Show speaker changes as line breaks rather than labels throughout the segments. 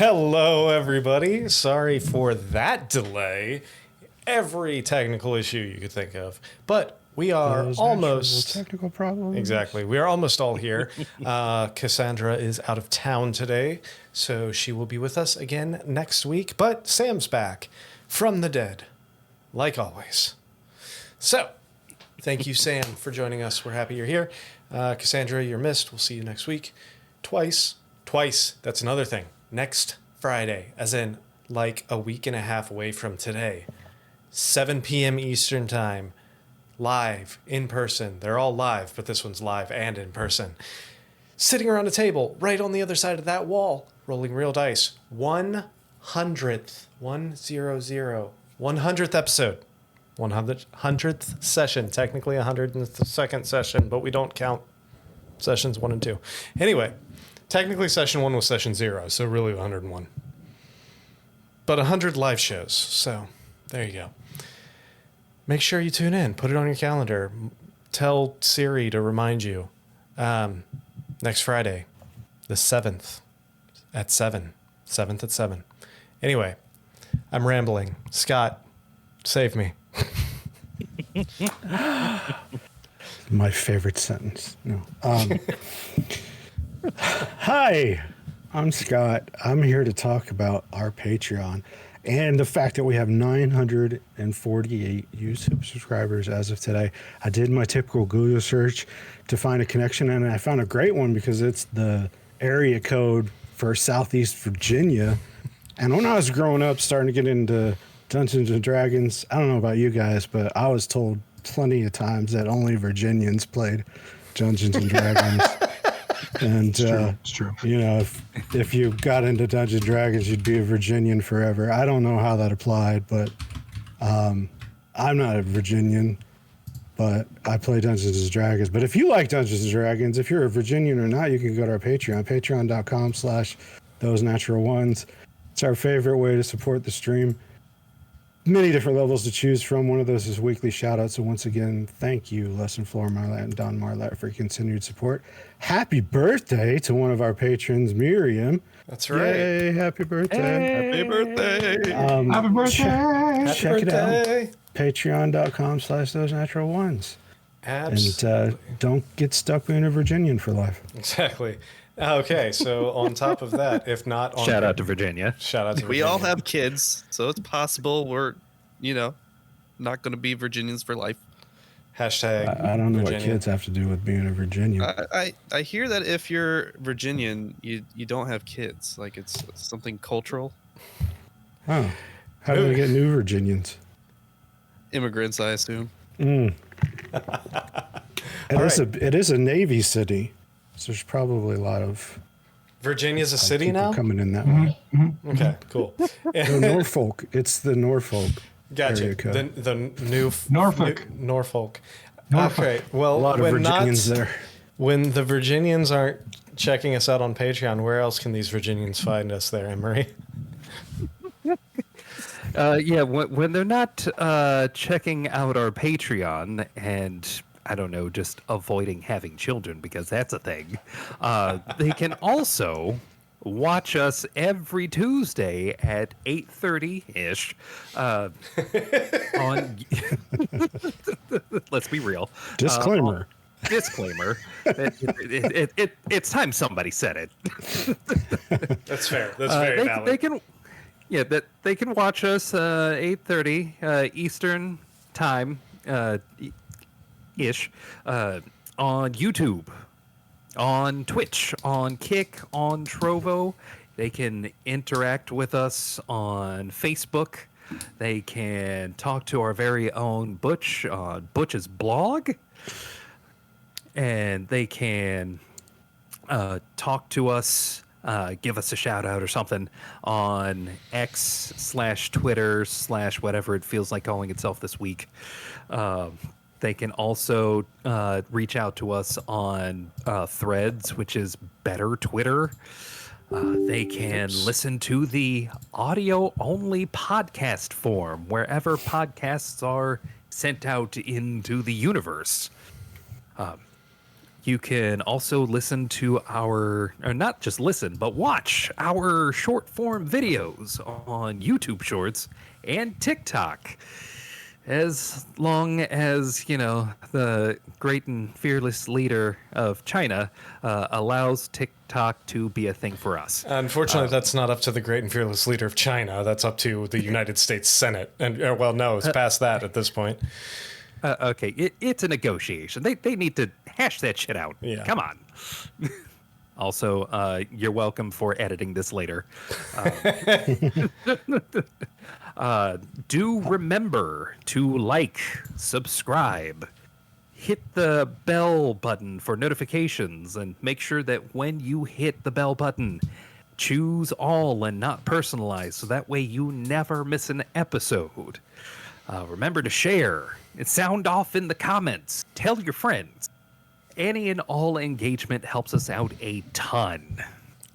Hello, everybody. Sorry for that delay. Every technical issue you could think of. But we are almost...
technical problems.
Exactly. We are almost all here. Cassandra is out of town today, so she will be with us again next week. But Sam's back from the dead, like always. So, thank you, Sam, for joining us. We're happy you're here. Cassandra, you're missed. We'll see you next week. Twice. That's another thing. Next Friday, as in like a week and a half away from today. 7 p.m. Eastern Time. Live, in person. They're all live, but this one's live and in person. Sitting around a table right on the other side of that wall, rolling real dice. 100th episode. 100th session. Technically 102nd session, but we don't count sessions 1 and 2. Anyway, technically session 1 was session 0, so really 101. But 100 live shows, so there you go. Make sure you tune in. Put it on your calendar. Tell Siri to remind you. Next Friday, the 7th at 7. 7th at 7. Anyway, I'm rambling. Scott, save me.
My favorite sentence. No. Hi, I'm Scott. I'm here to talk about our Patreon and the fact that we have 948 YouTube subscribers as of today. I did my typical Google search to find a connection, and I found a great one because it's the area code for Southeast Virginia. And when I was growing up, starting to get into Dungeons and Dragons, I don't know about you guys, but I was told plenty of times that only Virginians played Dungeons and Dragons. And
it's true.
You know, if you got into Dungeons and Dragons, you'd be a Virginian forever. I don't know how that applied, but I'm not a Virginian, but I play Dungeons and Dragons. But if you like Dungeons and Dragons, if you're a Virginian or not, you can go to our Patreon, patreon.com/thosenatural1s. It's our favorite way to support the stream. Many different levels to choose from. One of those is weekly shout-outs. So once again, thank you, Lesson Floor Marlette and Don Marlette, for your continued support. Happy birthday to one of our patrons, Miriam.
That's right.
Yay, happy birthday.
Hey. Happy birthday.
Happy birthday. Check it out. Patreon.com/thosenatural1s.
Absolutely.
And don't get stuck being a Virginian for life.
Exactly. Okay, so on top of that, if not on...
Shout out to Virginia.
Shout out to
We
Virginia.
all have kids, so it's possible we're, not going to be Virginians for life.
Hashtag
I don't know
Virginia.
what kids have to do with being a Virginian.
I hear that if you're Virginian, you don't have kids. Like it's something cultural.
Oh, how do we get new Virginians?
Immigrants, I assume.
It is a Navy city, so there's probably a lot of
Virginia's a city
people
now?
coming in that way.
Okay, cool.
No, Norfolk. It's the Norfolk.
Gotcha.
area code.
The new
Norfolk.
Norfolk.
Norfolk.
Okay, well,
A lot of Virginians there.
When the Virginians aren't checking us out on Patreon, where else can these Virginians find us there, Emery?
When they're not checking out our Patreon and, I don't know, just avoiding having children, because that's a thing, they can also watch us every Tuesday at 8:30-ish on... Let's be real.
Disclaimer.
Disclaimer. It's time somebody said it.
That's fair. That's very valid.
They can watch us 8:30 Eastern time ish on YouTube, on Twitch, on Kick, on Trovo. They can interact with us on Facebook. They can talk to our very own Butch on Butch's blog. And they can talk to us, give us a shout out or something on X/Twitter/whatever it feels like calling itself this week. They can also reach out to us on Threads, which is better Twitter. They can listen to the audio-only podcast form wherever podcasts are sent out into the universe. You can also listen to or not just listen, but watch our short form videos on YouTube Shorts and TikTok. As long as, the great and fearless leader of China allows TikTok to be a thing for us.
Unfortunately, that's not up to the great and fearless leader of China. That's up to the United States Senate. And, no, it's past that at this point.
Okay, it's a negotiation. They need to hash that shit out.
Yeah.
Come on. Also, you're welcome for editing this later. Do remember to like, subscribe, hit the bell button for notifications, and make sure that when you hit the bell button, choose all and not personalize, so that way you never miss an episode. Remember to share and sound off in the comments. Tell your friends. Any and all engagement helps us out a ton.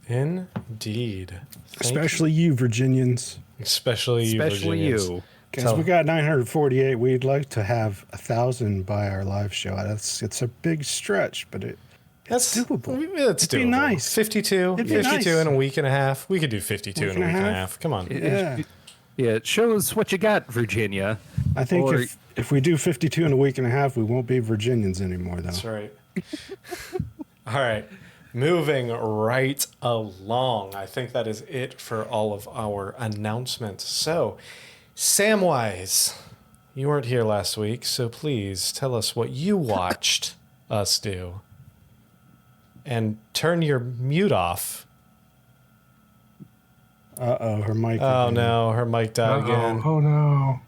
Indeed.
Especially you, Virginians.
Especially you, Virginians.
you.
Because we got 948. We'd like to have 1,000 by our live show. It's a big stretch, but it's doable.
It's
It'd
doable.
be nice.
52
nice.
in a week and a half. We could do 52 in a week and a half. Come on.
Yeah.
Yeah, it shows what you got, Virginia.
I think if we do 52 in a week and a half, we won't be Virginians anymore, though.
That's right. All right. Moving right along. I think that is it for all of our announcements. So, Samwise, you weren't here last week, so please tell us what you watched us do. And turn your mute off.
Uh-oh, her mic.
Oh,
again.
no, her mic died again.
Oh no.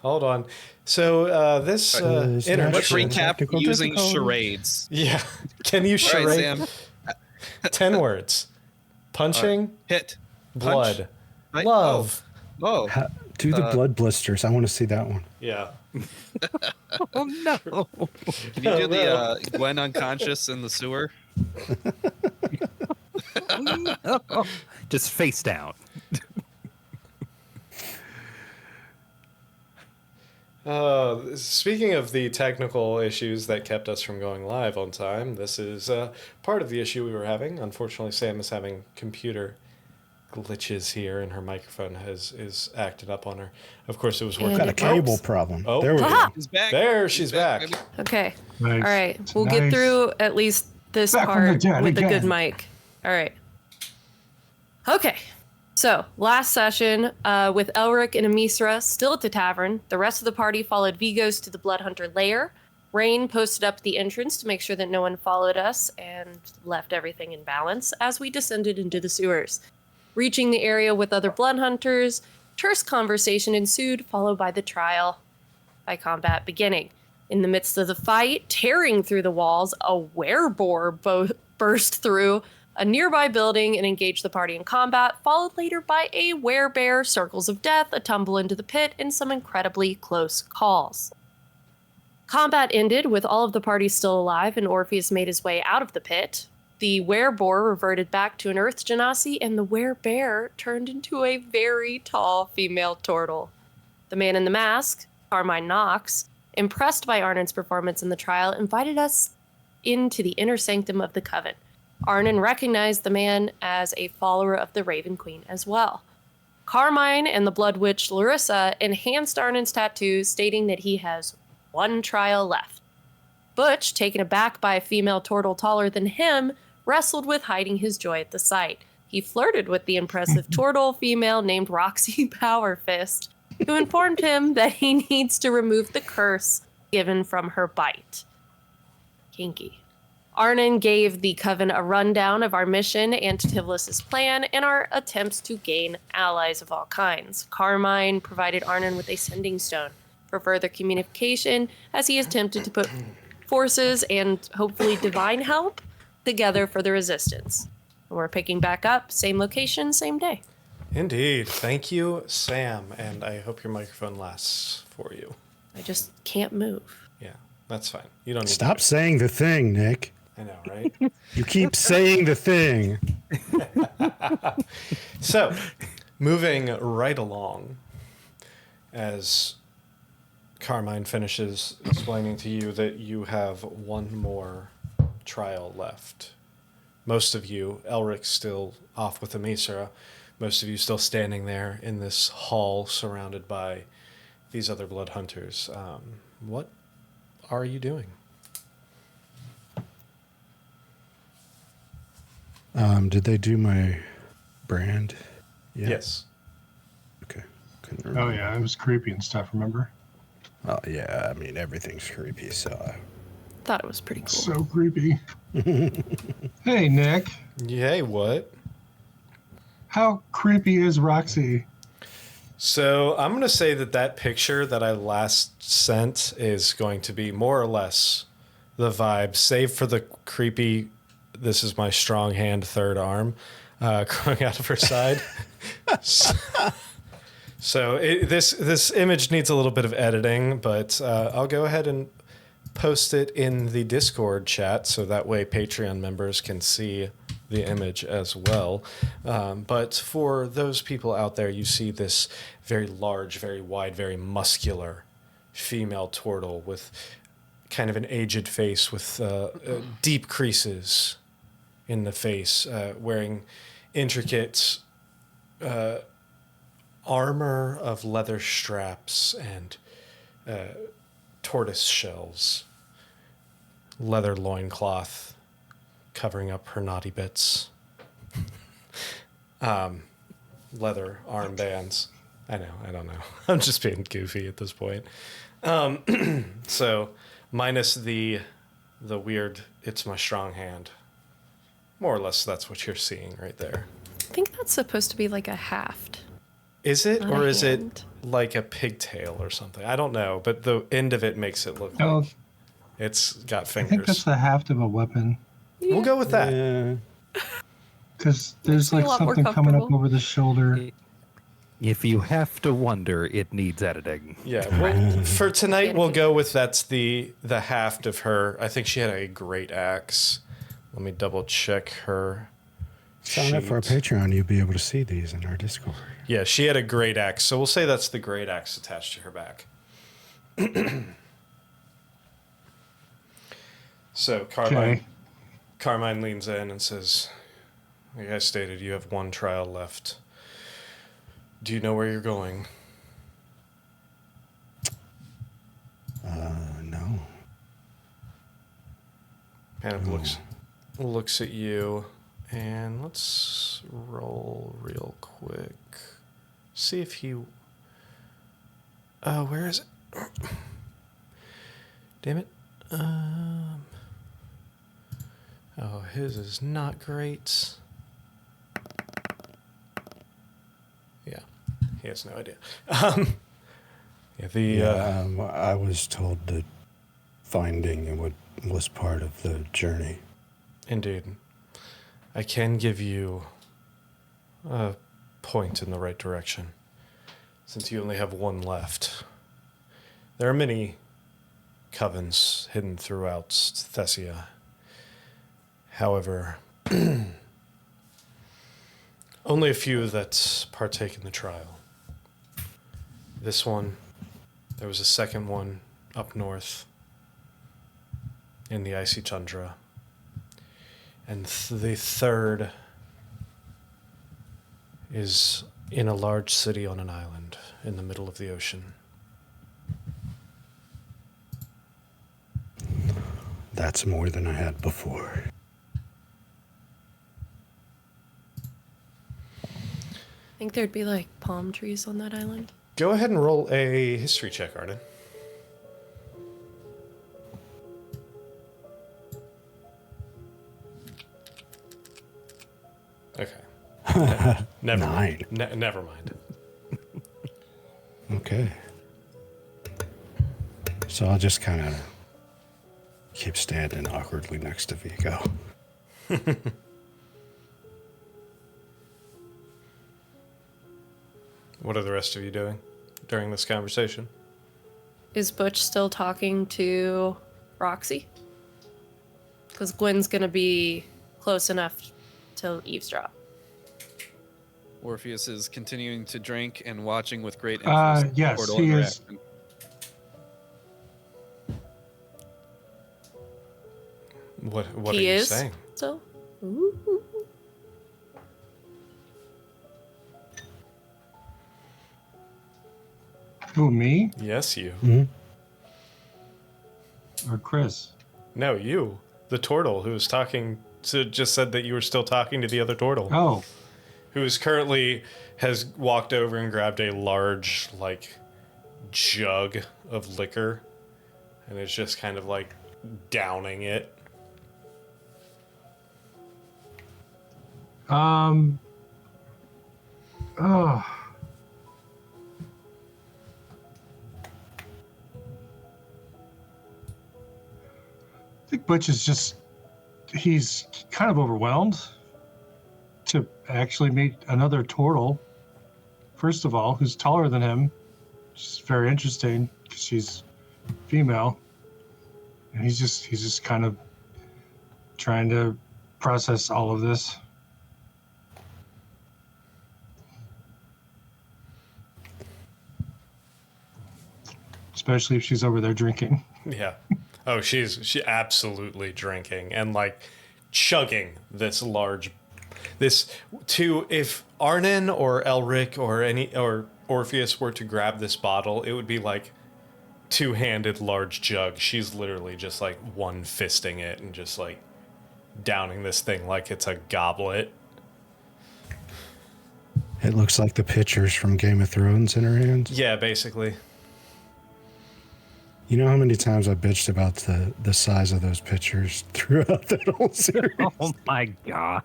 Hold on. So this
Let's
Let's
intermission...
recap using charades.
Yeah. Can you
All
charade?
right, Sam.
10 words. Punching,
Hit.
blood,
Right?
love.
Oh.
Do the blood blisters. I want to see that one.
Yeah.
Oh, no.
Can you do the Gwen unconscious in the sewer?
Just face down.
Speaking of the technical issues that kept us from going live on time, this is part of the issue we were having. Unfortunately, Sam is having computer glitches here, and her microphone is acted up on her. Of course, it was working.
Got a cable problem.
Oh.
There we go.
Aha!
He's back.
There, she's back.
baby.
Okay.
Nice.
All right. We'll
Nice.
get through at least this
Back from the
part
dead
with a good
again.
mic. All right. Okay. So, last session, with Elric and Amisra still at the tavern, the rest of the party followed Vigos to the bloodhunter lair. Rain posted up the entrance to make sure that no one followed us and left everything in balance as we descended into the sewers. Reaching the area with other bloodhunters, terse conversation ensued, followed by the trial by combat beginning. In the midst of the fight, tearing through the walls, a wereboar burst through a nearby building and engaged the party in combat, followed later by a werebear, circles of death, a tumble into the pit, and some incredibly close calls. Combat ended with all of the party still alive, and Orpheus made his way out of the pit. The wereboar reverted back to an earth genasi, and the werebear turned into a very tall female turtle. The man in the mask, Carmine Knox, impressed by Arnon's performance in the trial, invited us into the inner sanctum of the coven. Arnon recognized the man as a follower of the Raven Queen as well. Carmine and the Blood Witch Larissa enhanced Arnon's tattoo, stating that he has one trial left. Butch, taken aback by a female turtle taller than him, wrestled with hiding his joy at the sight. He flirted with the impressive turtle female named Roxy Powerfist, who informed him that he needs to remove the curse given from her bite. Kinky. Arnon gave the Coven a rundown of our mission and Tivlis' plan and our attempts to gain allies of all kinds. Carmine provided Arnon with a sending stone for further communication as he attempted to put forces and hopefully divine help together for the resistance. And we're picking back up, same location, same day.
Indeed. Thank you, Sam. And I hope your microphone lasts for you.
I just can't move.
Yeah, that's fine. You don't need
Stop
to.
saying the thing, Nick.
I know, right?
You keep saying the thing.
So, moving right along, as Carmine finishes explaining to you that you have one more trial left. Most of you, Elric's still off with Amisra, most of you still standing there in this hall surrounded by these other blood hunters. What are you doing?
Did they do my brand? yet?
Yes.
Okay. Couldn't
Oh
remember.
yeah, it was creepy and stuff. Remember?
Oh yeah. I mean, everything's creepy. So
Thought it was pretty cool.
So creepy. Hey Nick,
Yay, what?
how creepy is Roxy?
So I'm going to say that that picture that I last sent is going to be more or less the vibe, save for the creepy, this is my strong hand, third arm, growing out of her side. So this image needs a little bit of editing, but I'll go ahead and post it in the Discord chat so that way Patreon members can see the image as well. But for those people out there, you see this very large, very wide, very muscular female turtle with kind of an aged face with deep creases in the face, wearing intricate armor of leather straps and tortoise shells, leather loincloth covering up her naughty bits, leather armbands. I don't know. I'm just being goofy at this point. So minus the weird, it's my strong hand. More or less that's what you're seeing right there.
I think that's supposed to be like a haft.
Is it,
Not
or
a
is it
hand.
like a pigtail or something? I don't know, but the end of it makes it look
Oh,
like it's got
I think that's
fingers.
the haft of a weapon.
We'll go with that.
yeah.
Because there's
me a
like
lot more
something coming up
comfortable.
over the shoulder.
If you have to wonder, it needs editing.
Yeah. Well, for tonight, we'll go with that's the haft of her. I think she had a great axe. Let me double check her.
Sign up for our
sheet.
Patreon. You'll be able to see these in our Discord.
Yeah, she had a great axe. So we'll say that's the great axe attached to her back. So
Okay.
Carmine leans in and says, like I stated, you have one trial left. Do you know where you're going?
No.
Kind of looks at you, and let's roll real quick. See if he. Oh, where is it? Damn it. Oh, his is not great. Yeah, he has no idea.
I was told that finding it was part of the journey.
Indeed. I can give you a point in the right direction, since you only have one left. There are many covens hidden throughout Thessia. However, only a few that partake in the trial. This one, there was a second one up north in the icy tundra. And the third is in a large city on an island in the middle of the ocean.
That's more than I had before.
I think there'd be like palm trees on that island.
Go ahead and roll a history check, Arden. Okay. Never mind. Never mind.
Okay. So I'll just kind of keep standing awkwardly next to Vigo.
What are the rest of you doing during this conversation?
Is Butch still talking to Roxy? Because Gwen's gonna be close enough to eavesdrop.
Orpheus is continuing to drink and watching with great interest.
Yes,
Portal
he is.
interaction.
What
he
are you
is.
saying?
So, ooh.
Who, me
Yes, you.
or Chris?
No, you. The turtle who was talking. So just said that you were still talking to the other turtle.
Oh,
Who is currently has walked over and grabbed a large like jug of liquor, and is just kind of like downing it.
Oh. I think Butch is he's kind of overwhelmed to actually meet another turtle. First of all, who's taller than him. She's very interesting because she's female. And he's just kind of trying to process all of this. Especially if she's over there drinking.
Yeah. Oh, she absolutely drinking and like chugging this if Arnon or Elric or Orpheus were to grab this bottle, it would be like two-handed large jug. She's literally just like one fisting it and just like downing this thing like it's a goblet.
It looks like the pictures from Game of Thrones in her hands.
Yeah, basically.
You know how many times I bitched about the size of those pictures throughout that whole series?
Oh my god.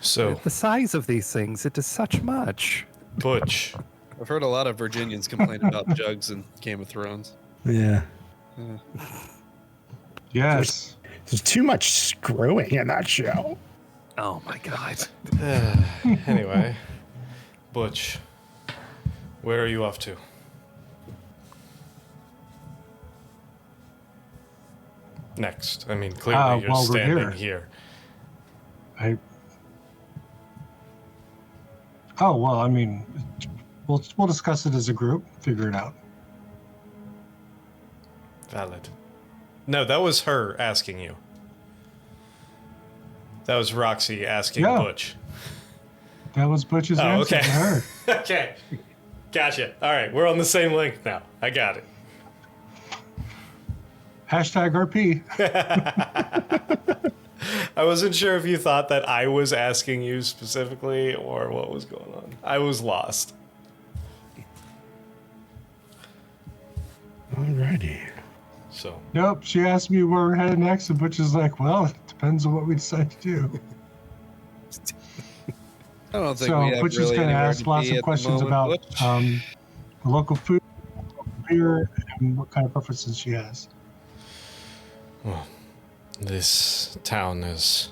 So,
The size of these things, it is such much.
Butch.
I've heard a lot of Virginians complain about jugs in Game of Thrones.
Yeah.
Yes.
There's too much screwing in that show.
Oh my god.
Anyway, Butch, where are you off to? Next. I mean, clearly you're
well, we're
standing
here.
here.
Oh, well, I mean, we'll discuss it as a group, figure it out.
Valid. No, that was her asking you. That was Roxy asking
Yeah.
Butch.
That was Butch's answer
okay.
to her.
Okay. Gotcha. All right, we're on the same link now. I got it.
Hashtag RP.
I wasn't sure if you thought that I was asking you specifically or what was going on. I was lost.
Alrighty.
So,
Nope, she asked me where we're headed next, and Butch is like, well, it depends on what we decide to do.
I don't think
So
we have
Butch is
really
going to
anywhere
ask
to
lots
be
of
at the
questions
moment,
about
Butch.
local food, beer, and what kind of preferences she has.
this town is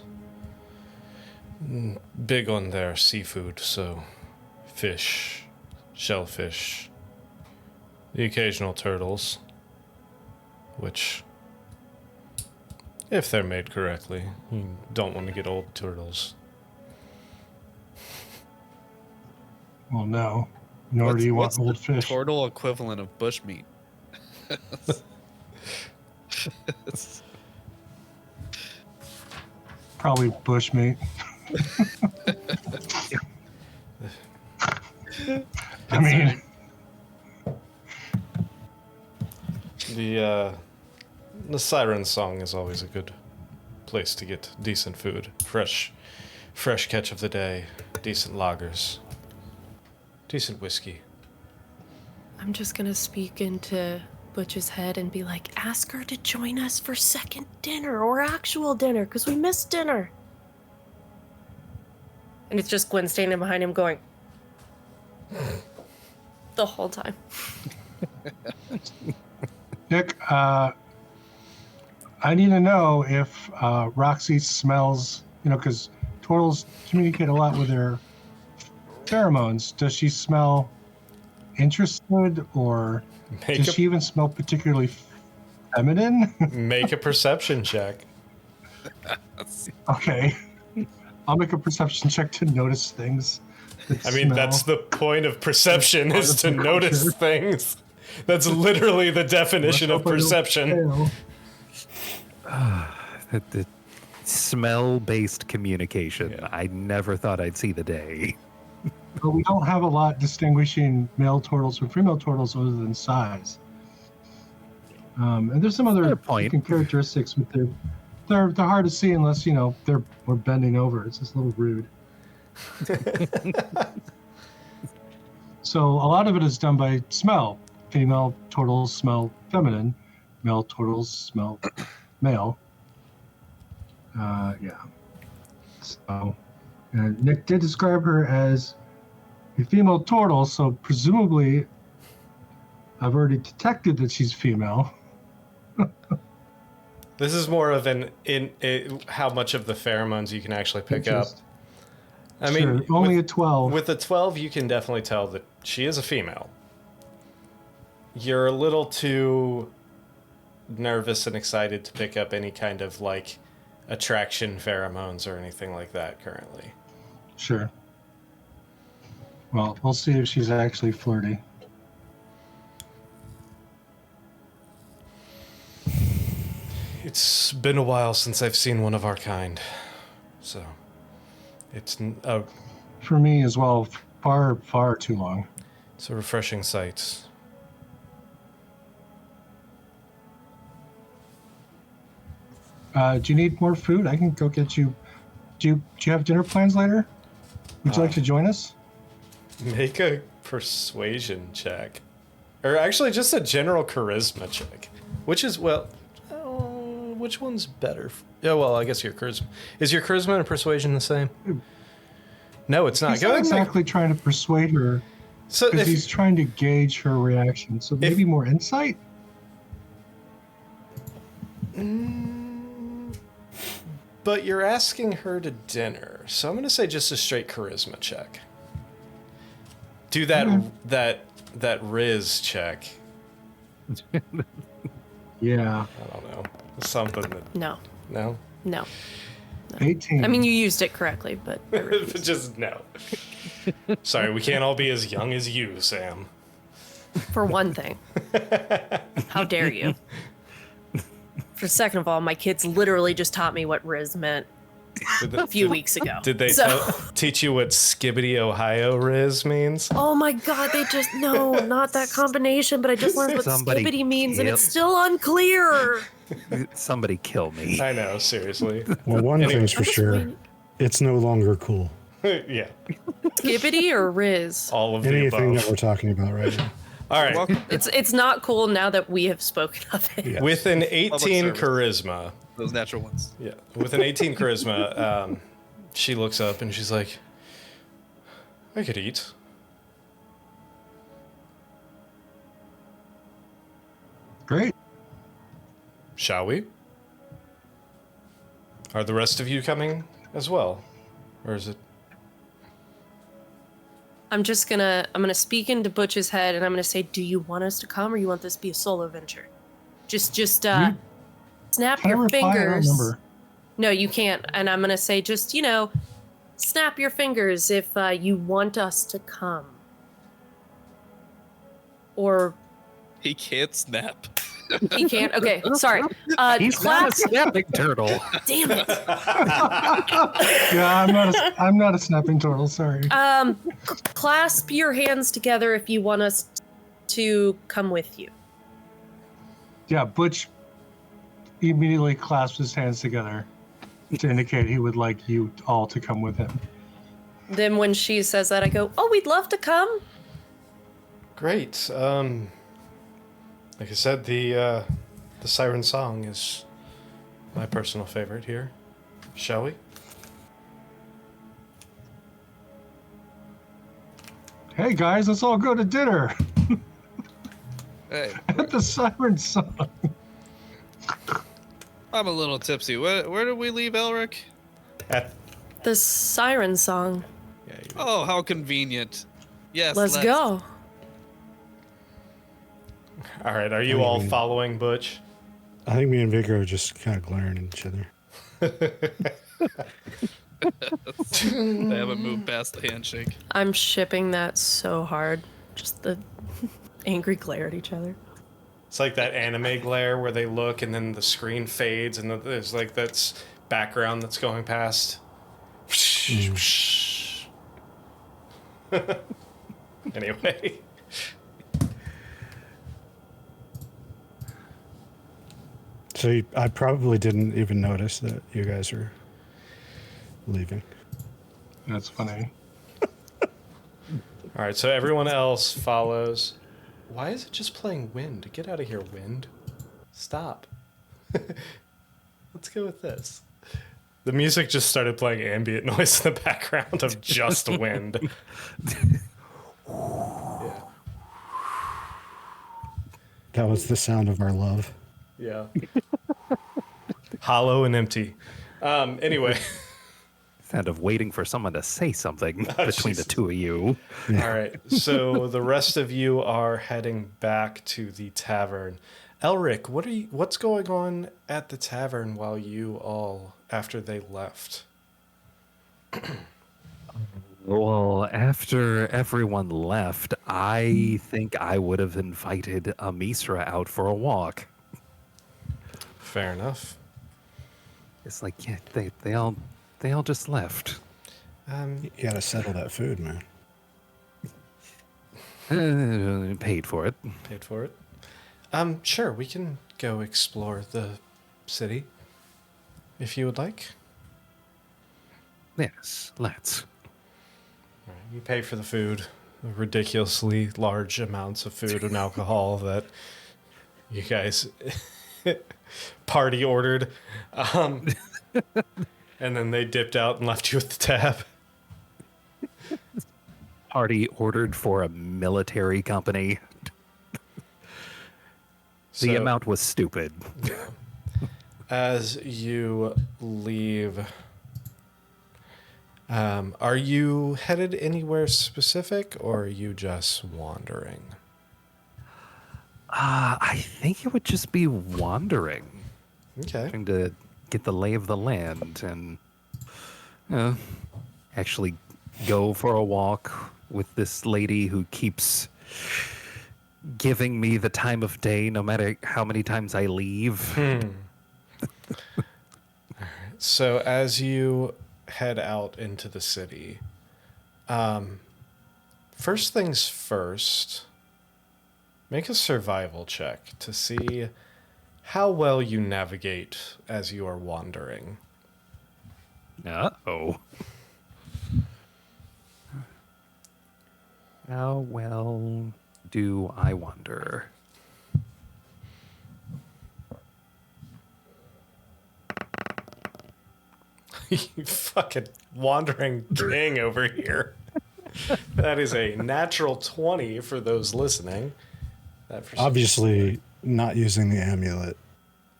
big on their seafood, so fish, shellfish, the occasional turtles, which, if they're made correctly, you don't want to get old turtles.
Well, no. Nor do you want old fish.
Turtle equivalent of bushmeat.
Probably bushmeat. I mean,
The siren song is always a good place to get decent food. Fresh catch of the day, decent lagers, decent whiskey.
I'm just gonna speak into Butch's head and be like, ask her to join us for second dinner or actual dinner, because we missed dinner. And it's just Gwen standing behind him going the whole time.
Nick, I need to know if Roxy smells, because turtles communicate a lot with their pheromones. Does she smell interested, or does she even smell particularly feminine?
Make a perception check.
Okay. I'll make a perception check to notice things.
I mean, that's the point of perception, is to notice things. That's literally the definition of perception.
Tail.
The smell-based communication.
Yeah.
I never thought I'd see the day.
But we don't have a lot distinguishing male turtles from female turtles other than size. And there's some other
Fair point.
freaking characteristics with their. They're hard to see unless we're bending over. It's just a little rude. So a lot of it is done by smell. Female turtles smell feminine. Male turtles smell male. Yeah. So, and Nick did describe her as a female turtle, so presumably I've already detected that she's female.
This is more of how much of the pheromones you can actually pick up. I mean,
Sure, only a 12.
With a 12, you can definitely tell that she is a female. You're a little too nervous and excited to pick up any kind of like attraction pheromones or anything like that currently.
Sure. Well, we'll see if she's actually flirty.
It's been a while since I've seen one of our kind, so it's
For me as well, far, far too long.
it's a refreshing sight.
Do you need more food? I can go get you. Do you have dinner plans later? Would you like to join us?
Make a persuasion check, or actually just a general charisma check, which is which one's better? Yeah, well, I guess your charisma is your charisma and persuasion the same. No, it's not.
He's
Go
not
ahead and make-
exactly trying to persuade her
So
because
if,
he's trying to gauge her reaction. So maybe more insight.
but you're asking her to dinner, so I'm gonna say just a straight charisma check. Do that that Riz check.
Yeah.
I don't know, something that
No.
no.
18.
I mean, you used it correctly, but I refuse.
Just no. Sorry, we can't all be as young as you, Sam.
For one thing. How dare you? For second of all, my kids literally just taught me what Riz meant a few weeks ago.
Did they teach you what Skibbity Ohio Riz means?
Oh my god, they just no, not that combination, but I just learned what
Somebody
skibbity means and
kill-
it's still unclear.
Somebody kill me.
I know, seriously.
Well, one
Anyway.
thing's for
I'm just
sure,
waiting-
it's no longer cool.
Yeah,
Skibbity or Riz?
all of the
Anything
above.
that we're talking about right now.
All right,
Welcome to
It's not cool now that we have spoken of it.
Yeah.
with an 18
service.
charisma.
those natural ones.
Yeah, with an 18 charisma, she looks up and she's like, I could eat.
Great.
Shall we? Are the rest of you coming as well? Or is it...
I'm gonna speak into Butch's head and I'm gonna say, do you want us to come or you want this to be a solo venture? Just snap
Can I
your
reply? I don't
fingers.
remember.
No, you can't. And I'm gonna say, just snap your fingers if you want us to come. Or
He can't snap.
he can't. Okay, sorry.
He's
Clap.
not a snapping turtle.
Damn it.
Yeah, I'm not a snapping turtle. Sorry.
Clasp your hands together if you want us to come with you.
Yeah, Butch immediately clasps his hands together to indicate he would like you all to come with him.
Then when she says that, I go, "Oh, we'd love to come."
Great. Like I said, the siren song is my personal favorite here. Shall we?
Hey guys, let's all go to dinner
Hey,
at the siren song.
I'm a little tipsy. Where did we leave Elric?
At,
The siren song.
yeah, you,
Oh, how convenient. Yes,
Let's go.
all right, are you all following Butch?
I think me and Vigo are just kind of glaring at each other.
They haven't moved past the handshake.
I'm shipping that so hard. Just the angry glare at each other.
It's like that anime glare where they look and then the screen fades and there's like that's background that's going past. Anyway.
So I probably didn't even notice that you guys were leaving.
That's funny.
All right, so everyone else follows. Why is it just playing wind? Get out of here, wind. Stop. Let's go with this. The music just started playing ambient noise in the background of just wind. Yeah.
That was the sound of our love.
Yeah. Hollow and empty. Anyway.
Sound of waiting for someone to say something between
Jesus.
the two of you.
All right. So the rest of you are heading back to the tavern. Elric, what's going on at the tavern while you all after they left?
Well, after everyone left, I think I would have invited Amisra out for a walk.
Fair enough.
It's like, yeah, they all just left.
You gotta settle that food, man.
Paid for it.
Paid for it. Sure, we can go explore the city if you would like.
Yes, let's.
All right, you pay for the food, ridiculously large amounts of food and alcohol that you guys party ordered. And then they dipped out and left you at the tab.
Party ordered for a military company. The
So-
amount was stupid.
As you leave, are you headed anywhere specific or are you just wandering?
I think it would just be wandering.
Okay.
Trying to get the lay of the land and actually go for a walk with this lady who keeps giving me the time of day no matter how many times I leave.
So as you head out into the city, first things first, make a survival check to see how well you navigate as you are wandering.
Uh-oh. How well do I wonder?
You fucking wandering king over here. That is a natural 20 for those listening. That for
Obviously, not using the amulet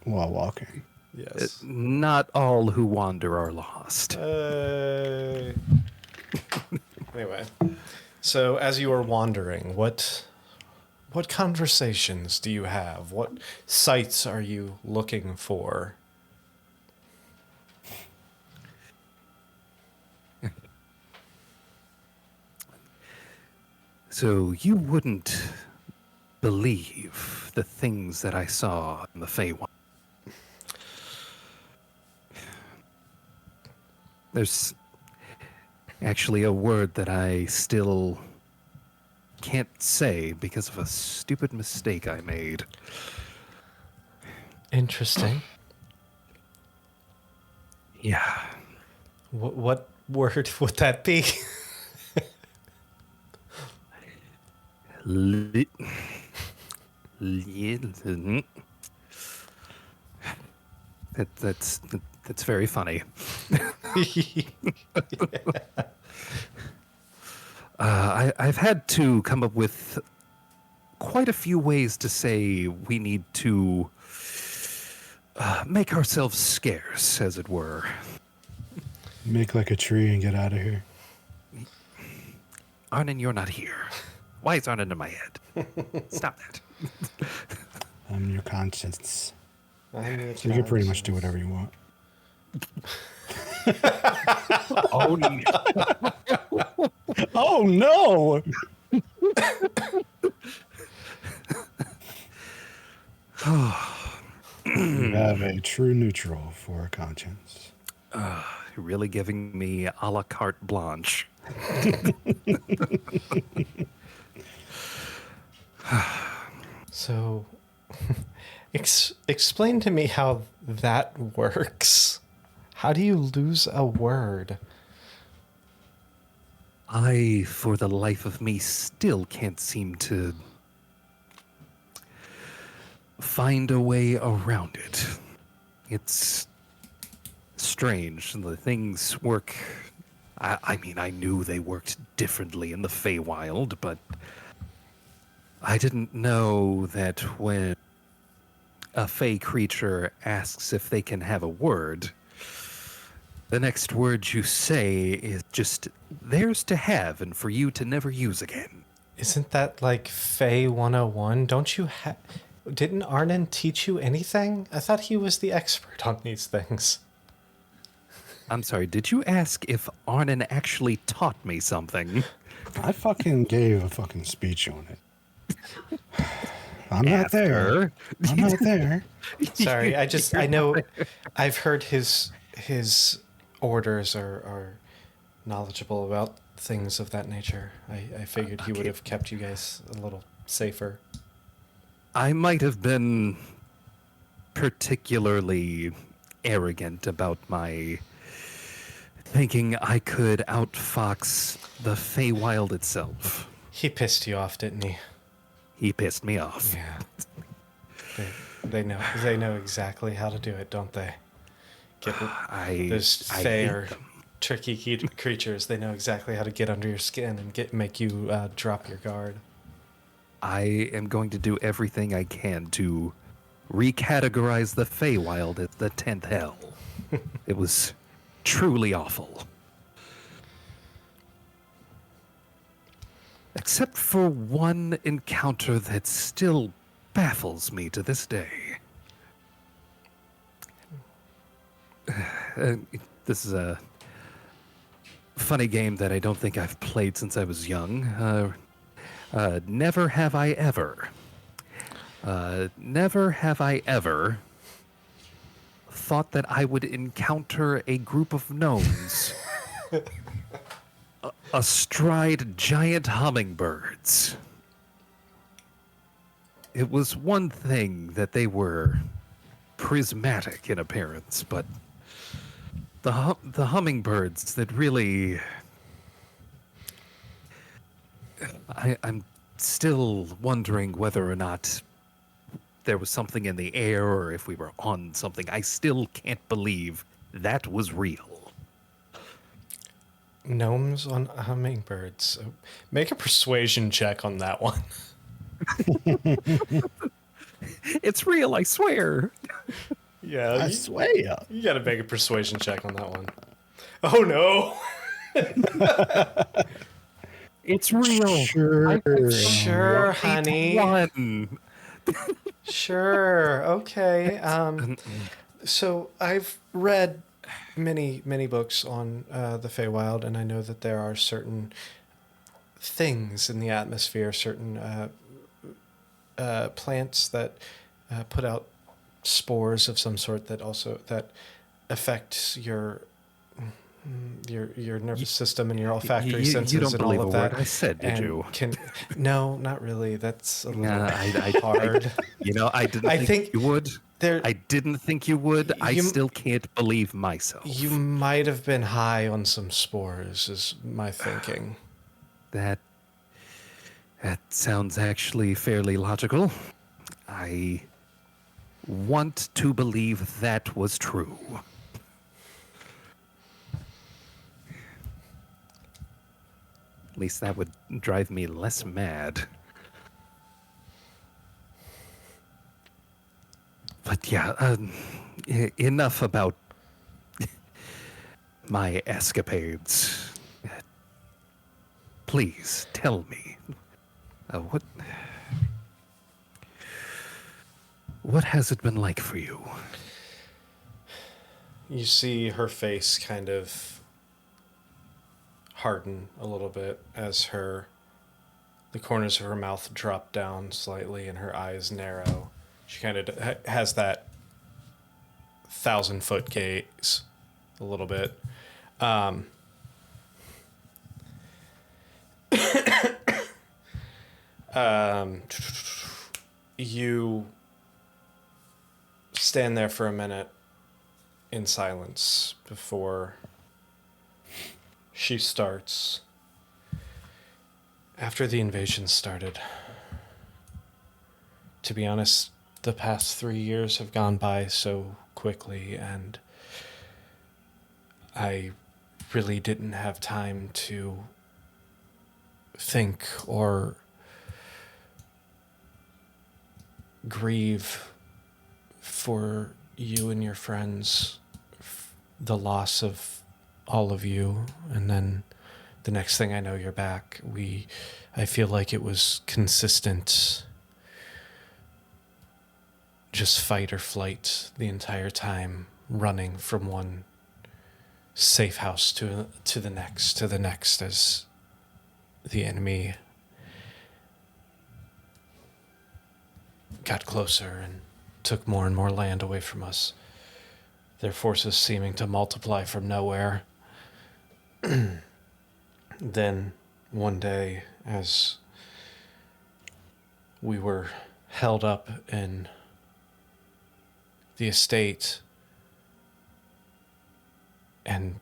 while walking.
yes.
Not all who wander are lost.
Anyway, so as you are wandering, what conversations do you have? What sights are you looking for?
So you wouldn't believe the things that I saw in the Feywild. There's actually a word that I still can't say because of a stupid mistake I made.
Interesting.
Yeah.
What word would that be?
Li- That's very funny. I've had to come up with quite a few ways to say we need to make ourselves scarce, as it were.
Make like a tree and get out of here.
Arnon, you're not here. Why is Arnon in my head? Stop that.
I'm your conscience. So you can pretty much do whatever you want.
Oh, no.
Oh no! You have a true neutral for a conscience.
Really giving me a la carte blanche.
So, explain to me how that works. How do you lose a word?
I, for the life of me, still can't seem to find a way around it. It's strange. The things work. I mean, I knew they worked differently in the Feywild, but I didn't know that when a Fey creature asks if they can have a word, the next word you say is just theirs to have and for you to never use again.
Isn't that like Fey 101? Don't you have... Didn't Arnon teach you anything? I thought he was the expert on these things.
I'm sorry, did you ask if Arnon actually taught me something?
I fucking gave a fucking speech on it. I'm not there. I'm not there.
Sorry, I know I've heard his orders are knowledgeable about things of that nature. I figured he would have kept you guys a little safer.
I might have been particularly arrogant about my thinking I could outfox the Feywild itself.
He pissed you off, didn't he?
He pissed me off.
Yeah. They know exactly how to do it, don't they? Those Fey are tricky creatures. They know exactly how to get under your skin and make you drop your guard.
I am going to do everything I can to recategorize the Feywild as the 10th hell. It was truly awful. Except for one encounter that still baffles me to this day. This is a funny game that I don't think I've played since I was young. Never have I ever. Never have I ever thought that I would encounter a group of gnomes astride giant hummingbirds. It was one thing that they were prismatic in appearance, but the hummingbirds that really... I'm still wondering whether or not there was something in the air or if we were on something. I still can't believe that was real.
Gnomes on hummingbirds. Make a persuasion check on that one.
It's real, I swear.
Yeah,
I swear.
You got to make a persuasion check on that one. Oh no!
It's real.
Sure, honey.
One.
Sure. Okay. So I've read many books on the Feywild, and I know that there are certain things in the atmosphere, certain plants that put out spores of some sort that affect your nervous system and your olfactory senses
you don't
and
believe
all of
a
that.
word I said, did you?
No, not really. That's a little
I
hard.
I didn't think you would. I didn't think you would. I still can't believe myself.
You might have been high on some spores, is my thinking.
That sounds actually fairly logical. I want to believe that was true. At least that would drive me less mad. But yeah, enough about my escapades. Please tell me, what has it been like for you?
You see her face kind of harden a little bit as the corners of her mouth drop down slightly and her eyes narrow. She kind of has that 1,000-foot gaze a little bit. You stand there for a minute in silence before she starts. After the invasion started, to be honest, the past 3 years have gone by so quickly, and I really didn't have time to think or grieve for you and your friends, the loss of all of you, and then the next thing I know, you're back. I feel like it was consistent, just fight or flight the entire time, running from one safe house to the next as the enemy got closer and took more and more land away from us, their forces seeming to multiply from nowhere. Then one day, as we were held up in the estate, and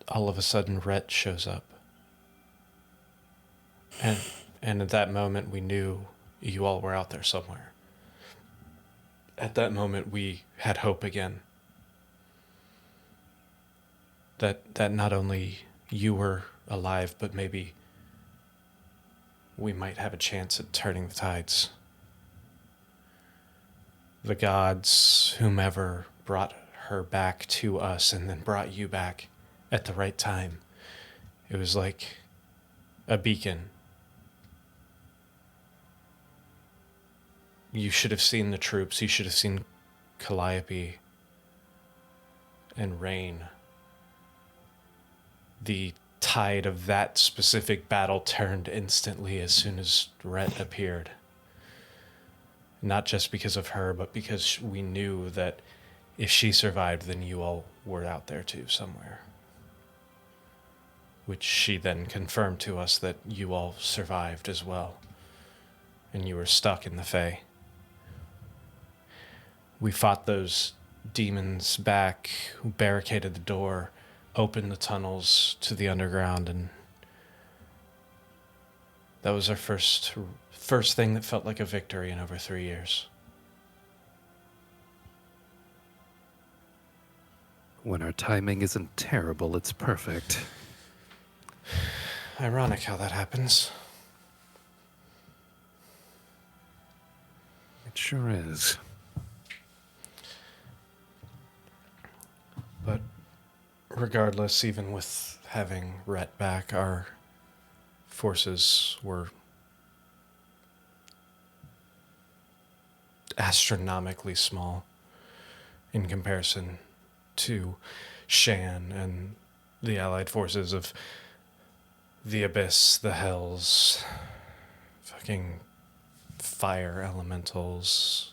all of a sudden Rhett shows up. And at that moment we knew you all were out there somewhere. At that moment we had hope again. That not only you were alive, but maybe we might have a chance at turning the tides. The gods, whomever, brought her back to us and then brought you back at the right time. It was like a beacon. You should have seen the troops. You should have seen Calliope and Rain. The tide of that specific battle turned instantly as soon as Rhett appeared. Not just because of her, but because we knew that if she survived, then you all were out there too somewhere. Which she then confirmed to us that you all survived as well. And you were stuck in the Fae. We fought those demons back, who barricaded the door, opened the tunnels to the underground, and that was our first thing that felt like a victory in over 3 years.
When our timing isn't terrible, it's perfect.
Ironic how that happens.
It sure is.
But regardless, even with having Rhett back, our forces were astronomically small in comparison to Shan and the allied forces of the Abyss, the Hells, fucking fire elementals,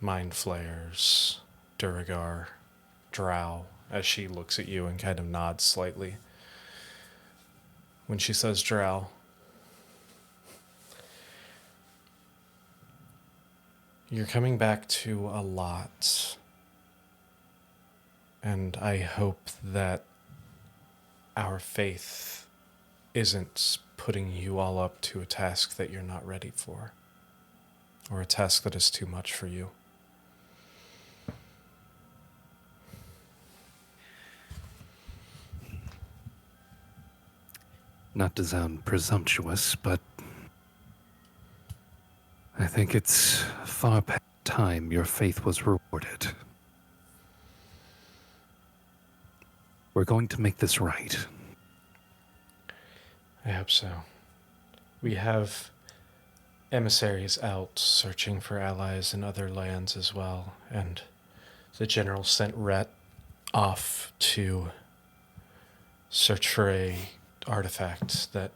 mind flayers, Duragar, Drow, as she looks at you and kind of nods slightly. When she says Drow, you're coming back to a lot. And I hope that our faith isn't putting you all up to a task that you're not ready for, or a task that is too much for you.
Not to sound presumptuous, but I think it's far past time your faith was rewarded. We're going to make this right.
I hope so. We have emissaries out searching for allies in other lands as well, and the general sent Rhett off to search for a artifact that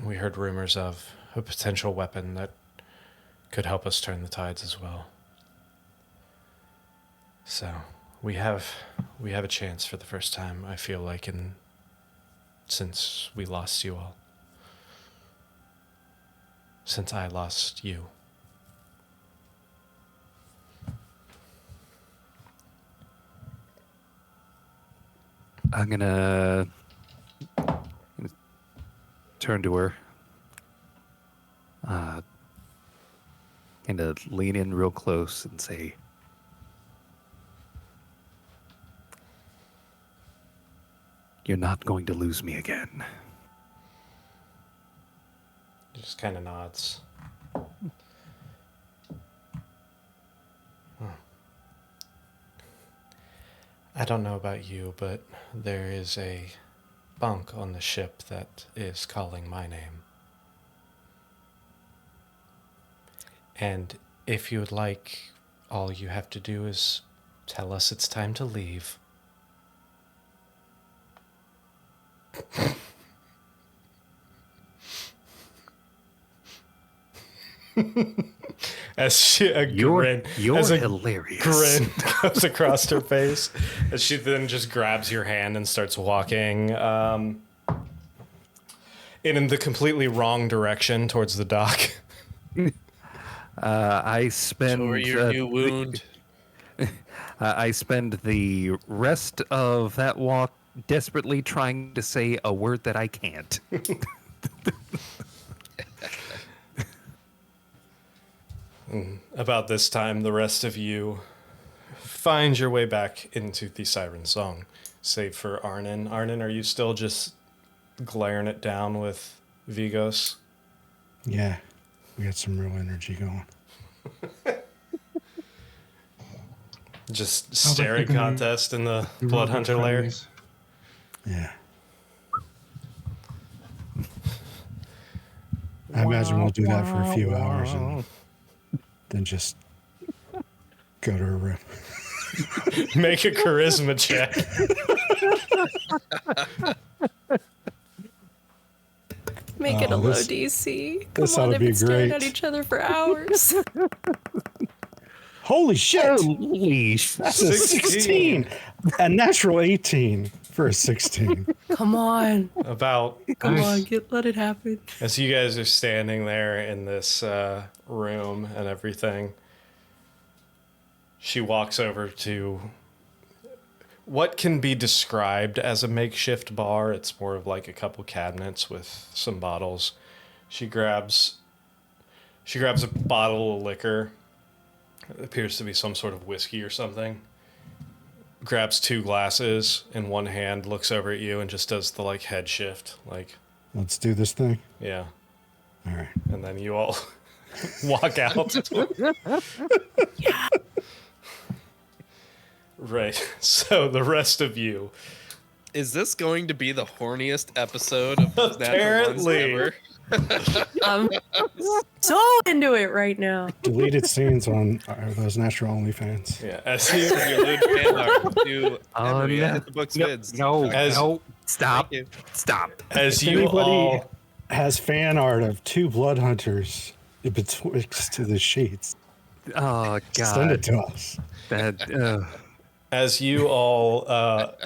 we heard rumors of, a potential weapon that could help us turn the tides as well. So we have a chance for the first time, I feel like, since we lost you all. Since I lost you.
I'm gonna turn to her. Gonna lean in real close and say, "You're not going to lose me again."
He just kind of nods. I don't know about you, but there is a bunk on the ship that is calling my name. And if you would like, all you have to do is tell us it's time to leave. As
You're
as a
hilarious.
grin goes across her face, as she then just grabs your hand and starts walking in the completely wrong direction towards the dock.
I spend
Or your new wound.
I spend the rest of that walk desperately trying to say a word that I can't.
About this time, the rest of you find your way back into the Siren Song, save for Arnon. Arnon, are you still just glaring it down with Vigos?
Yeah, we got some real energy going.
Just
Sounds like
staring
you're gonna-
contest in the
You're real good
bloodhunter lair?
friendlies.
Yeah. I imagine we'll do that for a few hours and then just go to her room.
Make a charisma check.
Make it a
Oh,
low
this-
DC.
this
Come on,
oughta
they've
be
been staring
great.
at each other for hours.
Holy shit!
Holy sh-
That's a 16. A natural 18 for a 16.
Come on.
About
Come
Nice.
on, let it happen.
as you guys are standing there in this room and everything, she walks over to what can be described as a makeshift bar. It's more of like a couple cabinets with some bottles. She grabs a bottle of liquor. It appears to be some sort of whiskey or something. Grabs 2 glasses in one hand, looks over at you, and just does the like head shift, like,
Let's do this thing.
yeah.
All right.
And then you all walk out. Right. So the rest of you,
Is this going to be the horniest episode of Natural Ones
Apparently.
ever?
I'm so into it right now.
Deleted scenes on those natural OnlyFans.
yeah,
Your lewd fan art to
Oh,
Emery
yeah.
at the book's
No,
vids.
no,
As-
no, stop,
Thank you.
stop.
as
If
you
anybody
all,
has fan art of 2 blood hunters betwixt to the sheets,
Oh
send it
God,
to us.
that.
as you all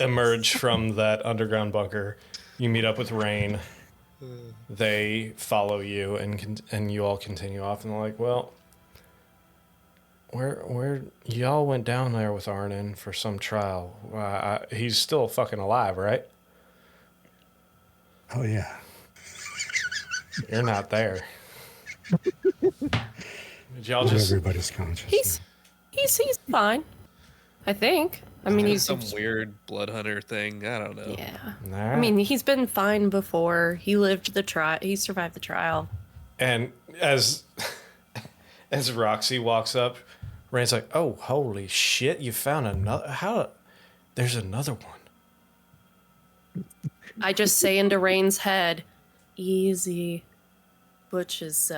emerge from that underground bunker, you meet up with Rain. They follow you, and you all continue off, and they're like, well, where y'all went down there with Arnon for some trial. He's still fucking alive, right?
Oh, yeah.
You're not there. Did y'all
Not
just
everybody's conscious.
He's fine. I think. I mean, he's
some weird blood hunter thing. I don't know.
yeah.
All
I
right.
mean, he's been fine before. He lived the trial. He survived the trial.
And as Roxy walks up, Rain's like, "Oh, holy shit! You found another? How? There's another one."
I just say into Rain's head, easy. Butch is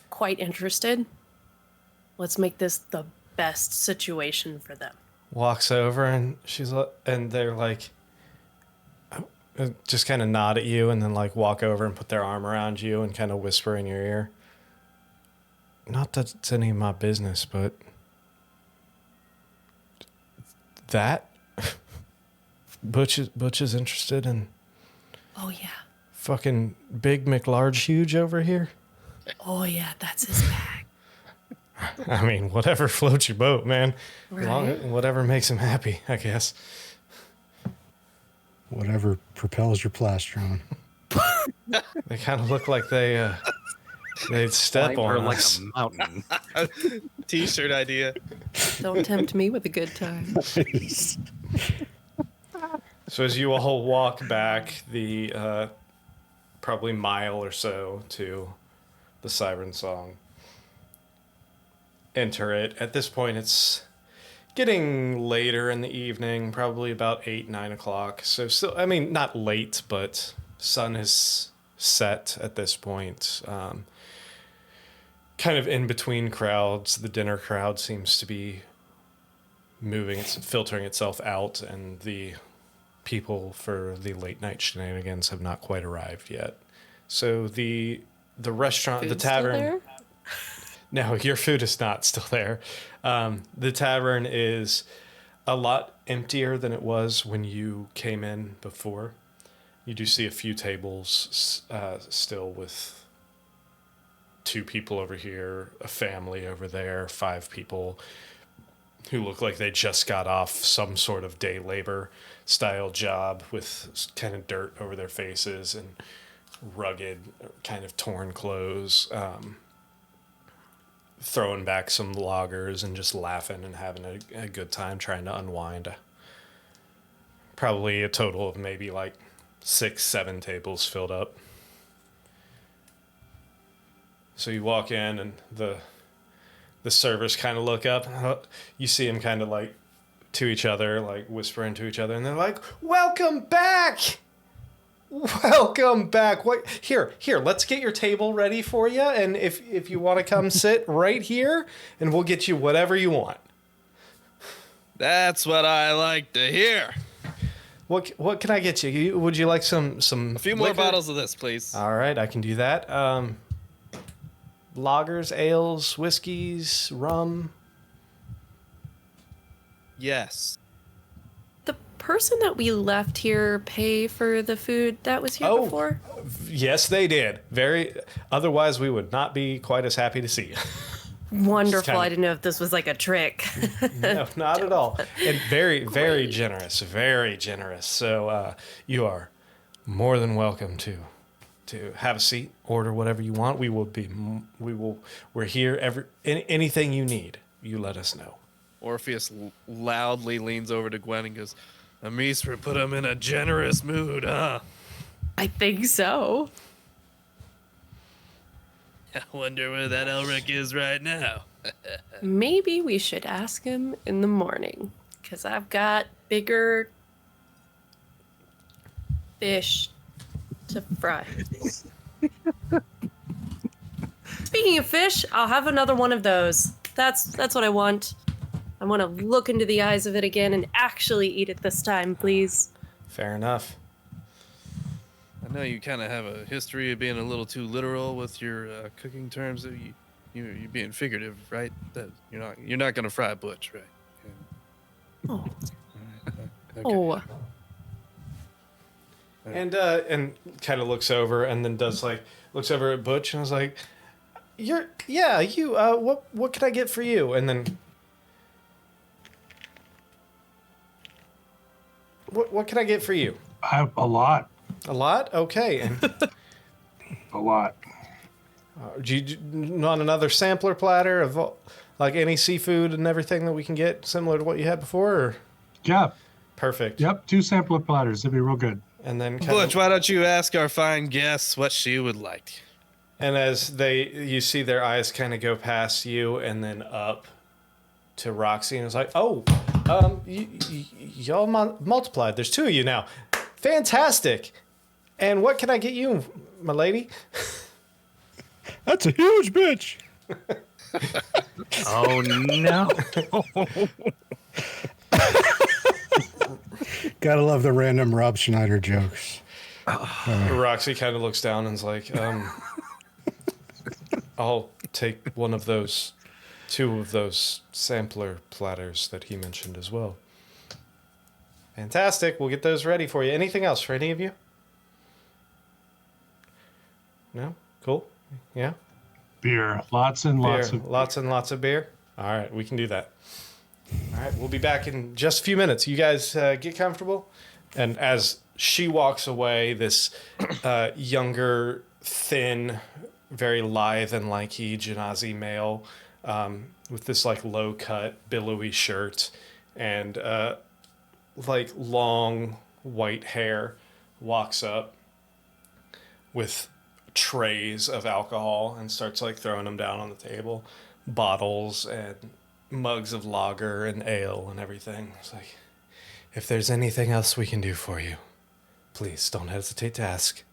quite interested. Let's make this the best situation for them.
Walks over and and they're like, just kind of nod at you and then like walk over and put their arm around you and kind of whisper in your ear. Not that it's any of my business, but that Butch is interested in
Oh, yeah.
fucking Big McLarge Huge over here.
Oh, yeah, that's his bag.
I mean, whatever floats your boat, man.
Right?
Whatever makes him happy, I guess.
Whatever propels your plastron.
They kind of look like they'd step
Climb her
on
like
us.
a mountain.
T-shirt idea.
Don't tempt me with a good time.
So as you all walk back the probably mile or so to the Siren Song, enter it. At this point, it's getting later in the evening, probably about 8, 9 o'clock. So still, I mean, not late, but sun is set at this point. Kind of in between crowds. The dinner crowd seems to be moving, it's filtering itself out, and the people for the late night shenanigans have not quite arrived yet. So the restaurant, the
Food still
tavern.
there?
No, your food is not still there. The tavern is a lot emptier than it was when you came in before. You do see a few tables still with 2 people over here, a family over there, 5 people who look like they just got off some sort of day labor style job with kind of dirt over their faces and rugged, kind of torn clothes. Throwing back some loggers and just laughing and having a good time trying to unwind. Probably a total of maybe like 6, 7 tables filled up. So you walk in and the servers kind of look up. You see them kind of like to each other, like whispering to each other, and they're like, "Welcome back! Welcome back. What? Here, let's get your table ready for you. And if you want to come sit right here, and we'll get you whatever you want."
That's what I like to hear.
What can I get you? Would you like some
A few more
liquor?
bottles of this, please.
All right, I can do that. Lagers, ales, whiskeys, rum.
Yes.
The person that we left here pay for the food that was here before?
Yes, they did. Otherwise, we would not be quite as happy to see you.
Wonderful.
kinda-
I didn't know if this was like a trick.
No, not at all. And very generous. Very generous. So you are more than welcome to have a seat, order whatever you want. We're here. Anything you need, you let us know.
Orpheus loudly leans over to Gwen and goes, Amisra put him in a generous mood, huh?
I think so.
I wonder where that Elric is right now.
Maybe we should ask him in the morning, because I've got bigger fish to fry. Speaking of fish, I'll have another one of those. That's what I want. I want to look into the eyes of it again and actually eat it this time, please.
Fair enough.
I know you kind of have a history of being a little too literal with your cooking terms. You're being figurative, right? That you're not gonna fry a butch, right?
Oh.
Okay.
Oh.
And kind of looks over and then looks over at Butch and is like, what can I get for you? And then what can I get for you?
A lot.
A lot? Okay. And
A lot.
do you want another sampler platter of like any seafood and everything that we can get similar to what you had before? Or?
Yeah.
Perfect.
Yep. 2 sampler platters. That'd be real good.
And then
Butch, why don't you ask our fine guest what she would like?
and as you see their eyes kind of go past you and then up to Roxy, and it's like, y'all multiplied. There's 2 of you now. Fantastic. And what can I get you, my lady?
That's a huge bitch.
Oh no!
Gotta love the random Rob Schneider jokes.
Roxy kind of looks down and is like, I'll take 2 of those sampler platters that he mentioned as well. Fantastic. We'll get those ready for you. Anything else for any of you? No? Cool. Yeah?
Beer. Lots and
Beer.
lots of
Lots and lots of beer. All right, we can do that. All right, we'll be back in just a few minutes. You guys get comfortable. And as she walks away, this younger, thin, very lithe and lanky Genasi male with this like low cut, billowy shirt and like long white hair walks up with trays of alcohol and starts like throwing them down on the table, bottles and mugs of lager and ale and everything. It's like, if there's anything else we can do for you, please don't hesitate to ask.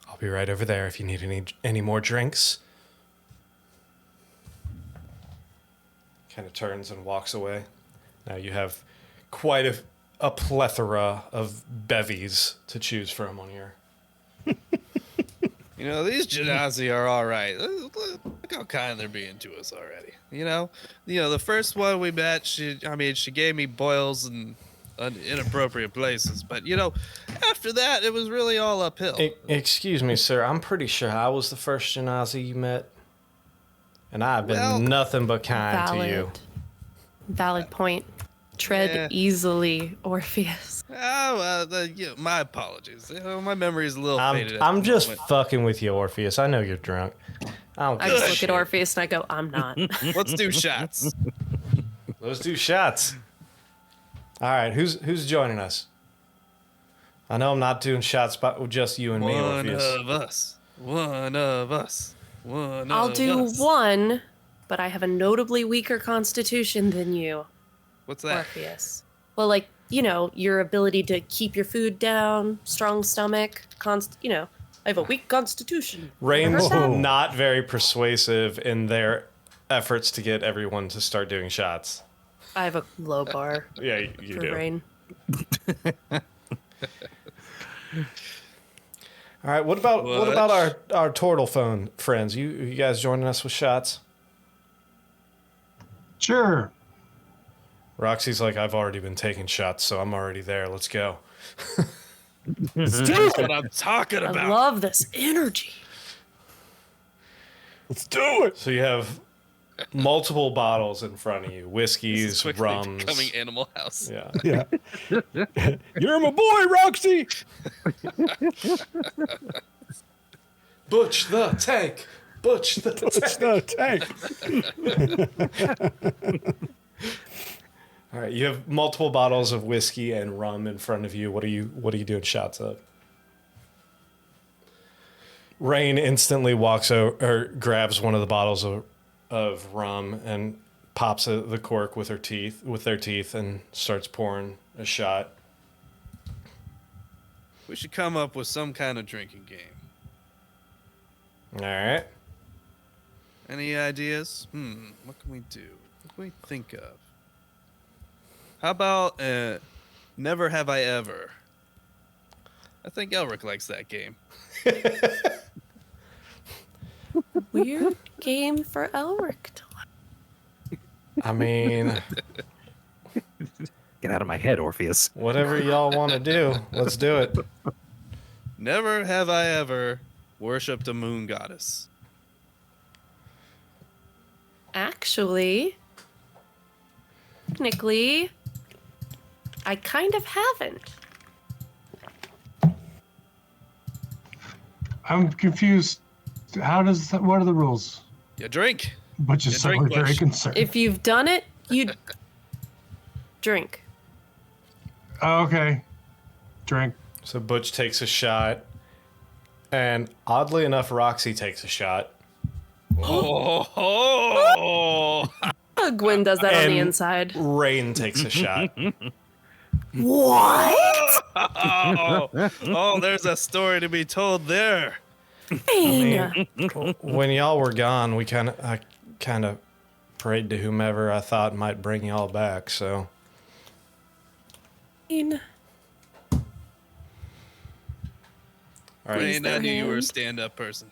I'll be right over there if you need any more drinks. Kind of turns and walks away. Now you have quite a plethora of bevies to choose from on your...
You know, these Genasi are all right. Look how kind they're being to us already. You know, the first one we met, she gave me boils in inappropriate places. But, after that, it was really all uphill.
Excuse me, sir. I'm pretty sure I was the first Genasi you met. And I've been nothing but kind to you.
Valid point. Tread easily, Orpheus.
Oh, my apologies. My memory is a little faded.
I'm just fucking with you, Orpheus. I know you're drunk.
I just look at Orpheus and I go, I'm not.
Let's do shots.
Let's do shots. All right, who's joining us? I know I'm not doing shots, but just you and me, Orpheus.
One of us.
I'll do one, but I have a notably weaker constitution than you.
What's that?
Orpheus. Well, like, your ability to keep your food down, strong stomach, I have a weak constitution.
Rain's not very persuasive in their efforts to get everyone to start doing shots.
I have a low bar.
Yeah, you
for
do.
Rain.
All right, what about our turtle phone friends? You guys joining us with shots?
Sure.
Roxy's like, I've already been taking shots, so I'm already there. Let's go.
That's what I'm talking about.
I love this energy.
Let's do it.
So you have multiple bottles in front of you, whiskeys, rums.
Becoming Animal House.
Yeah.
Yeah. You're my boy, Roxy.
Butch the Tank. Butch the Tank.
It's no tank.
All right, you have multiple bottles of whiskey and rum in front of you. What are you doing shots of? Rain instantly walks over, or grabs one of the bottles of rum and pops the cork with their teeth, and starts pouring a shot.
We should come up with some kind of drinking game.
All right.
Any ideas? What can we do? What can we think of? How about Never Have I Ever? I think Elric likes that game.
Weird game for Elric to like.
I mean,
Get out of my head, Orpheus.
whatever y'all want to do, let's do it.
Never have I ever worshipped a moon goddess.
Actually, technically, I kind of haven't.
I'm confused. What are the rules?
You drink.
But just so we're very
Butch.
concerned.
If you've done it, you drink.
Oh, okay. Drink.
So Butch takes a shot, and oddly enough, Roxy takes a shot.
Oh.
Gwen does that on the
And-
inside.
Rain takes a shot.
What?
Oh, there's a story to be told there.
When y'all were gone, I kind of prayed to whomever I thought might bring y'all back. So
Fine.
all right,
Please.
Rain, I knew you were a
hand.
stand-up person.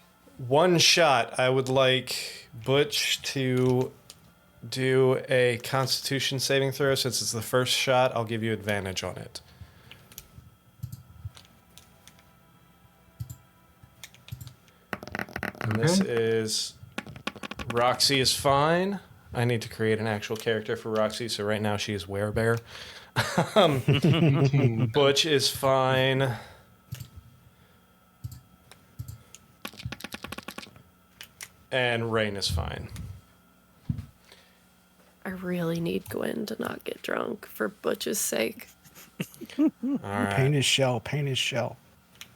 one shot. I would like Butch to do a Constitution saving throw. Since it's the first shot, I'll give you advantage on it. And this is... Roxy is fine. I need to create an actual character for Roxy, so right now she is Werebear.
18.
Butch is fine. And Rain is fine.
I really need Gwen to not get drunk for Butch's sake.
All right.
Paint his shell. Paint his shell.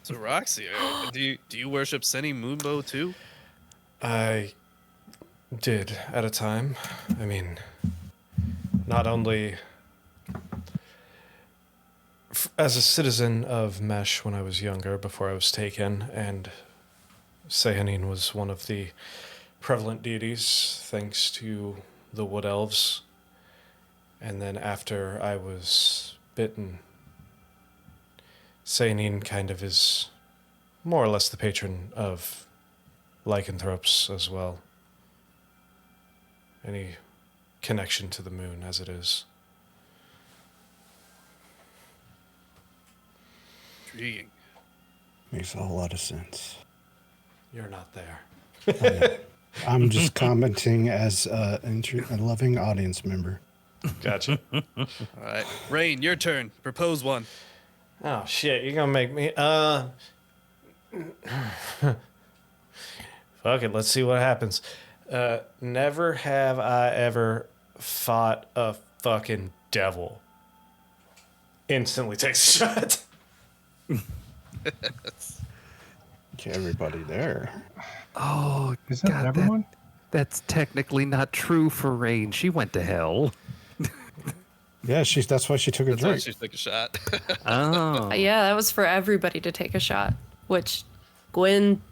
So Roxy, do you worship Seni Moonbow too?
I did at a time. I mean, not only as a citizen of Mesh when I was younger, before I was taken, and Sehanin was one of the prevalent deities, thanks to the Wood Elves. And then after I was bitten, Sehanin kind of is more or less the patron of lycanthropes as well. Any connection to the moon as it is.
Intriguing.
Makes a whole lot of sense.
You're not there.
I'm just commenting as a loving audience member.
Gotcha.
All right, Rain, your turn. Propose one.
Oh shit, you're gonna make me fuck it, let's see what happens. Never have I ever fought a fucking devil. Instantly takes a shot.
Okay, everybody there.
Oh,
Is that
God,
everyone?
that's technically not true for Rain. She went to hell.
Yeah, that's why she took a
That's why
drink.
she took a shot.
Oh.
Yeah, that was for everybody to take a shot, which Gwen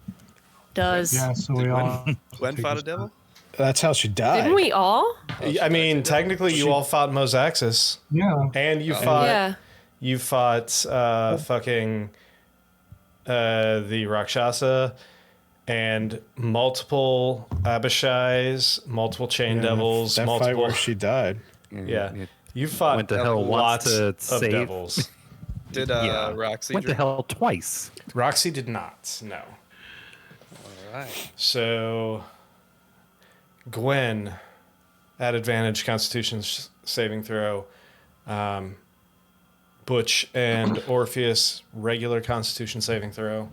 does.
Yeah, so we all.
Gwen fought a devil?
That's how she died.
Didn't we all?
I mean, technically you all fought Mosaxis.
Yeah.
And you fought
Yeah.
you fought fucking the Rakshasa and multiple Abishais, multiple Chain Devils,
that fight
multiple
where she died.
yeah. You fought
Went to hell once
lots
to
of
save.
devils.
Did
Yeah.
Roxy
Went to
drink?
hell twice.
Roxy did not, no.
All right.
So Gwen at advantage Constitution saving throw. Butch and Orpheus regular Constitution saving throw.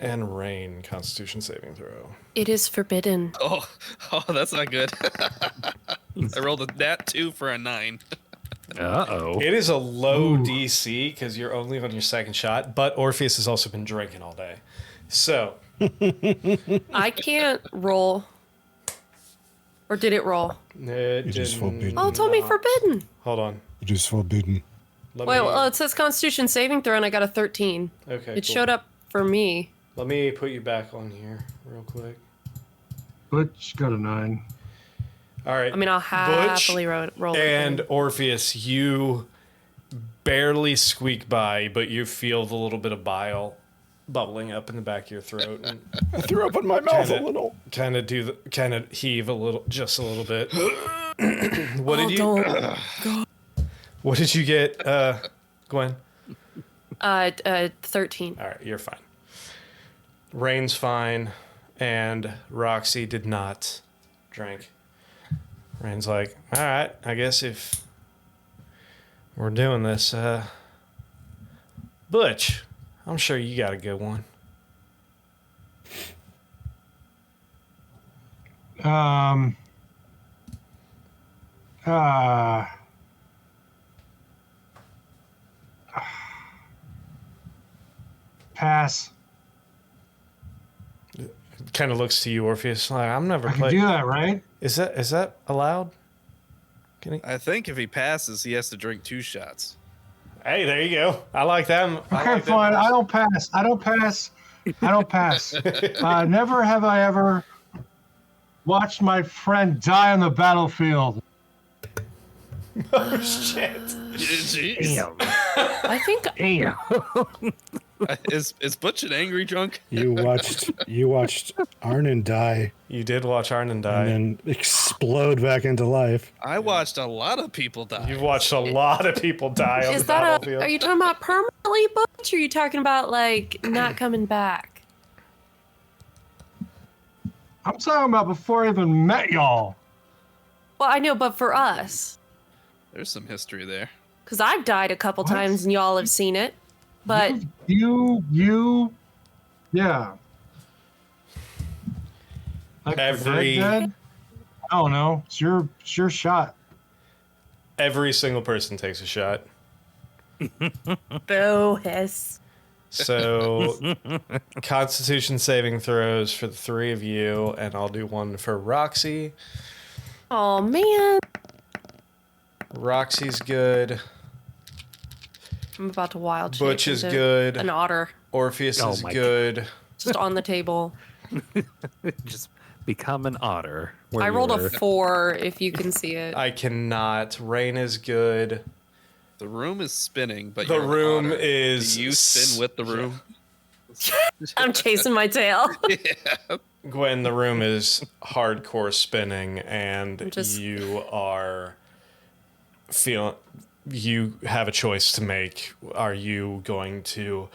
And Rain Constitution saving throw.
It is forbidden.
Oh, that's not good. I rolled a nat 2 for a 9.
Uh-oh.
It is a low DC because you're only on your second shot, but Orpheus has also been drinking all day. So
I can't roll. Or did it roll?
it
It is
did
forbidden.
Oh, it told me
not.
forbidden.
Hold on.
It is forbidden.
Let
Wait,
me,
well, it says Constitution saving throw, and I got a 13.
okay,
It
cool.
showed up for me.
Let me put you back on here real quick.
Butch got a 9.
All right.
I mean, I'll happily roll it.
And Orpheus, you barely squeak by, but you feel the little bit of bile bubbling up in the back of your throat, and
I threw up in my mouth
Kinda-
a little.
kind of heave a little, just a little bit. What did you?
Don't.
What did you get, Gwen?
13.
All right, you're fine. Rain's fine, and Roxy did not drink. Rain's like, all right, I guess if we're doing this, Butch, I'm sure you got a good one.
Pass.
Kind of looks to you, Orpheus. Like, I'm never
I can
played.
do that, right?
Is that allowed? Can he?
I think if he passes, he has to drink 2 shots.
Hey, there you go. I like them. I
Okay,
like them.
fine. I don't pass. I don't pass. I don't pass. Never have I ever watched my friend die on the battlefield.
Oh shit!
Jeez.
Damn.
I think
Damn.
Is Butch an angry drunk?
You watched Arnon die
You did watch Arnon die.
and then explode back into life.
I watched a lot of people die.
You've watched a lot of people die on
Is
the
that
battlefield.
are you talking about permanently, Butch, or are you talking about like not coming back?
I'm talking about before I even met y'all.
Well, I know, but for us,
There's some history there.
because I've died a couple
What?
times and y'all have seen it. But
yeah. Like
Every-
dead? I don't know. It's your shot.
Every single person takes a shot.
boo hiss.
So, Constitution saving throws for the three of you, and I'll do one for Roxy.
Oh man,
Roxy's good.
I'm about to wild shape
Butch is
into
good.
an otter
Orpheus
Oh
is
my
good.
just on the table.
Just become an otter.
I rolled a 4, if you can see it.
I cannot. Rain is good.
The room is spinning, but
The
you're an
room
otter.
is
Do you spin with the room?
I'm chasing my tail.
Gwen, the room is hardcore spinning, and
I'm just-
you are feeling. You have a choice to make. Are you going to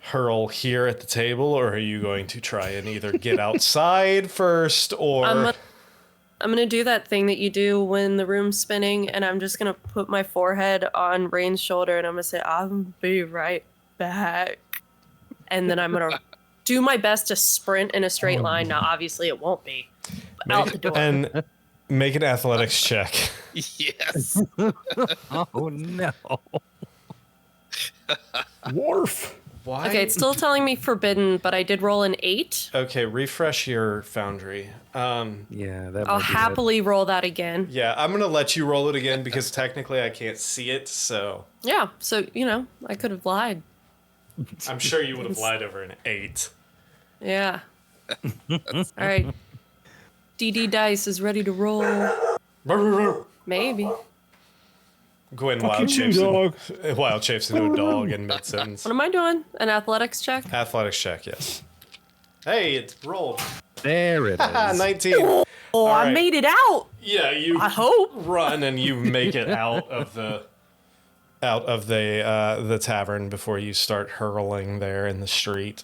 hurl here at the table, or are you going to try and either get outside first, or
I'm gonna do that thing that you do when the room's spinning, and I'm just gonna put my forehead on Rain's shoulder, and I'm gonna say, "I'll be right back," and then I'm gonna do my best to sprint in a straight line. Now, obviously, it won't be but out the door.
and make an athletics check?
Yes.
Oh no.
Wharf.
Why?
Okay, it's still telling me forbidden, but I did roll an 8.
Okay, refresh your foundry.
Yeah, that
I'll
might be
happily roll that again.
Yeah, I'm gonna let you roll it again because technically I can't see it, so
Yeah, so I could have lied.
I'm sure you would have lied over an 8.
Yeah. All right. DD dice is ready to roll. Maybe.
Gwen
Fuck
wild
you,
shapes,
dog.
wild shapes into a dog in mid sentence.
What am I doing? An athletics check?
Athletics check, yes. Hey, it's rolled.
There it is.
19.
Oh, I
right.
made it out.
Yeah, you
I hope.
run and you make it out of the tavern before you start hurling there in the street.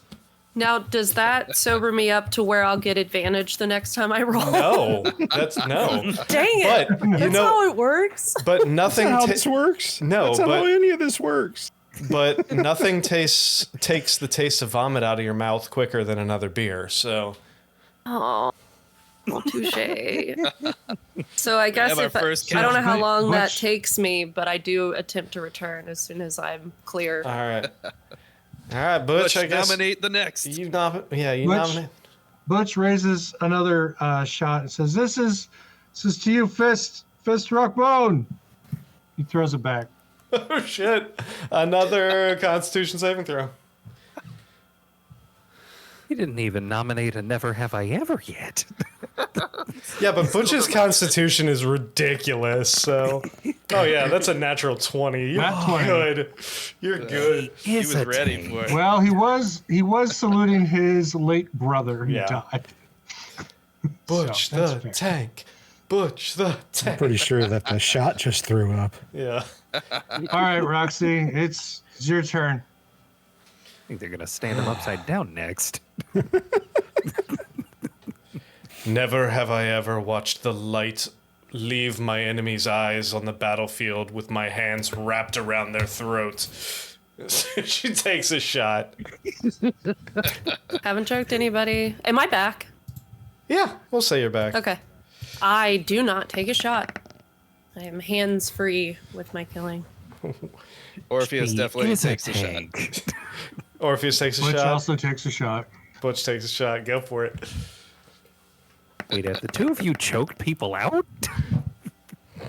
Now, does that sober me up to where I'll get advantage the next time I roll?
No, that's no.
Dang it.
But you
That's
know,
how it works.
but nothing.
That's how
ta-
this works.
No,
That's not
but-
how any of this works.
but nothing takes the taste of vomit out of your mouth quicker than another beer. So
Oh, well, touche. So I guess
have our
if
first
I don't know how
catch.
long that
Butch.
takes me, but I do attempt to return as soon as I'm clear.
all right, Butch.
Butch,
I guess
nominate the next.
you nominate. Yeah, you
Butch.
nominate.
Butch raises another shot and says, This is to you, Fist Rock Bone. He throws it back.
Oh shit! Another Constitution saving throw.
He didn't even nominate a Never Have I Ever yet.
Yeah, but Butch's Constitution is ridiculous. So, oh yeah, that's a natural 20. You're
Nat 20.
good. You're good.
He
Is
was
a
ready
tank.
for it.
Well, he was saluting his late brother who
Yeah.
died.
Butch
So, that's
the
fair.
tank. Butch the
I'm
tank.
pretty sure that the shot just threw up.
Yeah.
All right, Roxy, it's your turn.
I think they're gonna stand him upside down next.
Never have I ever watched the light leave my enemy's eyes on the battlefield with my hands wrapped around their throats. She takes a shot.
Haven't choked anybody. Am I back?
Yeah, we'll say you're back.
Okay. I do not take a shot. I am hands free with my killing.
Orpheus
He
definitely
is a
takes a shot.
tank.
Orpheus takes a
Butch
shot.
also takes a shot.
Butch takes a shot. Go for it.
Wait, have the two of you choked people out?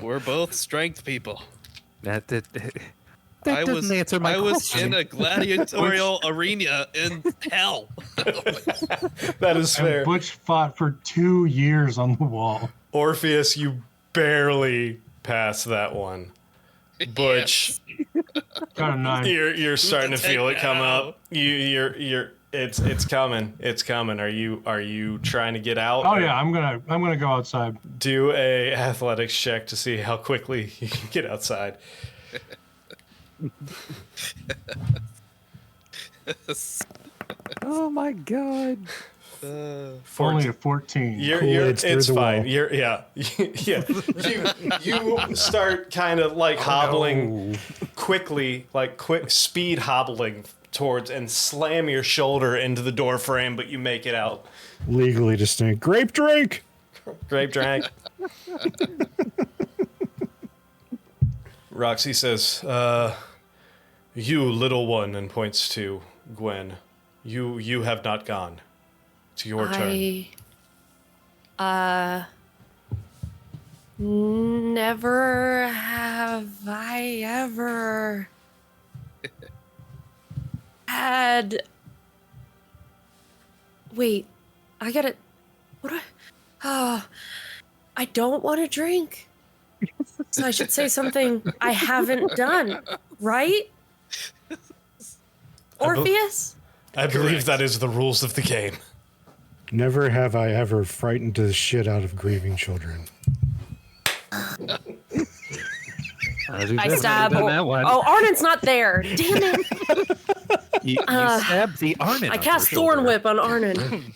We're both strength people.
That
I
doesn't
was
answer my
I was
question.
in a gladiatorial arena in hell.
That is
And
fair.
Butch fought for 2 years on the wall.
Orpheus, you barely passed that one. Butch,
Got a 9.
You're starting to feel it come
now.
up. It's coming. It's coming. Are you trying to get out?
Oh yeah, I'm gonna go outside.
Do a athletics check to see how quickly you can get outside.
Oh my god.
Only a 14.
Kool-Aid's through
It's
the
fine.
wall.
Yeah. You start kind of like hobbling
No.
quickly, like quick speed hobbling towards and slam your shoulder into the door frame, but you make it out.
Legally distinct. Grape drink.
Grape drink. Roxy says, you little one, and points to Gwen. You have not gone. It's your turn.
Never have I ever had. Wait, I gotta. What do I don't want to drink. So I should say something I haven't done, right? Orpheus?
I believe that is the rules of the game.
Never have I ever frightened the shit out of grieving children.
I stab.
that one.
Oh, Arnon's not there. Damn it.
You stabbed the Arnon.
I cast Thorn Whip on Arnon.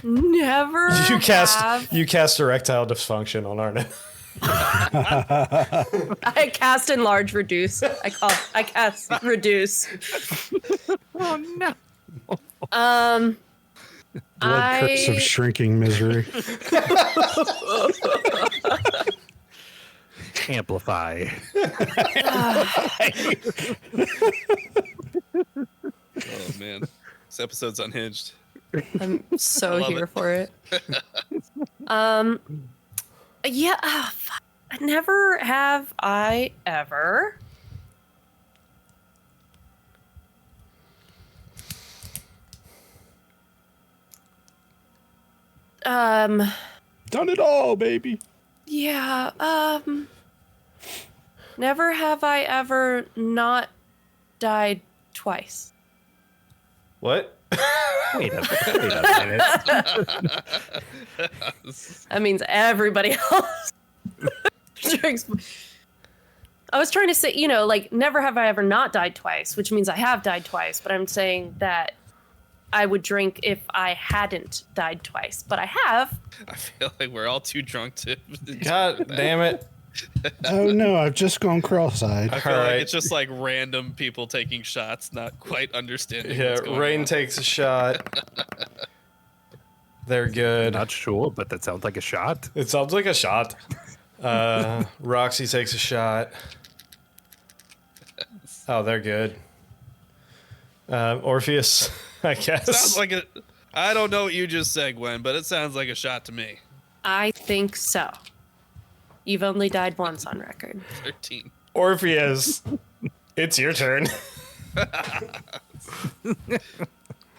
Never.
You
have-
cast erectile dysfunction on Arnon.
I cast Enlarge Reduce. I cast Reduce.
Oh no.
Blood curse of shrinking misery.
Amplify.
Oh man, this episode's unhinged.
I'm so
Love
here
it.
for it. Yeah. Fuck. Never have I ever.
Done it all, baby.
Yeah. Never have I ever not died twice.
What?
Wait a minute.
That means everybody else drinks. I was trying to say, like, never have I ever not died twice, which means I have died twice, but I'm saying that I would drink if I hadn't died twice, but I have.
I feel like we're all too drunk to.
God damn it.
Oh no, I've just gone cross-eyed.
I feel
All
like
right.
it's just like random people taking shots, not quite understanding.
Yeah,
what's going
Rain
on.
takes a shot. They're good.
Not sure, but that sounds like a shot.
It sounds like a shot. Roxy takes a shot. Oh, they're good. Orpheus, I guess.
Sounds like a. I don't know what you just said, Gwen, but it sounds like a shot to me.
I think so. You've only died once on record.
13.
Orpheus, it's your turn.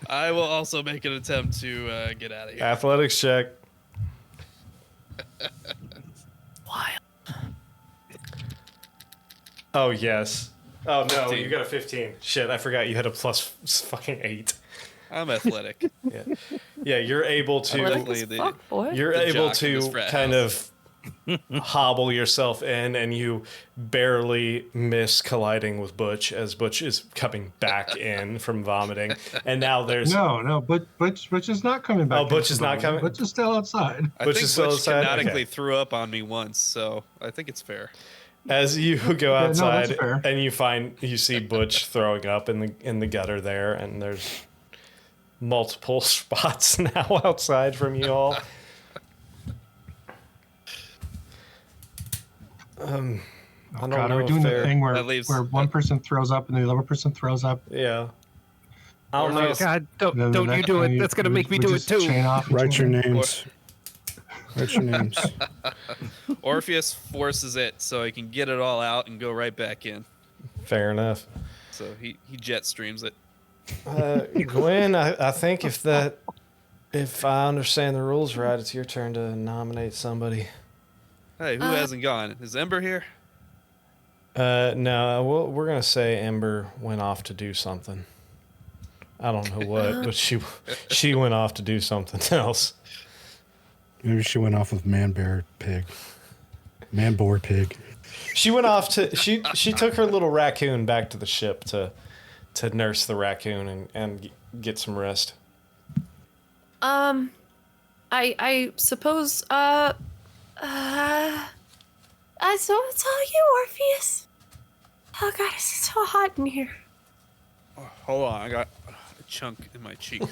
I will also make an attempt to get out of here.
Athletics check.
Wild.
Oh, yes. Oh, no,
15.
you got a 15. Shit, I forgot you had a plus fucking 8.
I'm athletic.
Yeah, you're able to...
Definitely
As
the-
fuck, boy.
You're
the
able
jock in this
to
frat
kind
house.
of hobble yourself in, and you barely miss colliding with Butch as Butch is coming back in from vomiting. And now there's
No, but Butch is not coming back.
Oh, Butch is not coming?
Butch is still outside.
I
Butch
think
is still
Butch
outside?
canonically
Okay.
threw up on me once, so I think it's fair.
as you go
no, that's
outside
fair.
and you see Butch throwing up in the gutter there, and there's multiple spots now outside from you all. I don't
God,
know
are we
if
doing the
they're-
thing where
That leaves-
one person throws up and the other person throws up?
Yeah. I don't
Or
know.
just-
God,
And then
don't
the
you
next
do
one
it. That's going to make me
we
do it
just
too.
chain off each
Write your
other.
names. Write your names.
Orpheus forces it so he can get it all out and go right back in.
Fair enough.
So he jet streams it.
Gwen, I think if I understand the rules right, it's your turn to nominate somebody.
Hey, who hasn't gone? Is Ember here?
No, we're gonna say Ember went off to do something. I don't know what, but she went off to do something else.
Maybe she went off with man boar pig.
She went off to she took her little raccoon back to the ship to nurse the raccoon and get some rest.
I suppose I saw you, Orpheus. Oh god, it's so hot in here.
Oh, hold on, I got a chunk in my cheek.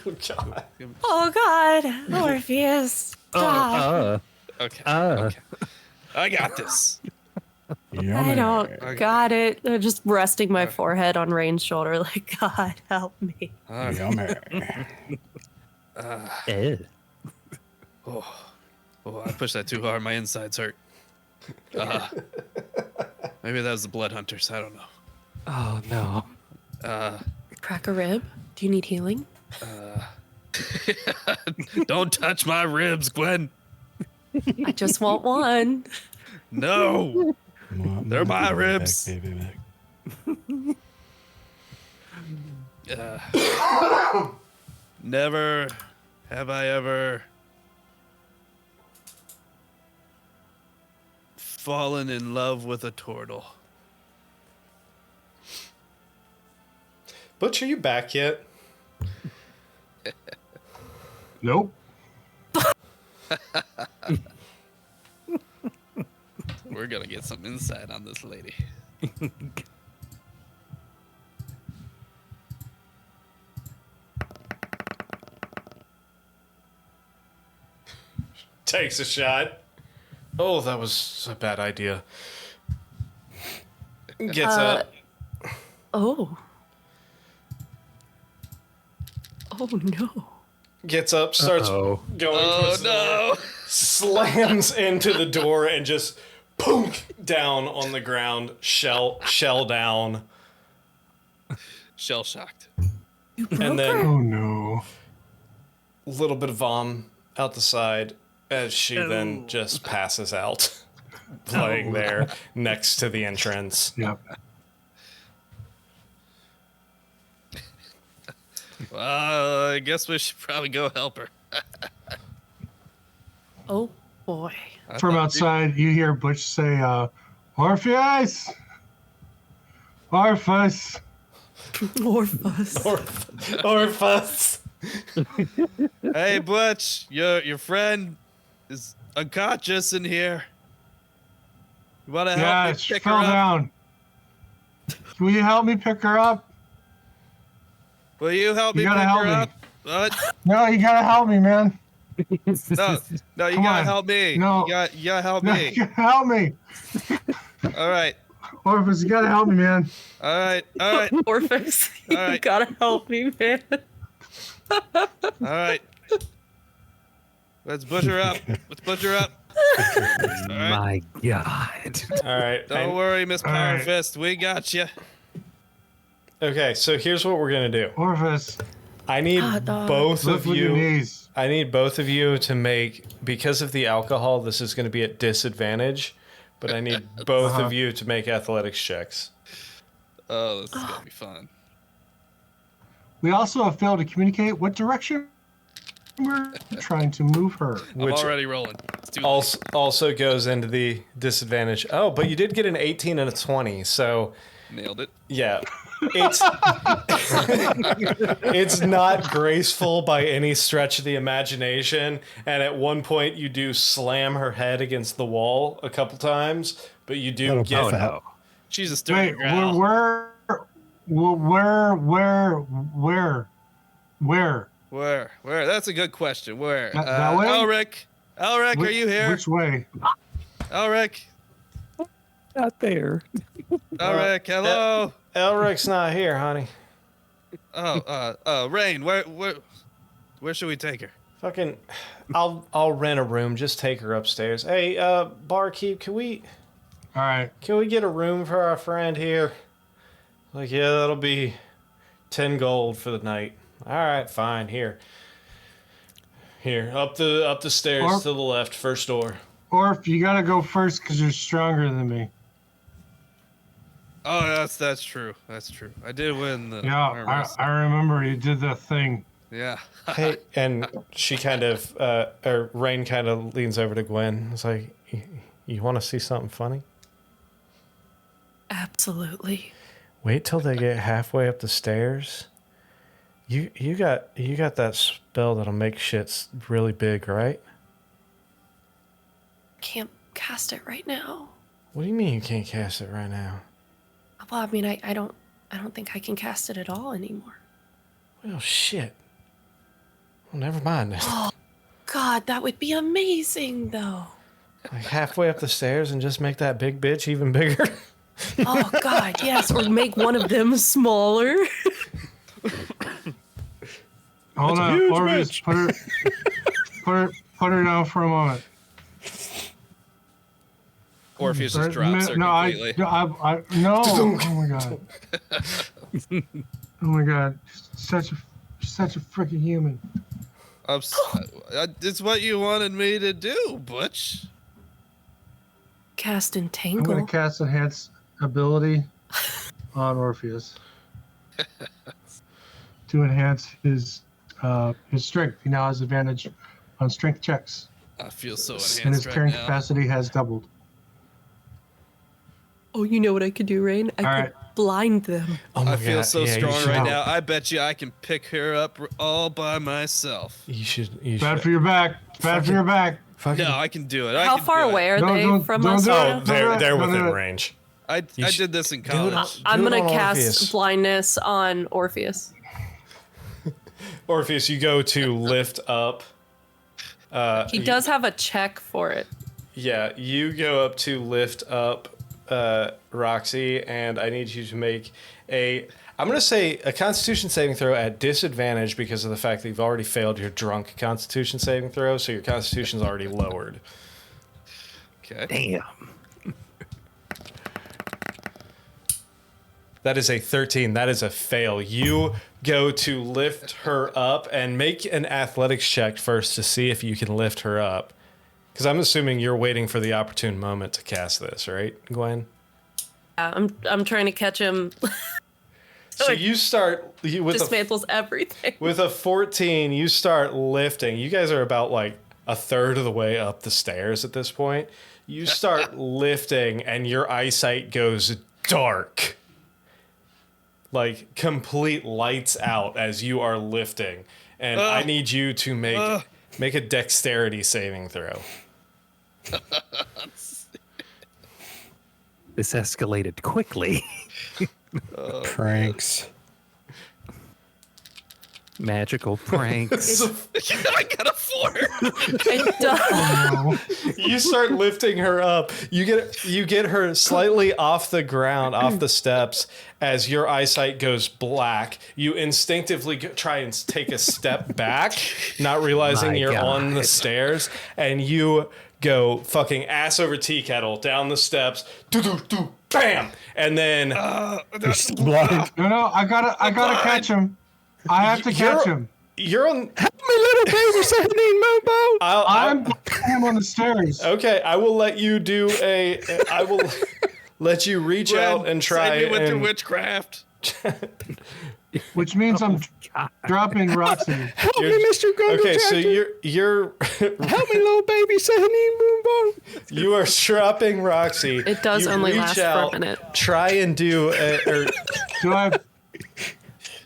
Oh god, Orpheus. Stop.
Okay. Okay. I got this.
I don't got it. I'm just resting my forehead on Rain's shoulder like, God, help me.
Yummy.
Oh, I pushed that too hard. My insides hurt. Maybe that was the bloodhunters. I don't know.
Oh no.
Crack a rib? Do you need healing?
Don't touch my ribs, Gwen.
I just want one.
No. They're my ribs.
Baby back.
Never have I ever fallen in love with a turtle.
Butch, are you back yet?
Nope.
We're gonna get some insight on this lady.
Takes a shot. Oh, that was a bad idea. Gets up.
Oh. Oh no.
Gets up, starts going towards the door, slams into the door and just punk down on the ground, shell down.
Shell shocked.
You broke
And then
her?
Oh no.
a little bit of vom out the side as she then just passes out, laying there next to the entrance.
Yep.
Well, I guess we should probably go help her.
Oh boy.
From outside, you hear Butch say, Orpheus! Orpheus!
Orpheus.
Orpheus.
Hey, Butch, your friend is unconscious in here. You want to help
Yeah,
me
she
pick her
fell
up?
down. Will you help me pick her up?
Will you help me
You
pick
gotta help
her
me.
up? What?
No, you gotta help me, man.
No, you
Come
gotta
on.
help me.
No.
You gotta help
No,
me.
you gotta help me.
All right,
Orpheus, you gotta help me, man.
all right, all right,
Orpheus. You
All right.
gotta help me, man.
all right. Let's butcher her up. Let's butcher her up. All right.
My God.
All right.
Don't worry, Miss
All right.
Powerfist. We got you.
Okay, so here's what we're gonna do.
Orpheus,
I need
dog.
both
lift
of
with your
you.
knees.
I need both of you to make, because of the alcohol, this is going to be at disadvantage, but I need both of you to make athletics checks.
Oh, this is gonna be fun.
We also have failed to communicate what direction we're trying to move her.
I'm
Which
already rolling. It's too late.
also goes into the disadvantage. Oh, but you did get an 18 and a 20, so
Nailed it.
yeah. It's it's not graceful by any stretch of the imagination, and at one point you do slam her head against the wall a couple times, but you do
That'll
get
buff out.
No.
She's a sturdy
Wait,
growl.
where?
Where? That's a good question. Where?
That way?
Elric, are you here?
Which way?
Elric,
Not there.
Elric, hello.
Elric's not here, honey.
Rain, where should we take her?
Fucking, I'll rent a room. Just take her upstairs. Hey, barkeep, can we
All right.
get a room for our friend here? Like, yeah, that'll be 10 gold for the night. All right, fine. Here, up the stairs
Or-
to the left, first door.
Orf, you gotta go first because you're stronger than me.
Oh, that's true. That's true. I did win the
Yeah,
armor, so-
I remember you did that thing.
yeah.
Hey, and she kind of, or Rain kind of leans over to Gwen. It's like, you want to see something funny?
Absolutely.
Wait till they get halfway up the stairs. You got that spell that'll make shit really big, right?
Can't cast it right now.
What do you mean you can't cast it right now?
Well, I mean, I don't think I can cast it at all anymore.
Well, shit. Well, never mind then.
God, that would be amazing, though.
Like halfway up the stairs and just make that big bitch even bigger.
Oh God, yes, or make one of them smaller.
Hold on,
huge
Orvis,
bitch.
put her down for a moment.
Orpheus just drops her
no,
completely.
no. Oh my god. Oh my god. Such a freaking human.
It's what you wanted me to do, Butch.
Cast
I'm
entangle.
gonna cast enhance ability on Orpheus to enhance his strength. He now has advantage on strength checks,
I feel so
and his
enhanced right
carrying
now.
capacity has doubled.
Oh, you know what I could do, Rain? I
All
could blind them.
Oh my
I feel
God.
so
Yeah, you
strong
should-
right now. I bet you I can pick her up all by myself.
You should.
Bad for your back. Bad for your back.
Fucking,
No, I can do it. I
How
can
far
do it.
away are
Don't-
they
don't-
from
don't
us?
do
right
it.
now?
Oh, they're
No, no,
within
no.
range.
I
You sh-
did this in
do it
college.
I'm
Do it
gonna
on
cast
Orpheus.
blindness on Orpheus.
Orpheus, you go to lift up.
He does have a check for it.
Yeah, you go up to lift up Roxy, and I need you to make I'm going to say a Constitution saving throw at disadvantage because of the fact that you've already failed your drunk Constitution saving throw, so your Constitution's already lowered.
Okay.
Damn.
That is a 13. That is a fail. You go to lift her up and make an athletics check first to see if you can lift her up. Because I'm assuming you're waiting for the opportune moment to cast this, right, Gwen?
I'm trying to catch him.
So you start with
Dismantles everything.
with a 14. You start lifting. You guys are about like a third of the way up the stairs at this point. You start lifting, and your eyesight goes dark, like complete lights out as you are lifting. And I need you to make a dexterity saving throw.
This escalated quickly.
Pranks.
Magical pranks.
I got a 4.
It does.
You start lifting her up. You get her slightly off the ground, off the steps. As your eyesight goes black, you instinctively try and take a step back, not realizing
My
you're on the
God.
stairs, and you go fucking ass over tea kettle down the steps. Do bam, and then
You're still blind.
No, I gotta catch him. I have to catch him.
you're on.
Help me, little baby, 17 Mobo.
I'm putting him on the stairs.
Okay. I will let you do I will let you reach out and try
Save me with your
and
witchcraft.
Which means I'm dropping Roxy.
Help me, Mr. Gun
Okay, so
Detective.
you're
Help me, little baby, 17 Mobo.
you are dropping Roxy.
It does
You
only
reach
last for
out,
a minute.
Try and do
Do I have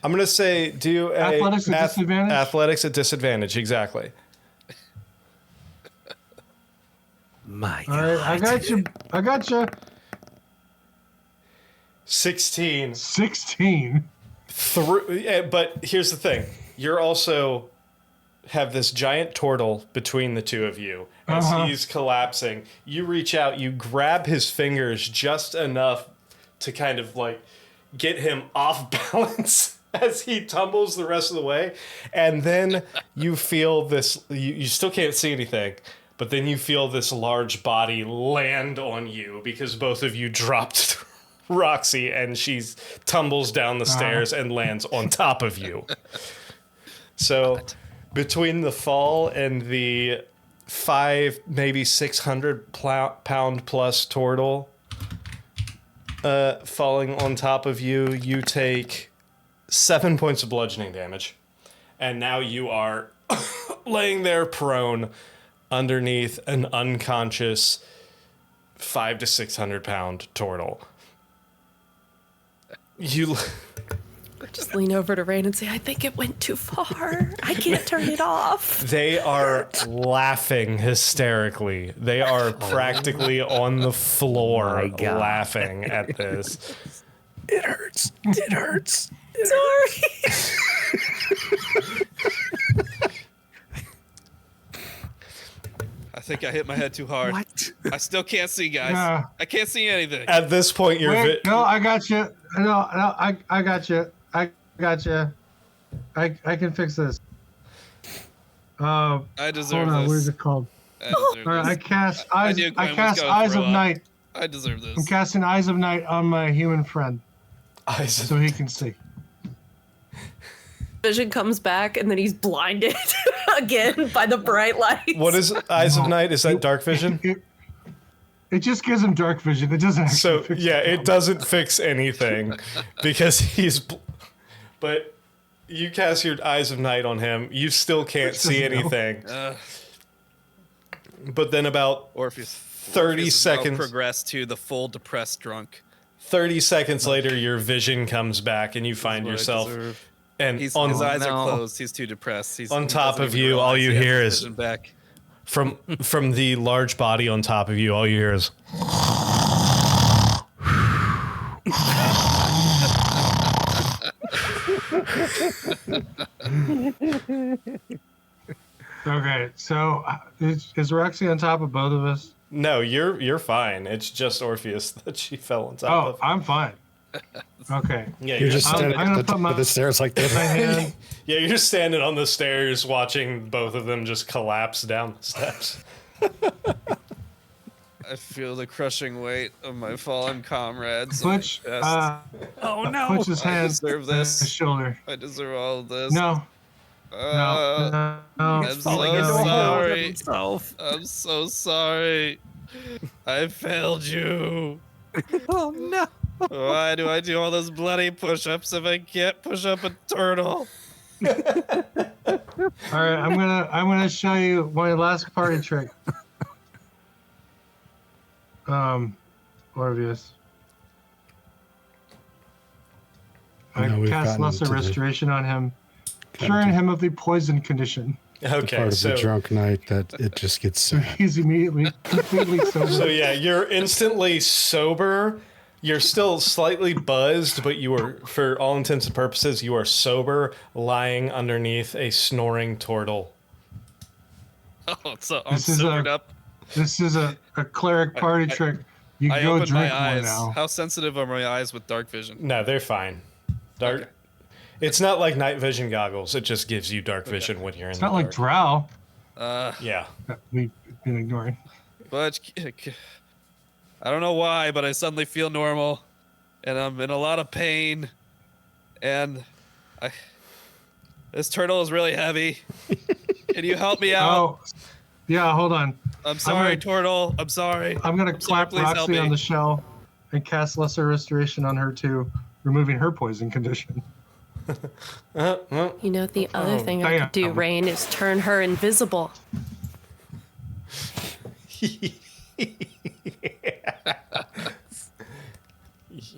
I'm gonna say do a
Athletics at disadvantage?
Athletics at disadvantage, exactly.
My
all right,
God.
I got you.
16
16.
through. But here's the thing: you're also have this giant turtle between the two of you as he's collapsing. You reach out, you grab his fingers just enough to kind of like get him off balance as he tumbles the rest of the way, and then you feel this. You still can't see anything. But then you feel this large body land on you because both of you dropped Roxy and she tumbles down the stairs and lands on top of you. So between the fall and the 5, maybe 600 pound plus turtle, falling on top of you, you take 7 points of bludgeoning damage. And now you are laying there prone underneath an unconscious 500 to 600 pound turtle. You
Just lean over to Rain and say, I think it went too far. I can't turn it off.
They are laughing hysterically. They are practically on the floor
My God.
laughing at this.
It hurts. It hurts.
Sorry.
I think I hit my head too hard.
What?
I still can't see, guys.
Yeah.
I can't see anything.
At this point, you're
Wait, no, I got you. No, I got you. I got you. I can fix this.
I deserve
Hold on,
this.
what is it called?
I deserve
All right, I
this.
cast
I
eyes.
knew
I
Gwen was
cast
gonna
Eyes
throw
of
up.
Night.
I deserve this.
I'm casting Eyes of Night on my human friend
eyes of
so he can see.
Vision comes back and then he's blinded again by the bright lights.
What is Eyes of Night? Is that dark vision?
It just gives him dark vision. It doesn't actually
So
fix
yeah,
the
it
problem.
doesn't fix anything because but you cast your Eyes of Night on him. You still can't see
doesn't know.
anything. But then about
Orpheus.
30
Orpheus has now
seconds.
progressed to the full depressed drunk.
30 seconds later, your vision comes back and you find
What I
yourself.
deserve.
And
His
on
eyes
no.
are closed. He's too depressed.
On
he
top
doesn't
of
even
you, all
realize
you
he has
hear
his
is-
vision back.
from the large body on top of you, all you hear is.
Okay, so is Roxy on top of both of us?
No, you're fine. It's just Orpheus that she fell on top
Oh,
of.
I'm fine. Okay.
Yeah,
You're just
I'm
standing
gonna
at the
put
top
my-
of the stairs like this.
My hand.
yeah, you're standing on the stairs watching both of them just collapse down the steps.
I feel the crushing weight of my fallen comrades.
Butch,
Oh no!
puts his
I
hand
deserve
on
this.
his shoulder.
I deserve all of this.
No,
Uh,
no.
I'm so
Falling into a hole of
sorry.
himself.
I'm so sorry. I failed you.
Oh no!
Why do I do all those bloody push-ups if I can't push up a turtle?
All right, I'm gonna show you my last party trick. Orpheus. I
Now we've
cast
gotten
lesser
to the-
restoration on him, curing him of the poison condition.
Okay,
Part of
so
the drunk night that it just gets sad.
He's immediately completely sober.
so yeah, you're instantly sober. You're still slightly buzzed, but you are, for all intents and purposes, you are sober, lying underneath a snoring turtle.
Oh, so I'm
This is
sobered
a-
up.
This is a cleric party trick. You
I
go
opened
drink
my
more
eyes.
now.
How sensitive are my eyes with dark vision?
No, they're fine. Dark.
Okay.
It's not like night vision goggles. It just gives you dark vision when you're in
It's
the
not like
dark.
drow
Yeah.
that we've been ignoring.
But I don't know why, but I suddenly feel normal, and I'm in a lot of pain, and this turtle is really heavy. Can you help me out?
Oh, yeah. Hold on.
I'm sorry,
gonna-
turtle. I'm sorry.
I'm gonna
sorry,
clap
please help
Roxy on
me.
the shell and cast lesser restoration on her too, removing her poison condition.
You know, the other
Oh,
thing I could do,
damn.
Rain, is turn her invisible.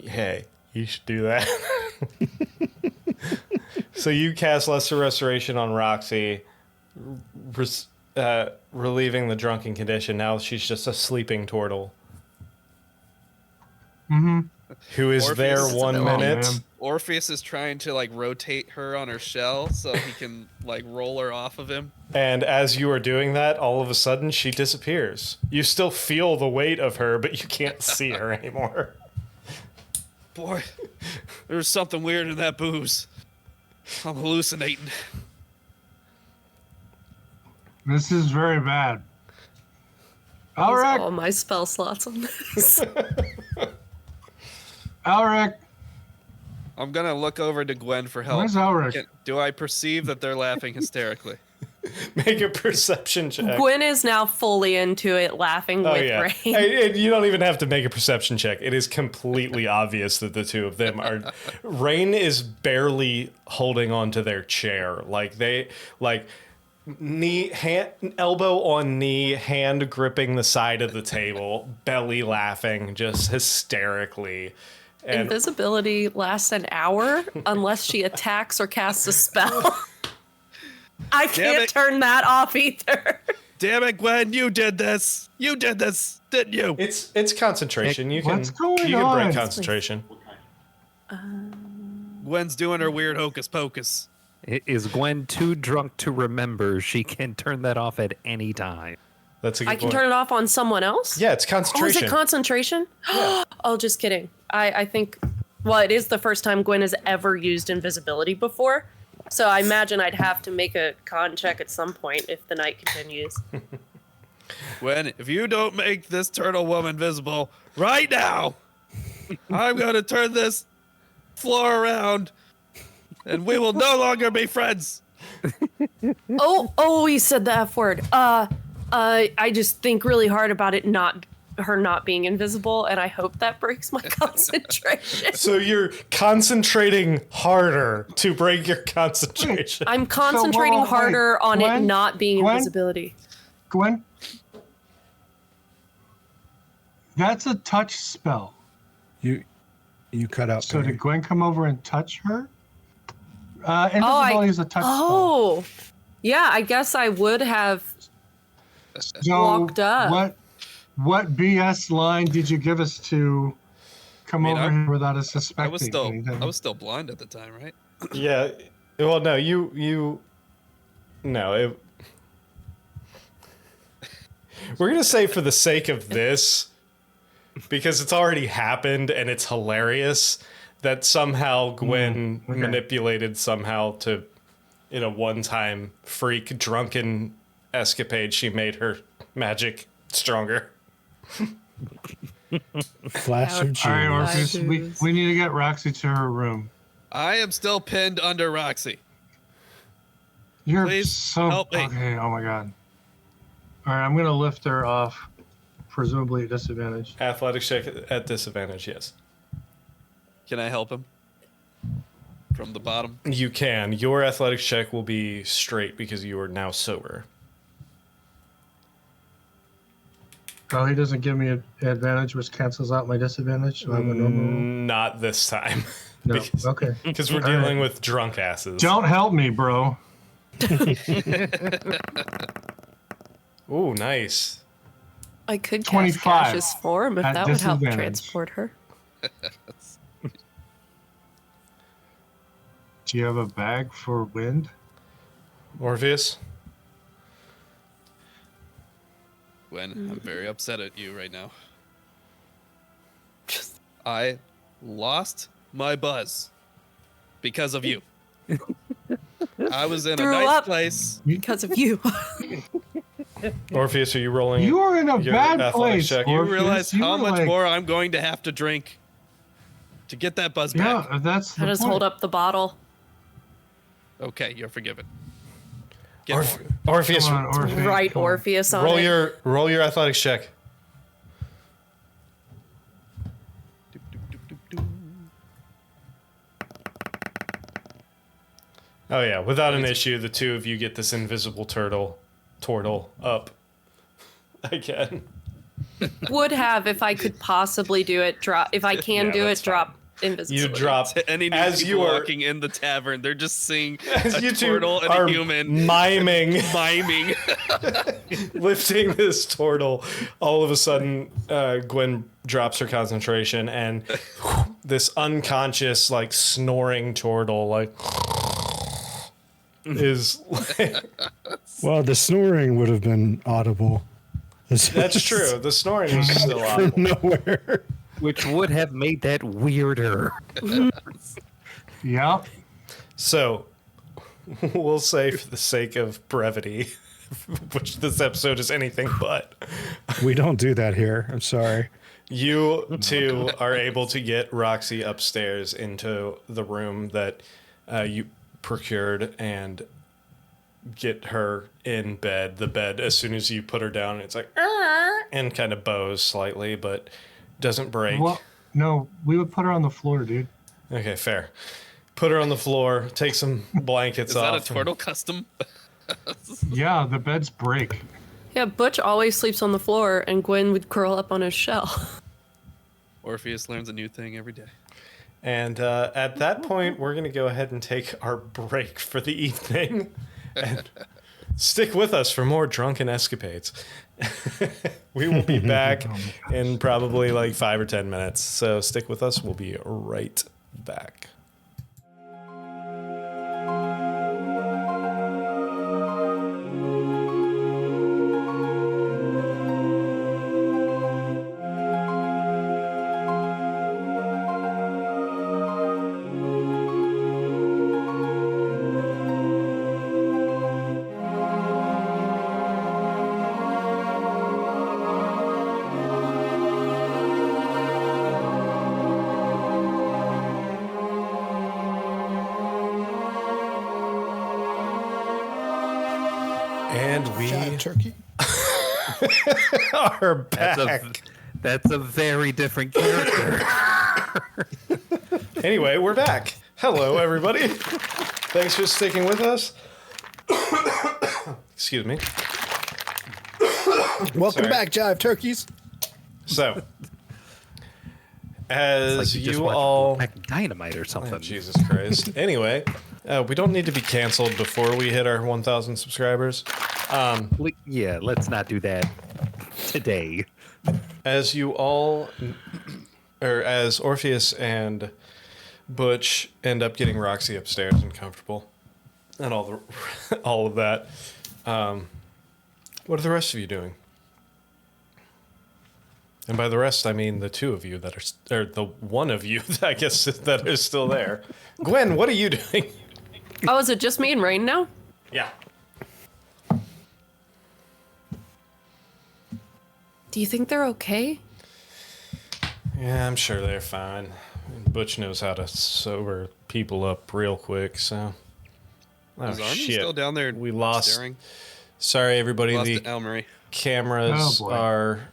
Hey, you should do that. So you cast Lesser Restoration on Roxy, relieving the drunken condition. Now she's just a sleeping turtle.
Mm-hmm.
Who is
Orpheus
there
is
1
Oh,
minute?
man.
Orpheus is trying to like rotate her on her shell so he can like roll her off of him.
And as you are doing that, all of a sudden she disappears. You still feel the weight of her, but you can't see her anymore.
Boy, there's something weird in that booze. I'm hallucinating.
This is very bad.
Use
Alric,
all my spell slots on this.
Alric,
I'm gonna look over to Gwen for help.
where's Alric?
Do I perceive that they're laughing hysterically?
Make a perception check.
Gwen is now fully into it, laughing
Oh,
with
yeah.
Rain.
And you don't even have to make a perception check. It is completely obvious that the two of them are. Rain is barely holding on to their chair. Knee, hand, elbow on knee, hand gripping the side of the table, belly laughing, just hysterically. And
Invisibility lasts an hour unless she attacks or casts a spell. I can't turn that off either.
Damn it, Gwen, you did this. You did this, didn't you?
it's concentration. You can
What's going
you can break
on?
concentration.
Gwen's doing her weird hocus pocus.
Is Gwen too drunk to remember she can turn that off at any time?
That's a good
I can
point.
turn it off on someone else?
Yeah, it's
Oh, is
concentration.
it concentration? Oh, just kidding. I think, well, it is the first time Gwen has ever used invisibility before. So I imagine I'd have to make a con check at some point if the night continues.
Gwen, if you don't make this turtle woman visible right now, I'm going to turn this floor around and we will no longer be friends.
Oh, he said the F word. I just think really hard about it her not being invisible, and I hope that breaks my concentration.
So you're concentrating harder to break your concentration.
I'm concentrating
wait,
harder on it
Gwen?
not being
Gwen?
invisibility.
Gwen? That's a touch spell.
You cut out.
So
Barry.
did Gwen come over and touch her? Invisibility is a touch
Oh, yeah, I guess I would have.
spell. So
walked up.
What BS line did you give us to come
I mean,
over
I-
here without us
I
suspecting
was still
anything?
I was still blind at the time, right?
Yeah. Well, no, you. No. We're gonna say for the sake of this, because it's already happened and it's hilarious that somehow Gwen
okay.
manipulated somehow to, in a one-time freak drunken escapade, she made her magic stronger.
Flash of
All right,
genius.
Orpheus, we need to get Roxy to her room.
I am still pinned under Roxy.
You're
Please
so
help me.
okay. Oh my god. All right, I'm gonna lift her off, presumably at disadvantage.
Athletics check at disadvantage, yes.
Can I help him? From the bottom?
You can. Your athletics check will be straight because you are now sober.
Oh, he doesn't give me an advantage, which cancels out my disadvantage. So I have a normal roll.
Not this time.
No. Okay.
Because we're
All
dealing
right.
with drunk asses.
Don't help me, bro.
Ooh, nice.
I could cast
25
Cash's form if
at
that would help
disadvantage.
transport her.
Do you have a bag for wind?
Orpheus?
Gwen, I'm very upset at you right now. I lost my buzz because of you. I was in a
Threw
nice
up.
place.
Because of you.
Orpheus, are you rolling?
You are in a
your
bad
athletics
place.
check?
You
Orpheus.
realize
You
how
were
much
like-
more I'm going to have to drink to get that buzz back.
Yeah, that's the
I just
point.
hold up the bottle.
Okay, you're forgiven. Get more.
Orpheus,
Come on, Orpheus.
Right,
come on.
Orpheus on
roll
it.
your athletics check. Oh yeah, without an issue, the two of you get this invisible turtle up again.
Would have if I could possibly do it. Drop if I can
Yeah,
do
that's
it. Drop invisibility.
You drop
To any new
as
people
you are
walking in the tavern, they're just seeing
as
a
you two
turtle and
are
a human
miming
miming.
lifting this turtle. All of a sudden, Gwen drops her concentration, and this unconscious, like snoring turtle, like is.
Well, the snoring would have been audible.
That's true. The snoring was still
From
audible.
nowhere.
Which would have made that weirder.
Yep.
So, we'll say for the sake of brevity, which this episode is anything but,
We don't do that here. I'm sorry.
you two are able to get Roxy upstairs into the room that you procured, and get her in bed. The bed, as soon as you put her down, it's like, "Arr!" and kind of bows slightly, but doesn't break.
Well, no, we would put her on the floor, dude.
Okay, fair. Put her on the floor, take some blankets
Is
off.
that a turtle custom?
Yeah, the beds break.
Yeah, Butch always sleeps on the floor, and Gwen would curl up on his shell.
Orpheus learns a new thing every day.
And at that point, we're going to go ahead and take our break for the evening. And stick with us for more drunken escapades. We will be back in probably like 5 or 10 minutes. So stick with us. We'll be right back. And we
Shot turkey.
are back.
That's a very different character.
Anyway, we're back. Hello, everybody. Thanks for sticking with us. Excuse me.
Welcome
Sorry.
back, Jive Turkeys.
So, as
Like you just
you
watched
all...
Black Dynamite or something.
Oh, Jesus Christ. Anyway, we don't need to be canceled before we hit our 1,000 subscribers.
Yeah, let's not do that today.
As you all, or as Orpheus and Butch end up getting Roxy upstairs and comfortable, and all of that, what are the rest of you doing? And by the rest, I mean the two of you that are, or the one of you, I guess, that is still there. Gwen, what are you doing?
Oh, is it just me and Rain now?
Yeah.
Do you think they're okay?
Yeah, I'm sure they're fine. Butch knows how to sober people up real quick, so... Oh,
Is Armin
shit.
still down there
We lost...
staring?
Sorry, everybody.
Lost
The
to Elmery.
cameras
Oh, boy.
are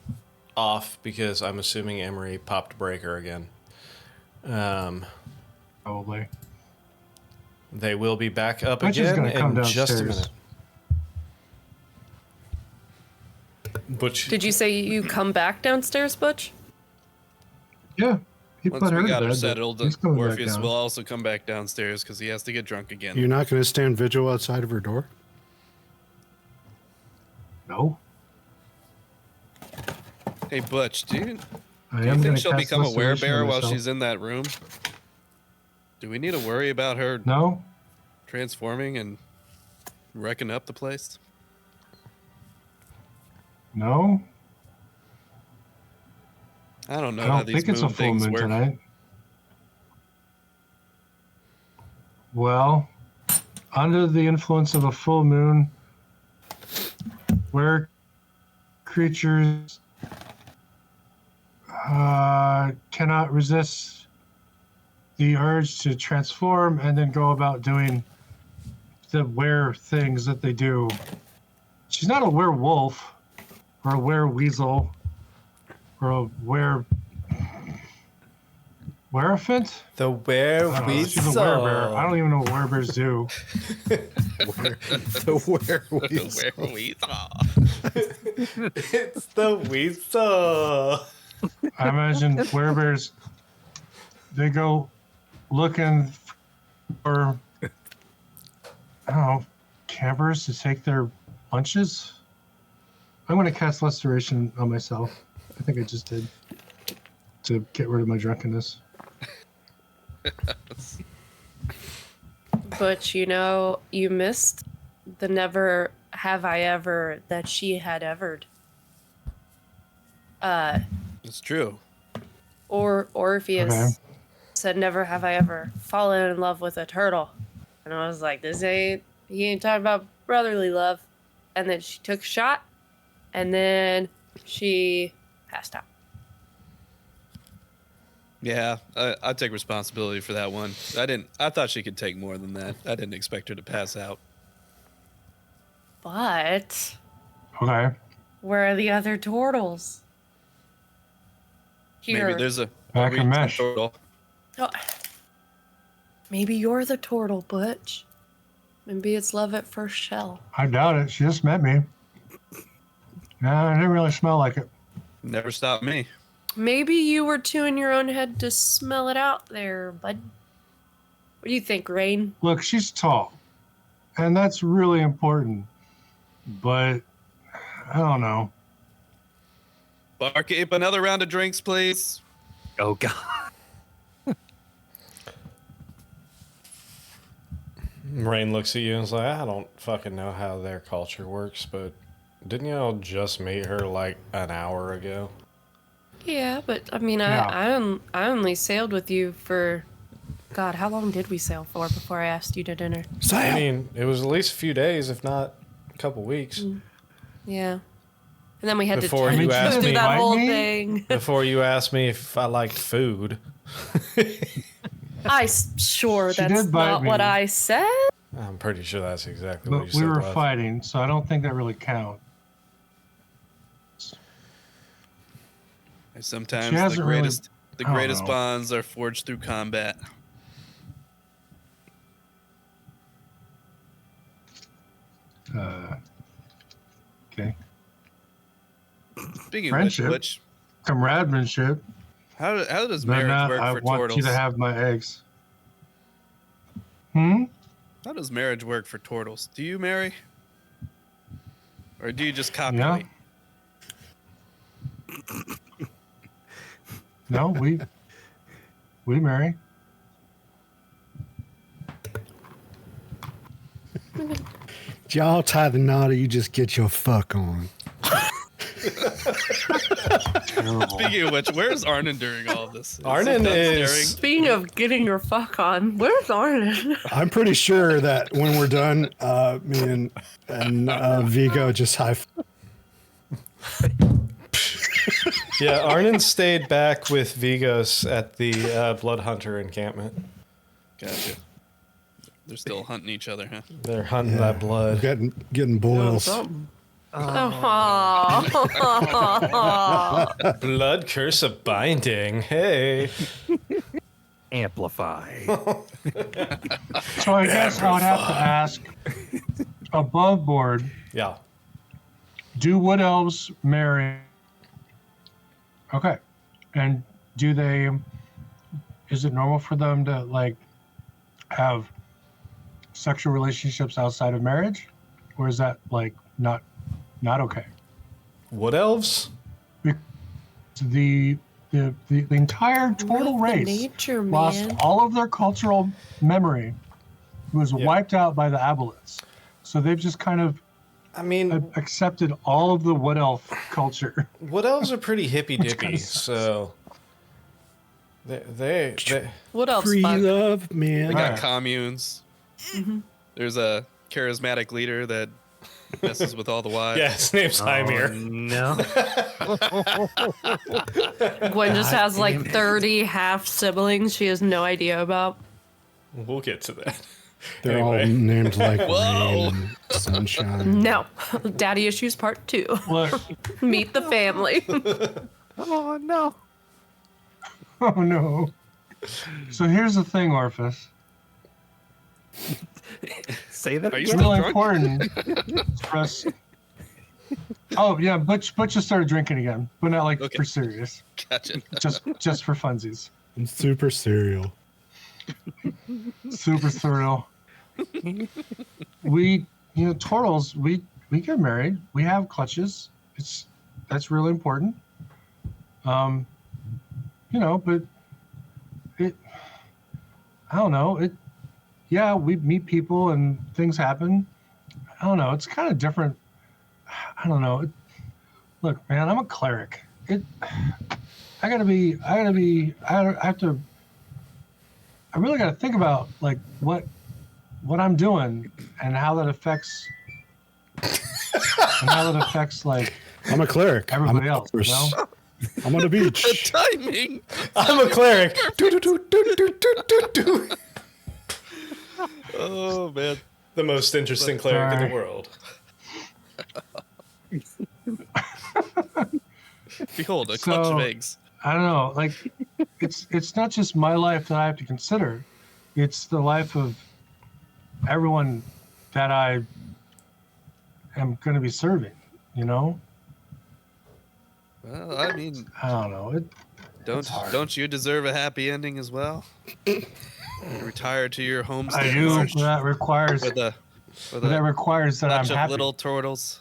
off because I'm assuming Emery popped breaker again.
Probably.
They will be back up
Butch is
again
gonna come
in just a
downstairs.
minute. Butch,
Did you say you come back downstairs, Butch?
Yeah. He
Once
put her
we
to
got her
bed, but
settled,
he's coming back
Orpheus
down.
will also come back downstairs because he has to get drunk again.
You're not going to stand vigil outside of her door?
No.
Hey, Butch, do you
I
think
am going to
she'll become a werebear while she's in that room? Do we need to worry about her
No.
transforming and wrecking up the place?
No.
I don't know
I
how
don't
these
think it's a
moon
full
things
moon
work.
tonight. Well, under the influence of a full moon, where creatures cannot resist the urge to transform and then go about doing the were things that they do. She's not a werewolf or a wereweasel or a werephant?
the
She's a werebear. I don't even know what werebears do.
The werewolves.
Where we
It's the weasel.
I imagine werebears, they go looking for, I don't know, campers to take their lunches. I'm going to cast Restoration on myself. I think I just did. To get rid of my drunkenness.
Butch, you know, you missed the never have I ever that she had evered.
It's true.
Or Orpheus
Okay.
said, "Never have I ever fallen in love with a turtle," and I was like, he ain't talking about brotherly love." And then she took a shot, and then she passed out.
Yeah, I take responsibility for that one. I thought she could take more than that. I didn't expect her to pass out.
But
Okay.
where are the other turtles? Here.
Maybe there's a
Back in
recent
mesh.
turtle.
Oh, maybe you're the turtle, Butch. Maybe it's love at first shell.
I doubt it. She just met me. Yeah, I didn't really smell like it.
Never stopped me.
Maybe you were too in your own head to smell it out there, bud. What do you think, Rain?
Look, she's tall, and that's really important. But I don't know.
Barkeep, another round of drinks, please.
Oh God.
Rain looks at you and is like, I don't fucking know how their culture works, but didn't y'all just meet her like an hour ago?
Yeah, but I mean,
Yeah.
I only sailed with you for, God, how long did we sail for before I asked you to dinner?
I mean, it was at least a few days, if not a couple weeks.
Yeah. And then we had
Before
to
you
do
asked me-
that whole
Invite me?
thing.
Before you asked me if I liked food.
Sure,
She
that's
did bite
not
me.
what I said.
I'm pretty sure that's exactly what you
But
said.
we were
Lev.
fighting, so I don't think that really counts.
Sometimes
She
the
hasn't really-
greatest
I don't know.
bonds are forged through combat.
Okay.
Speaking
Friendship.
of which,
Comradeship.
how does
But
marriage
not,
work
I
for
want
turtles?
you to have my eggs. Hmm?
How does marriage work for turtles? Do you marry? Or do you just copulate?
No, we marry.
Y'all tie the knot or you just get your fuck on.
Speaking of which, where's Arnon during all of this? Is
Arnon
he done
is-
staring?
Speaking of getting your fuck on, where's Arnon?
I'm pretty sure that when we're done, me and Vigo just high.
Yeah, Arnon stayed back with Vigos at the bloodhunter encampment.
Gotcha. They're still hunting each other, huh?
They're hunting that blood.
Getting boils.
Blood curse of binding. Hey.
Amplify.
So I guess I would have to ask above board,
Yeah.
do wood elves marry? Okay. And is it normal for them to like have sexual relationships outside of marriage? Or is that like not okay?
Wood elves?
The entire turtle
With the
race
nature,
lost
man.
all of their cultural memory. It was wiped out by the aboleths. So they've just kind of
I mean,
accepted all of the wood elf culture.
wood elves are pretty hippy
Which
dippy,
kinda sucks.
so they
What else?
Free
Fuck?
love, man.
They got
Alright.
communes. There's a charismatic leader that messes with all the wives.
yeah, his name's Hymir.
No.
Gwen just has like 30 half siblings she has no idea about.
We'll get to that.
They're all
Anyway.
named like
Whoa.
Rain and Sunshine.
No. Daddy issues part 2.
Look,
Meet the family.
Oh no.
oh no. So here's the thing, Orpheus.
Say that
Are you
It's
again.
still
really
drunk?
important for us. Oh yeah, Butch just started drinking again, but not like
Okay.
for serious.
Gotcha.
Just for funsies.
And super cereal.
Super surreal. Turtles, we get married. We have clutches. That's really important. But I don't know. We meet people and things happen. I don't know. It's kind of different. I don't know. Look, man, I'm a cleric. I really got to think about like what I'm doing and how that affects like
I'm a cleric.
everybody
I'm
else. You know?
I'm on the beach.
Timing.
I'm a cleric. Do, do, do, do, do, do, do, do.
Oh man.
The most interesting cleric in the
Sorry.
world.
Behold, a clutch of
So-
eggs.
I don't know. Like, it's not just my life that I have to consider. It's the life of everyone that I am going to be serving. You know?
Well, I mean,
I don't know.
don't you deserve a happy ending as well? You retire to your
I
homestead
do.
large
But that requires.
with a
But that requires that I'm
bunch of
happy.
little turtles.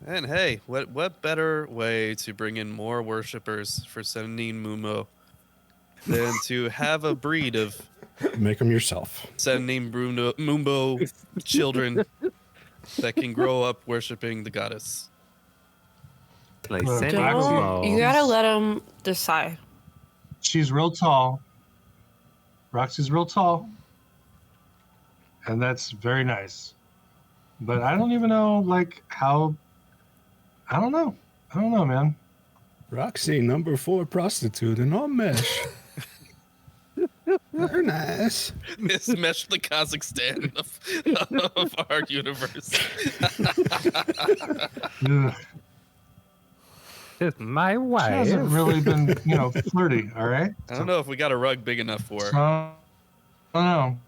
And hey, what better way to bring in more worshippers for Senin Mumo than to have a breed of
Make them yourself.
Senin Mumbo children that can grow up worshiping the goddess.
Like
Well,
San
Don't-
Elmo.
You gotta let them decide.
She's real tall. Roxy's real tall. And that's very nice. But I don't even know, like, how. I don't know. I don't know, man.
Roxy, number 4 prostitute in all mesh. Very nice.
Mismesh the Kazakhstan of our universe.
Ugh.
It's my
She
wife.
hasn't really been, flirty, all right?
I don't know if we got a rug big enough for
So,
her.
I don't know.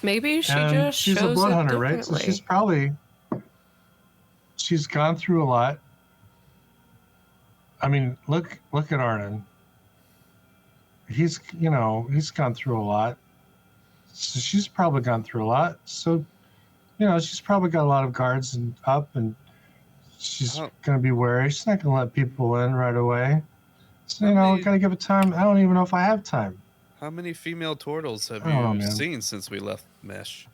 Maybe she
And
just
she's a
shows
blood
it
hunter, right? So
differently.
she's gone through a lot. I mean, look at Arnon. He's gone through a lot. So she's probably gone through a lot. So, she's probably got a lot of guards and she's
Oh.
going to be wary. She's not going to let people in right away. So,
How many-
got to give it time. I don't even know if I have time.
How many female turtles have
I don't know,
you
man.
seen since we left Mesh?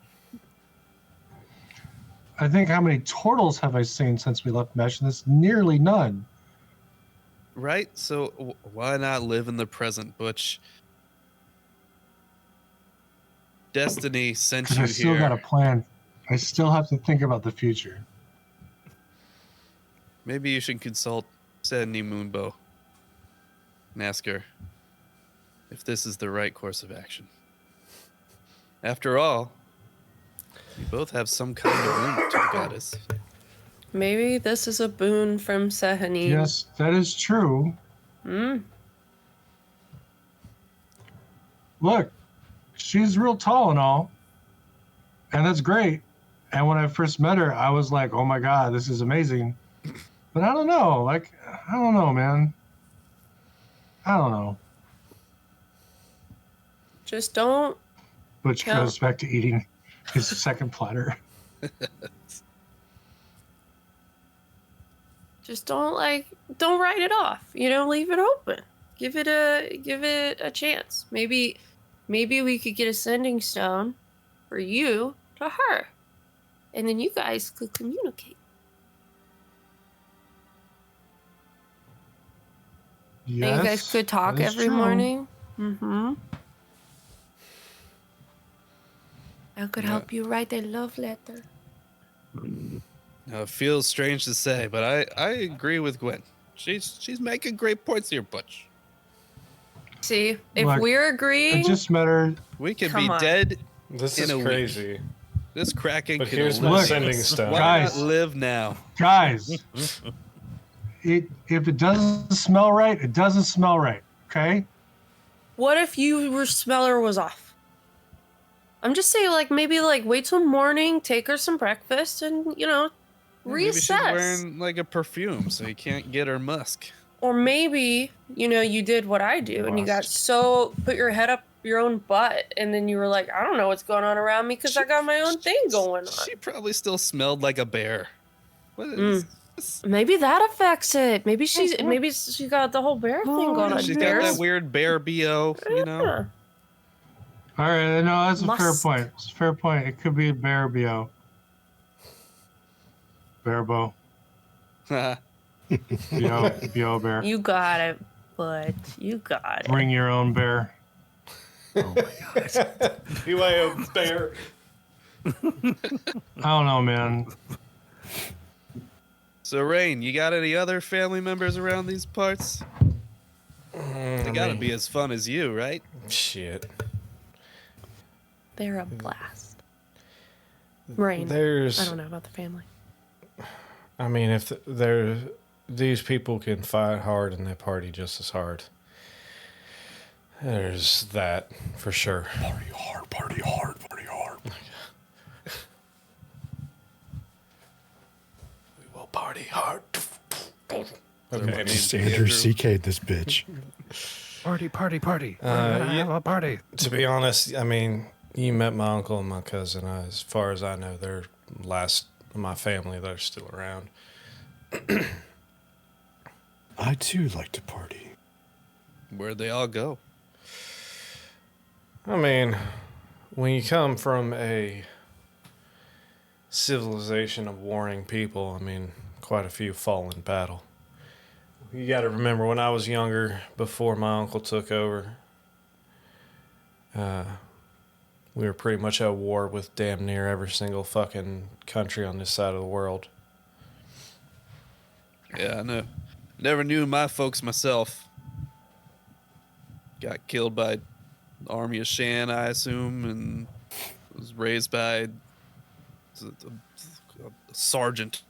I think how many turtles have I seen since we left Mesh? And it's nearly none.
Right? So why not live in the present, Butch? Destiny sent
Because
you
I still
here.
got a plan. I still have to think about the future.
Maybe you should consult Sedney Moonbow and ask her if this is the right course of action. After all, you both have some kind of link to the goddess.
Maybe this is a boon from Sehanine.
Yes, that is true.
Mm.
Look, she's real tall and all, and that's great. And when I first met her, I was like, "Oh my God, this is amazing." But I don't know. Like, I don't know, man. I don't know.
Just don't.
Butch
Yeah.
goes back to eating his second platter.
Just don't write it off. Leave it open. Give it a chance. Maybe we could get a sending stone for you to her, and then you guys could communicate.
Yes,
And you guys could talk
that is
every
true.
morning. Mm-hmm. I could
Yeah.
help you write a love letter.
Now, it feels strange to say, but I agree with Gwen. She's making great points here, Butch.
See, if
Look,
we're
I
agreeing,
just met her.
We could
Come
be
on.
dead.
This
In
is
a week.
crazy.
This kraken
But
can
here's my
live.
Look,
sending stone.
Why
Guys.
not live now?
Guys, if it doesn't smell right, it doesn't smell right. Okay?
what if your smeller was off? I'm just saying, maybe wait till morning, take her some breakfast, and
Maybe she's
reassess.
wearing a perfume, so you can't get her musk.
Or maybe you did what I do, and you got
Lost.
so put your head up your own butt, and then you were like, I don't know what's going on around me because I got my own thing going on.
She probably still smelled like a bear. What
Mm.
is this?
Maybe that affects it. Maybe she got the whole bear thing going on.
She's got
Bears-
that weird bear BO,
Yeah.
All right. No, that's a fair
Musk.
point. It's a fair point. It could be a bear BO. Bearbo. BO bear.
You got it, bud. You got it.
Bring your own bear.
BYO bear.
I don't know, man.
So, Rain, you got any other family members around these parts? They gotta be as fun as you, right?
Shit.
They're a blast. Rain.
There's,
I don't know about the family.
I mean, if there, these people can fight hard and they party just as hard. There's that for sure.
Party hard, party hard, party hard.
We will party hard. Okay.
Sanders CK'd this bitch.
Party, party, party.
Yeah.
Have a party.
To be honest, I mean, you met my uncle and my cousin. As far as I know, they're last of my family that are still around.
I too like to party.
Where'd they all go?
I mean, when you come from a civilization of warring people, I mean, quite a few fall in battle. You got to remember, when I was younger, before my uncle took over, we were pretty much at war with damn near every single fucking country on this side of the world.
Yeah, I know. Never knew my folks myself. Got killed by the Army of Shan, I assume, and was raised by a sergeant.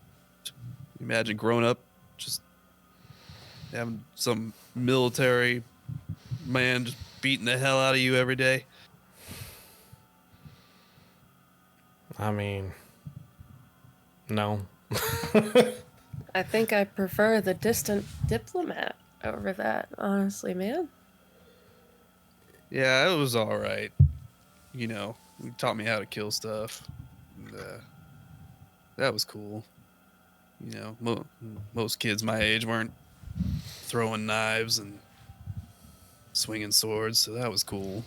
Imagine growing up just having some military man just beating the hell out of you every day.
I mean, no.
I think I prefer the distant diplomat over that, honestly, man.
Yeah, it was all right. You know, he taught me how to kill stuff. And, that was cool. You know, most kids my age weren't throwing knives and swinging swords, so that was cool.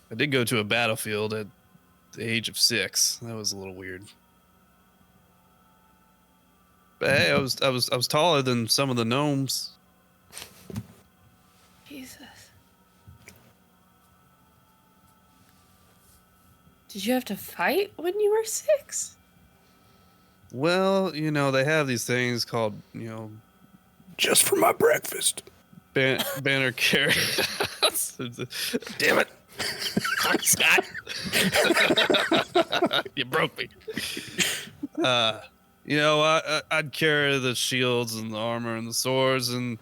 I did go to a battlefield at the age of 6. That was a little weird. But hey, I was taller than some of the gnomes.
Jesus. Did you have to fight when you were 6?
Well, you know, they have these things called, you know,
Just for my breakfast.
banner carry. Damn it. Scott. You broke me. You know, I'd carry the shields and the armor and the swords, and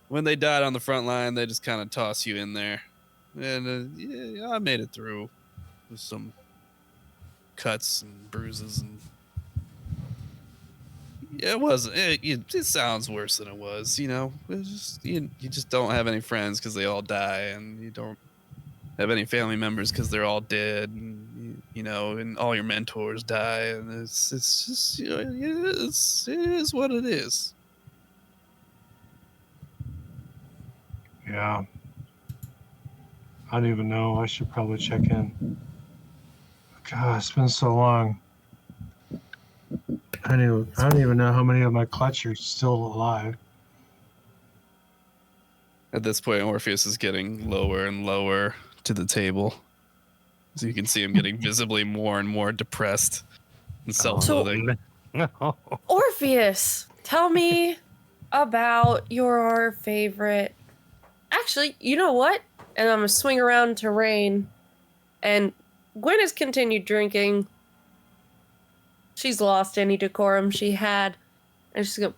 when they died on the front line, they just kind of toss you in there. And yeah, I made it through with some cuts and bruises, and yeah, it wasn't. It sounds worse than it was. You know, it's just you just don't have any friends because they all die, and you don't have any family members because they're all dead, and you know, and all your mentors die, and it's just, you know, it is what it is.
Yeah. I don't even know. I should probably check in. God, it's been so long. I don't even know how many of my clutch are still alive.
At this point, Orpheus is getting lower and lower to the table, so you can see him getting visibly more and more depressed and self-loathing.
Orpheus, tell me about your favorite. Actually, you know what? And I'm gonna swing around to Rain. And Gwen has continued drinking. She's lost any decorum she had. And she's gonna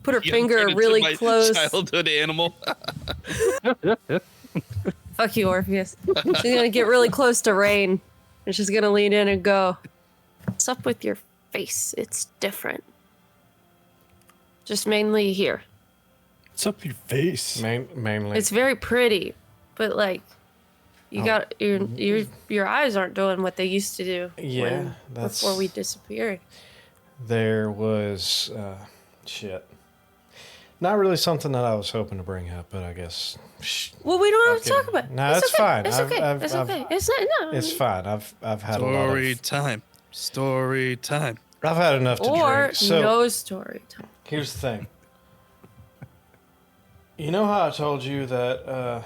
put her
You
finger
turned into
really
my
close.
childhood animal.
Fuck you, Orpheus. She's gonna get really close to Rain. And she's gonna lean in and go, "What's up with your face? It's different. Just mainly here.
What's up your face?
Mainly.
It's very pretty, but like, you got your eyes aren't doing what they used to do.
Yeah, that's
before we disappeared.
There was shit. Not really something that I was hoping to bring up, but I guess.
Well, we don't have to
Okay.
talk about it.
No,
It's
that's
okay.
fine.
It's okay. It's okay. It's not. No.
It's fine. I've had a lot
Story
of.
time. Story time.
I've had enough to
Or
drink. So
no story time.
here's the thing. You know how I told you that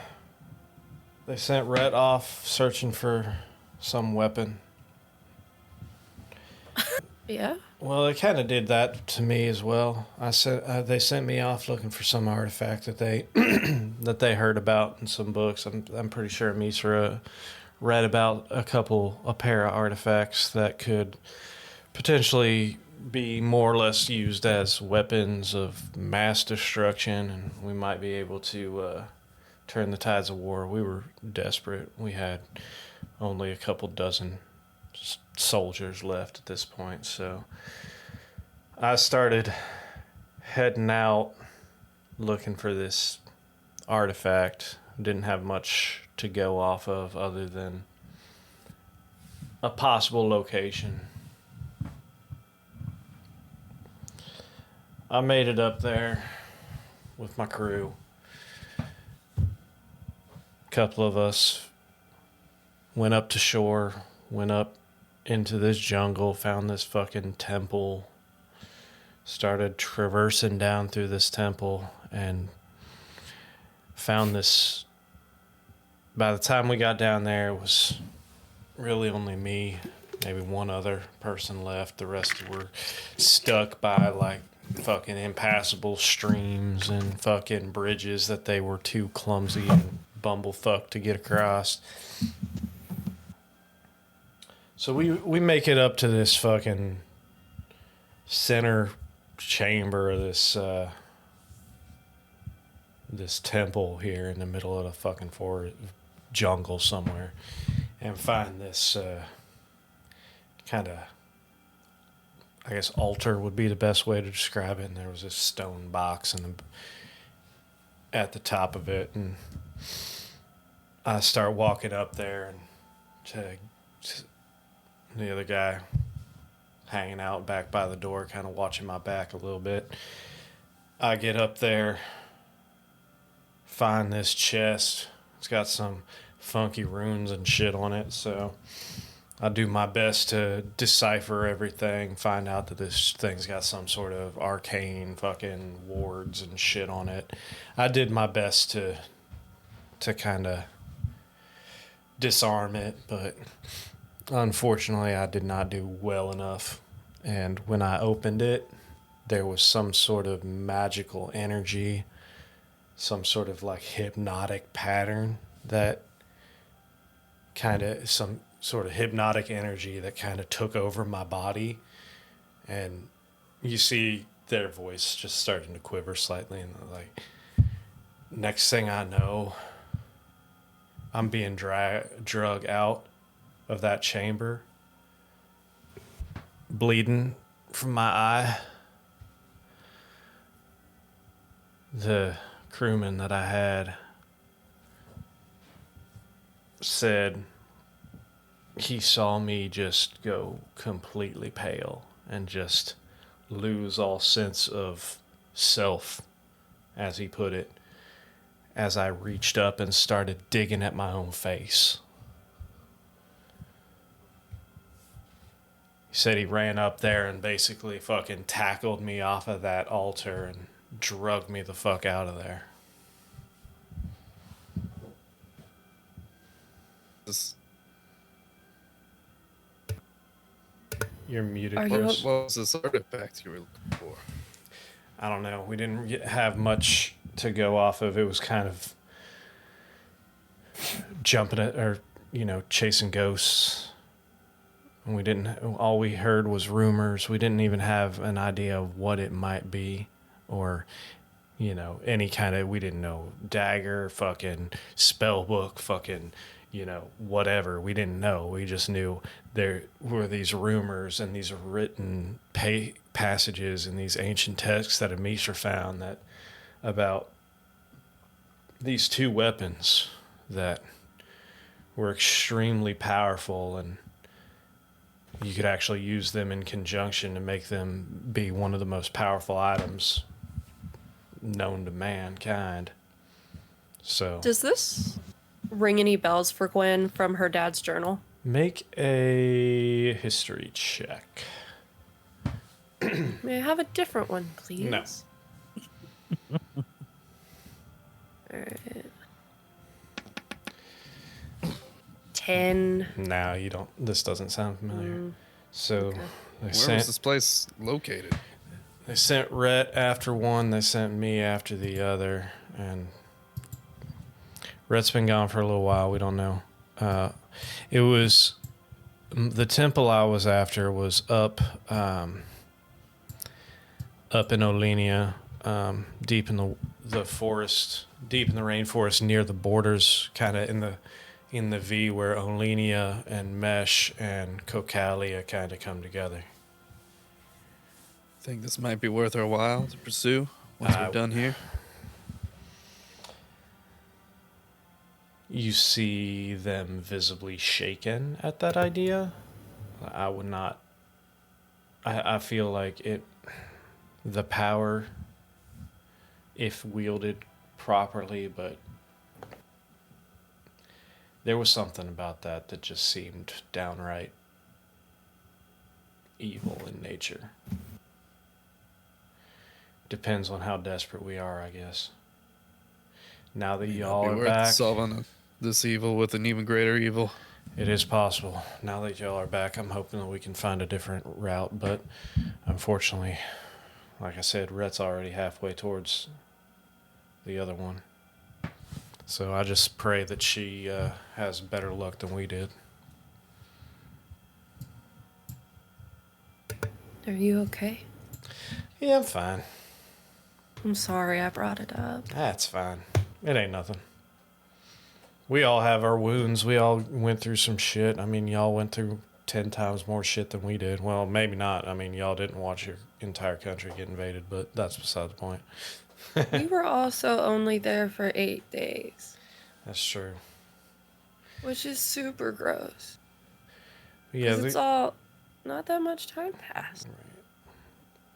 they sent Rhett off searching for some weapon?
Yeah.
Well, they kind of did that to me as well. They sent me off looking for some artifact that they that they heard about in some books. I'm pretty sure Misra read about a pair of artifacts that could potentially be more or less used as weapons of mass destruction, and we might be able to turn the tides of war. We were desperate. We had only a couple dozen soldiers left at this point, so I started heading out looking for this artifact. Didn't have much to go off of other than a possible location. I made it up there with my crew. A couple of us went up to shore, went up into this jungle, found this fucking temple, started traversing down through this temple, and found this. By the time we got down there, it was really only me, maybe one other person left. The rest were stuck by like fucking impassable streams and fucking bridges that they were too clumsy and bumblefuck to get across. So we make it up to this fucking center chamber of this temple here in the middle of the fucking forest jungle somewhere, and find this kind of, I guess, altar would be the best way to describe it. And there was this stone box at the top of it, and I start walking up there, and to the other guy hanging out back by the door, kind of watching my back a little bit. I get up there, find this chest. It's got some funky runes and shit on it, so I do my best to decipher everything, find out that this thing's got some sort of arcane fucking wards and shit on it. I did my best to kind of disarm it, but unfortunately I did not do well enough. And when I opened it, there was some sort of magical energy, some sort of like hypnotic pattern that some sort of hypnotic energy that kind of took over my body. And you see their voice just starting to quiver slightly, and like, next thing I know, I'm being drug out of that chamber, bleeding from my eye. The crewman that I had said he saw me just go completely pale and just lose all sense of self, as he put it, as I reached up and started digging at my own face. He said he ran up there and basically fucking tackled me off of that altar and drug me the fuck out of there. You're muted, Chris.
What was this artifact you were looking for?
I don't know. We didn't have much to go off of. It was kind of jumping it, or, chasing ghosts. And all we heard was rumors. We didn't even have an idea of what it might be, or, any kind of, we didn't know, dagger, fucking spell book, fucking, whatever. We didn't know. We just knew there were these rumors and these written passages in these ancient texts that Amisra found that about these two weapons that were extremely powerful, and you could actually use them in conjunction to make them be one of the most powerful items known to mankind. So,
Does this ring any bells for Gwen from her dad's journal?
make a history check.
May I have a different one, please?
No.
Alright. 10.
No, you don't. This doesn't sound familiar. So
okay.
they
Where
sent
was this place located?
they sent Rhett after one. They sent me after the other, and Rhett's been gone for a little while. We don't know It was the temple I was after was up in Olenia, deep in the forest, deep in the rainforest near the borders, kind of in the V where Olenia and Mesh and Cocalia kind of come together.
Think this might be worth our while to pursue once we're done here?
You see them visibly shaken at that idea. I would not. I feel like the power, if wielded properly, but there was something about that just seemed downright evil in nature. Depends on how desperate we are, I guess. Now that y'all are back,
solving this evil with an even greater evil.
it is possible. Now that y'all are back, I'm hoping that we can find a different route, but unfortunately, like I said, Rhett's already halfway towards the other one. So I just pray that she has better luck than we did.
Are you okay?
Yeah, I'm fine.
I'm sorry I brought it up.
That's fine. It ain't nothing. We all have our wounds. We all went through some shit. I mean, y'all went through 10 times more shit than we did. Well, maybe not. I mean, y'all didn't watch your entire country get invaded, but that's beside the point.
We were also only there for 8 days,
That's true.
which is super gross.
Yeah,
'Cause it's all not that much time passed.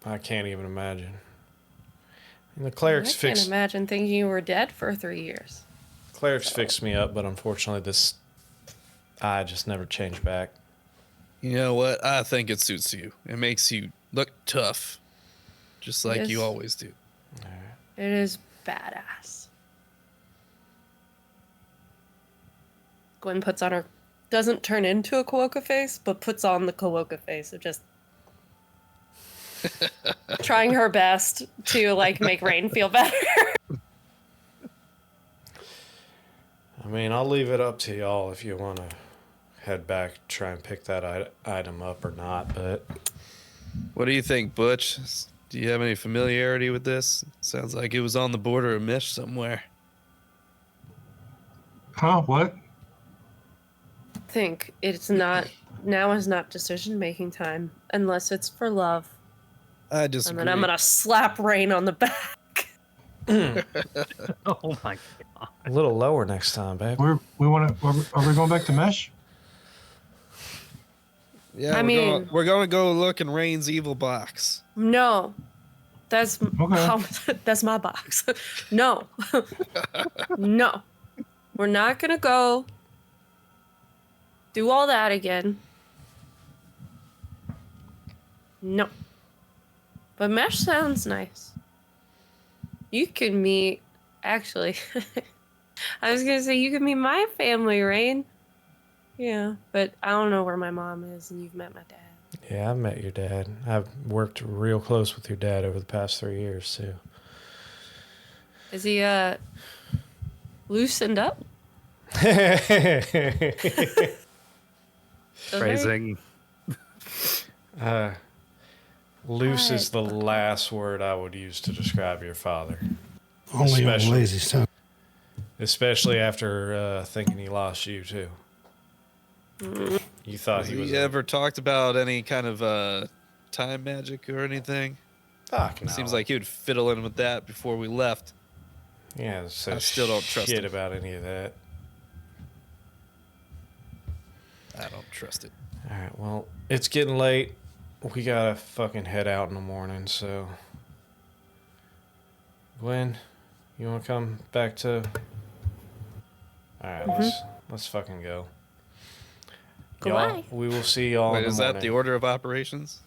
I can't even imagine. And the
I
clerics
can't imagine thinking you were dead for 3 years.
Clerics fixed me up, but unfortunately, this eye just never changed back.
You know what? I think it suits you. It makes you look tough, just like
Yes.
you always do.
It is badass. Gwen puts on her, doesn't turn into a Kuoka face, but puts on the Kuoka face of just trying her best to like make Rain feel better.
I mean, I'll leave it up to y'all if you want to head back, try and pick that item up or not, but
What do you think, Butch? Do you have any familiarity with this? Sounds like it was on the border of Mish somewhere.
Huh? What?
Think it's not, now is not decision making time unless it's for love.
I disagree.
And then I'm gonna slap Rain on the back.
Oh my god.
a little lower next time, babe.
Are we going back to Mesh?
Yeah,
I mean-
we're gonna go look in Rain's evil box.
No. That's
Okay.
that's my box. No. No. We're not gonna go do all that again. No. But Mesh sounds nice. You can meet, actually, I was gonna say you can meet my family, Rain. Yeah, but I don't know where my mom is, and you've met my dad.
Yeah, I've met your dad. I've worked real close with your dad over the past 3 years, too.
Is he, loosened up?
Phrasing.
Loose is the
What?
last word I would use to describe your father.
Only a
Especially-
lazy son.
Especially after thinking he lost you, too. You thought
Has
he
he
was
ever talked about any kind of time magic or anything?
Fuck no.
Seems like he would fiddle in with that before we left.
Yeah, so
I still don't trust
shit
him.
about any of that.
I don't trust it.
All right, well, it's getting late. We gotta fucking head out in the morning, so... Gwen, you wanna come back to... Alright, let's fucking go.
Go
Y'all,
away.
we will see y'all
Wait,
in the
is that
morning.
the order of operations?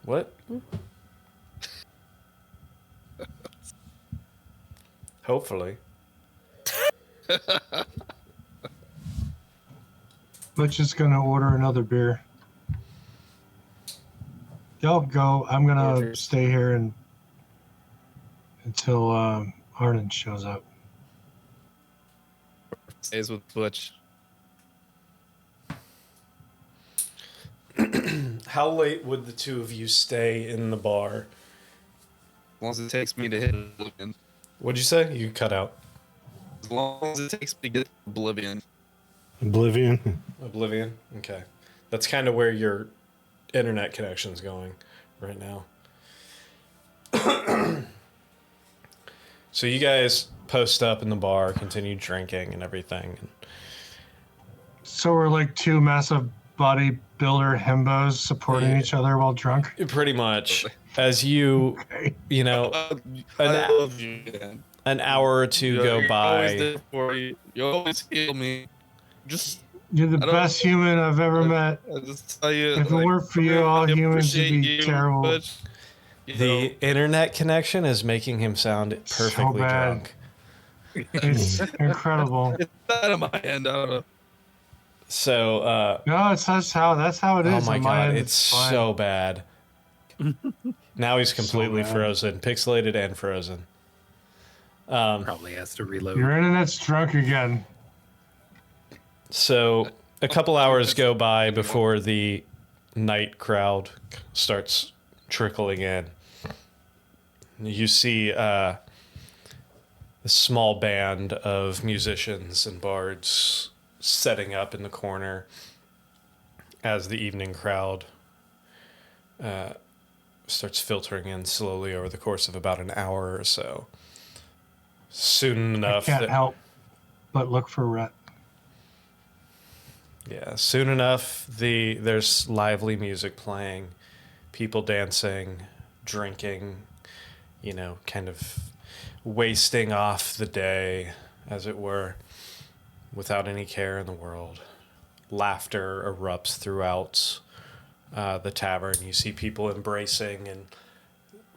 What? Hopefully.
Butch is gonna order another beer. Y'all go. I'm gonna
Orders.
stay here until Arnon shows up.
stays with Butch.
How late would the two of you stay in the bar?
As long as it takes me to hit Oblivion.
What'd you say? You cut out.
As long as it takes me to get Oblivion.
Oblivion.
Oblivion? Okay. That's kind of where your internet connection's going right now. So you guys post up in the bar, continue drinking and everything.
So we're like two massive bodybuilder himbos supporting each other while drunk.
Pretty much. As you, you know,
I love you, man.
an hour or two go
You're always
by.
there for you. You always heal me. Just,
You're the
I don't-
best human I've ever met.
I just tell you.
If it weren't for you, all
I
humans would
appreciate
be
you,
terrible.
Butch. You
The
know,
internet connection is making him sound perfectly
bad.
drunk.
It's incredible.
it's not on my end. I don't know.
So,
No, that's how it is.
oh my
On
god,
end,
it's
fine.
so bad. Now he's completely
bad.
frozen, pixelated and frozen.
Probably has to reload.
Your internet's drunk again.
So a couple hours go by before the night crowd starts trickling in. You see a small band of musicians and bards setting up in the corner as the evening crowd starts filtering in slowly over the course of about an hour or so. Soon
I
enough
can't
that-
help but look for Rhett.
Yeah, soon enough, there's lively music playing, people dancing, drinking, you know, kind of wasting off the day, as it were, without any care in the world. Laughter erupts throughout the tavern. You see people embracing and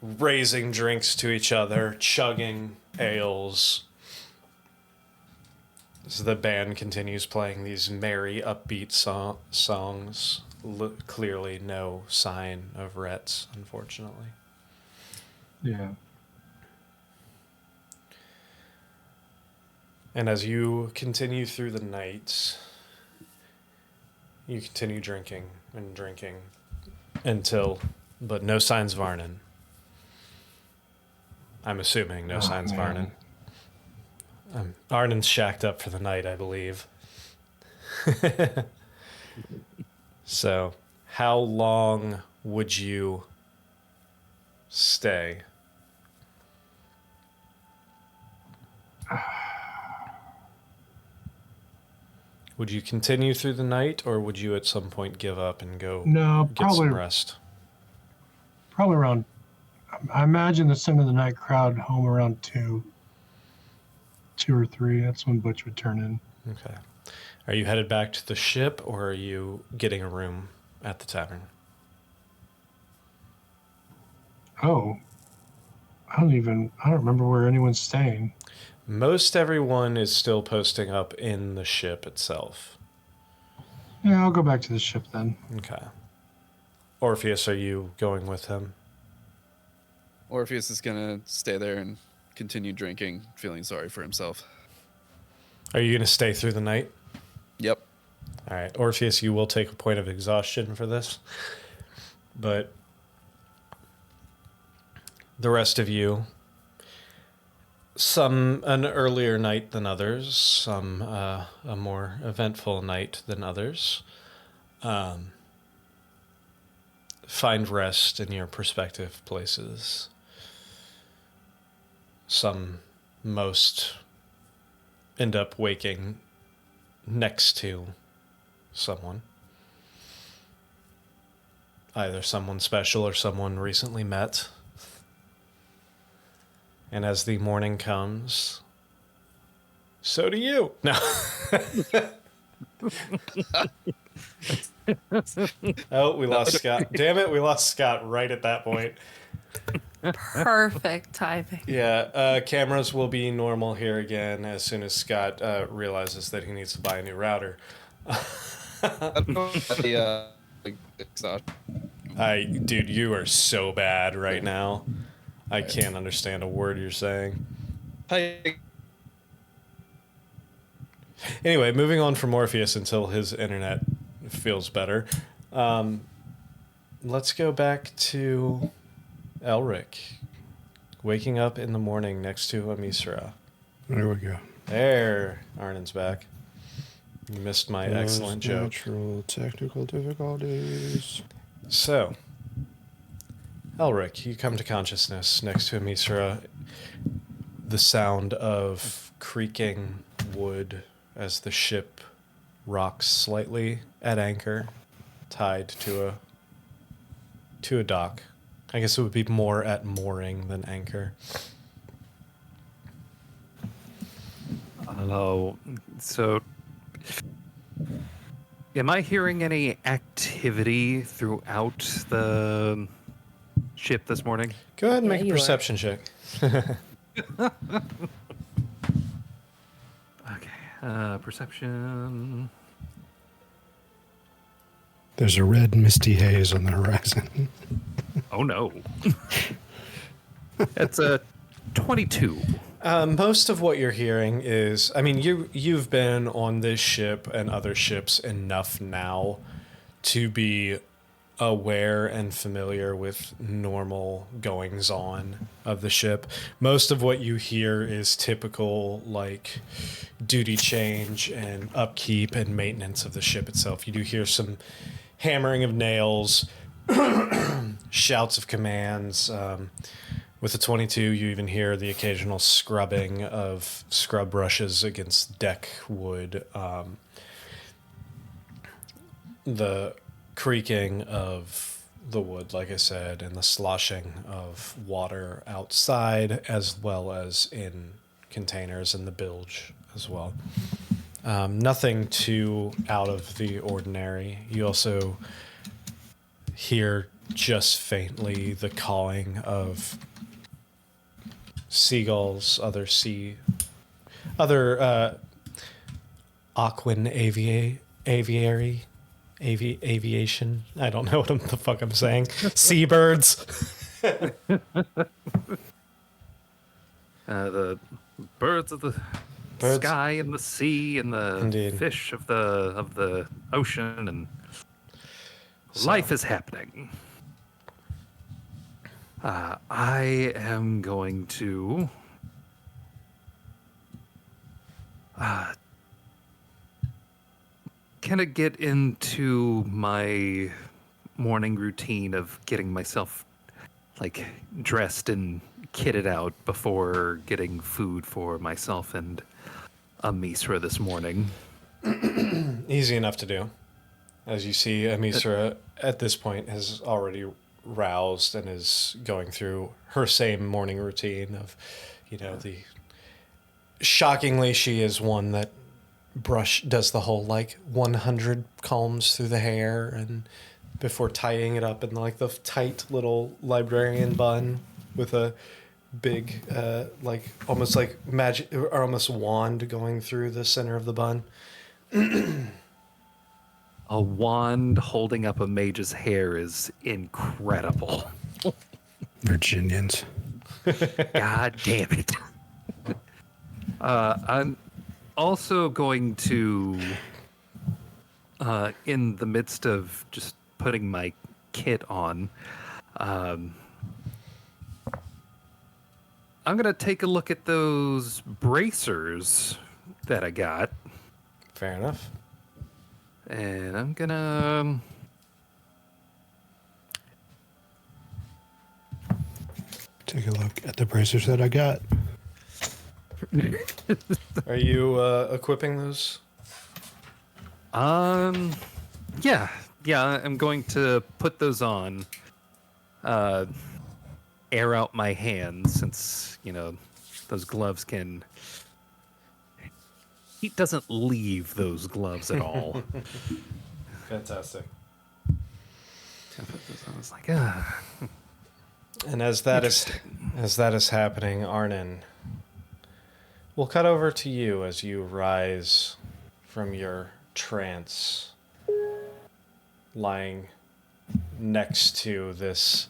raising drinks to each other, chugging ales. As the band continues playing these merry, upbeat songs, clearly no sign of Rhett's, unfortunately.
Yeah.
And as you continue through the night, you continue drinking and drinking but no signs of Arnon. I'm assuming no signs of
man.
Arnon. Arnon's shacked up for the night, I believe. So, how long would you stay? Would you continue through the night, or would you at some point give up and go
No,
get
probably
some rest?
probably around. I imagine the end of the night crowd home around 2 or 3. That's when Butch would turn in.
Okay. Are you headed back to the ship, or are you getting a room at the tavern?
Oh, I don't remember where anyone's staying.
Most everyone is still posting up in the ship itself.
Yeah, I'll go back to the ship then.
Okay. Orpheus, are you going with him?
Orpheus is gonna stay there and continue drinking, feeling sorry for himself.
Are you going to stay through the night?
Yep.
All right. Orpheus, you will take a point of exhaustion for this. But the rest of you, some an earlier night than others, some a more eventful night than others, find rest in your prospective places. Some most end up waking next to someone. Either someone special or someone recently met. And as the morning comes, so do you. No. Oh, we lost Scott. Damn it, we lost Scott right at that point.
Perfect timing.
Yeah, cameras will be normal here again as soon as Scott realizes that he needs to buy a new router. Dude, you are so bad right now. I can't understand a word you're saying.
Hey,
Anyway, moving on from Morpheus until his internet feels better. Let's go back to Elric. Waking up in the morning next to Amisra.
There we go.
There, Arnin's back. You missed my excellent joke.
Natural technical difficulties.
So, Elric, you come to consciousness next to Amisra. The sound of creaking wood as the ship rocks slightly at anchor, tied to a dock. I guess it would be more at mooring than anchor.
Oh, so am I hearing any activity throughout the ship this morning?
Go ahead and
Yeah,
make a
you are.
perception check.
Okay, perception.
There's a red misty haze on the horizon.
Oh no. That's a 22.
Most of what you're hearing is, I mean, you've been on this ship and other ships enough now to be aware and familiar with normal goings on of the ship. Most of what you hear is typical, like, duty change and upkeep and maintenance of the ship itself. You do hear some hammering of nails, shouts of commands. With the 22, you even hear the occasional scrubbing of scrub brushes against deck wood, the creaking of the wood, like I said, and the sloshing of water outside, as well as in containers in the bilge as well. Nothing too out of the ordinary. You also hear just faintly the cawing of seagulls, other aquan aviation. I don't know what the fuck I'm saying. Seabirds.
The birds of the sky and the sea and the
Indeed.
fish of the ocean, and life is happening. I am going to kind of get into my morning routine of getting myself like dressed and kitted out before getting food for myself and Amisra this morning.
Easy enough to do. As you see, Amisra at this point has already roused and is going through her same morning routine of, the... Shockingly, she is one that does the whole, 100 combs through the hair and before tying it up in, the tight little librarian bun with a big, almost like magic, or almost wand going through the center of the bun.
A wand holding up a mage's hair is incredible.
Virginians.
God damn it. I'm also going to, in the midst of just putting my kit on, I'm going to take a look at those bracers that I got.
Fair enough.
And I'm going to...
Take a look at the bracers that I got.
Are you equipping those?
Yeah, I'm going to put those on, air out my hands since, those gloves can... Heat doesn't leave those gloves at all.
Fantastic.
I put those on, I was like, ah.
And as that is happening, Arnin, we'll cut over to you as you rise from your trance, lying next to this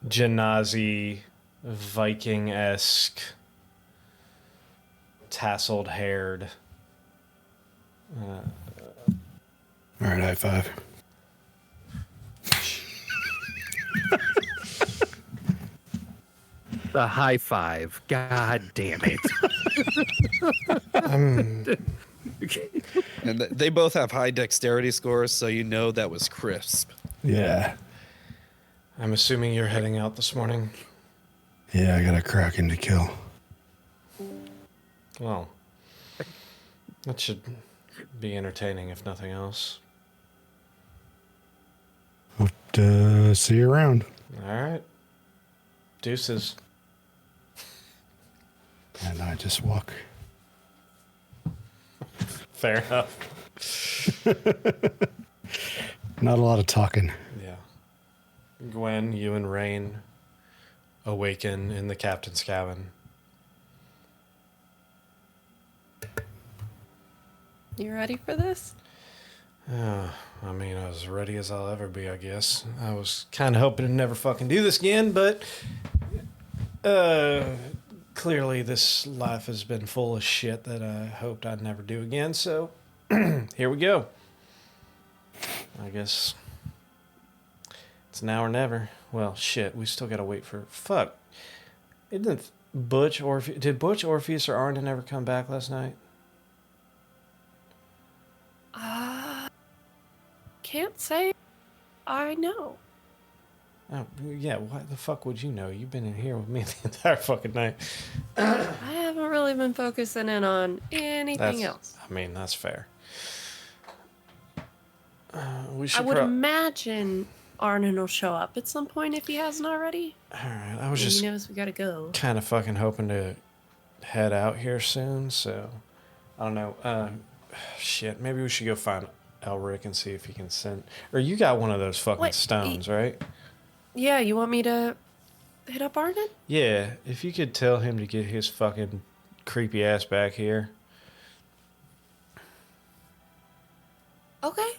Genasi Viking-esque tasseled haired.
All right, high five.
The high five. God damn it.
And they both have high dexterity scores, so you know that was crisp.
Yeah.
I'm assuming you're heading out this morning.
Yeah, I got a kraken to kill.
Well, that should be entertaining, if nothing else.
Hope see you around.
All right. Deuces.
And I just walk.
Fair enough.
Not a lot of talking.
Yeah. Gwen, you and Rain awaken in the captain's cabin.
You ready for this?
I mean, I was ready as I'll ever be, I guess. I was kind of hoping to never fucking do this again, but clearly this life has been full of shit that I hoped I'd never do again, so here we go. I guess it's now or never. Well, shit, we still gotta wait for... Fuck. Did Butch, Orpheus, or Arden ever come back last night?
Can't say I know.
Oh, yeah, why the fuck would you know? You've been in here with me the entire fucking night.
I haven't really been focusing in on anything else.
I mean, that's fair. We
I
should
would imagine Arnon will show up at some point if he hasn't already.
Alright, I was
He
just
knows we gotta go.
kind of fucking hoping to head out here soon, so I don't know. Shit, maybe we should go find Elric and see if he can send... Or you got one of those fucking
What?
stones, right?
Yeah, you want me to hit up Arnon?
Yeah, if you could tell him to get his fucking creepy ass back here.
Okay.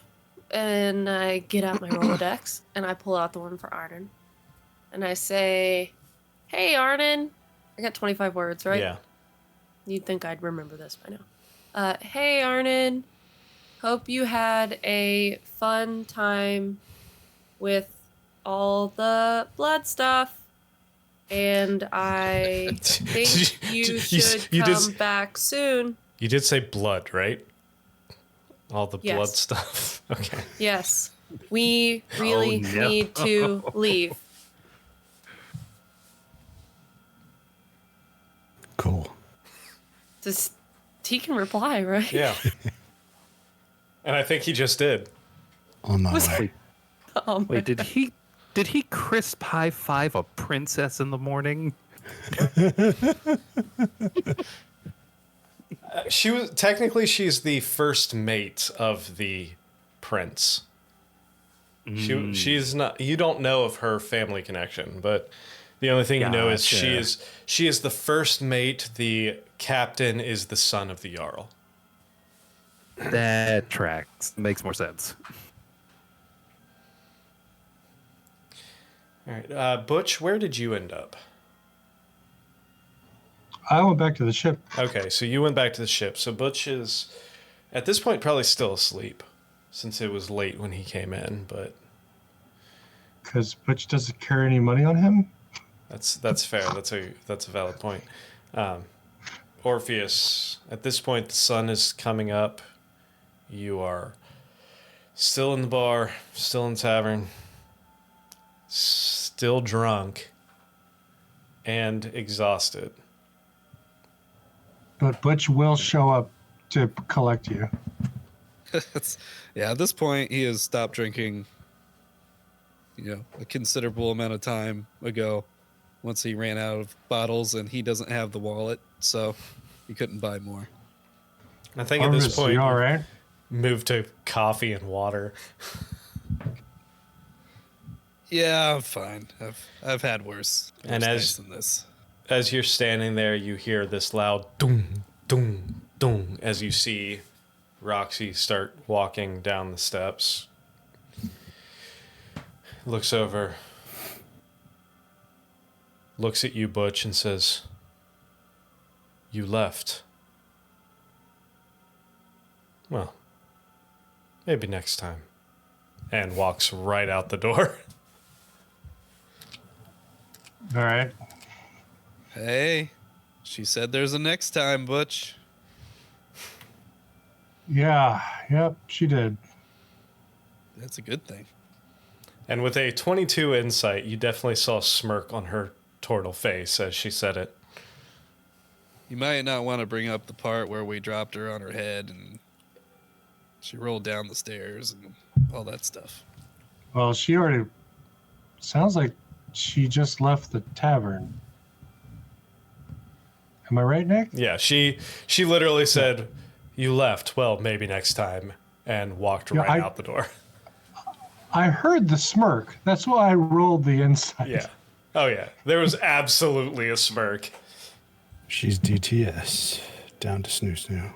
And I get out my Rolodex and I pull out the one for Arnon. And I say, hey, Arnon. I got 25 words, right?
Yeah.
You'd think I'd remember this by now. Hey, Arnon. Hope you had a fun time with all the blood stuff. And I think you should come back soon.
You did say blood, right? All the
Yes.
blood stuff. Okay.
Yes. We really
no.
need to leave.
Cool.
He can reply, right?
Yeah. And I think he just did.
On my way.
Wait, did he crisp high five a princess in the morning?
She's the first mate of the prince. She's not. You don't know of her family connection, but the only thing you know is
Gotcha.
she is the first mate. The captain is the son of the jarl.
That tracks. Makes more sense.
All right, Butch, where did you end up?
I went back to the ship.
Okay, so you went back to the ship. So Butch is, at this point, probably still asleep, since it was late when he came in. But
Because Butch doesn't carry any money on him.
that's fair. That's a valid point. Orpheus, at this point, the sun is coming up. You are still in the bar, still in the tavern, still drunk, and exhausted.
But Butch will show up to collect you.
Yeah, at this point, he has stopped drinking, a considerable amount of time ago once he ran out of bottles, and he doesn't have the wallet, so he couldn't buy more.
I think at this
Arvis,
point,
you all right?
move to coffee and water.
Yeah, I'm fine. I've had worse.
And
nights than this.
As you're standing there, you hear this loud dong, dong, dong as you see Roxy start walking down the steps. Looks over, looks at you, Butch, and says, "You left Well, maybe next time. And walks right out the door.
All right.
Hey, she said there's a next time, Butch.
Yeah. Yep. She did.
That's a good thing.
And with a 22 insight, you definitely saw a smirk on her turtle face as she said it.
You might not want to bring up the part where we dropped her on her head and she rolled down the stairs and all that stuff.
Well, she already. Sounds like she just left the tavern. Am I right, Nick?
Yeah, she literally said, "You left. Well, maybe next time," and walked
Yeah,
right out the door.
I heard the smirk. That's why I rolled the insight.
Yeah. Oh yeah. There was absolutely a smirk.
She's DTS. Down to snoo snoo.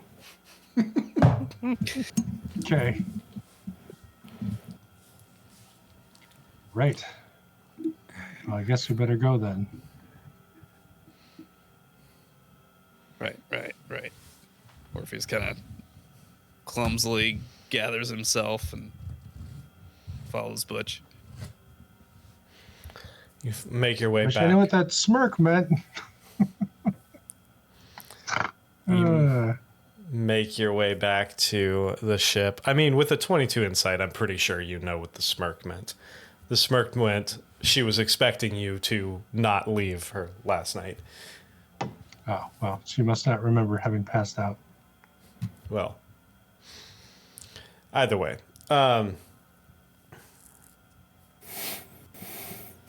Okay. Right. Well, I guess we better go then.
Right. Orpheus kind of clumsily gathers himself and follows Butch.
You make your way
Wish
back.
I knew what that smirk meant.
Make your way back to the ship. I mean, with a 22 insight, I'm pretty sure you know what the smirk meant. The smirk meant she was expecting you to not leave her last night.
Oh, well, she must not remember having passed out.
Well, either way,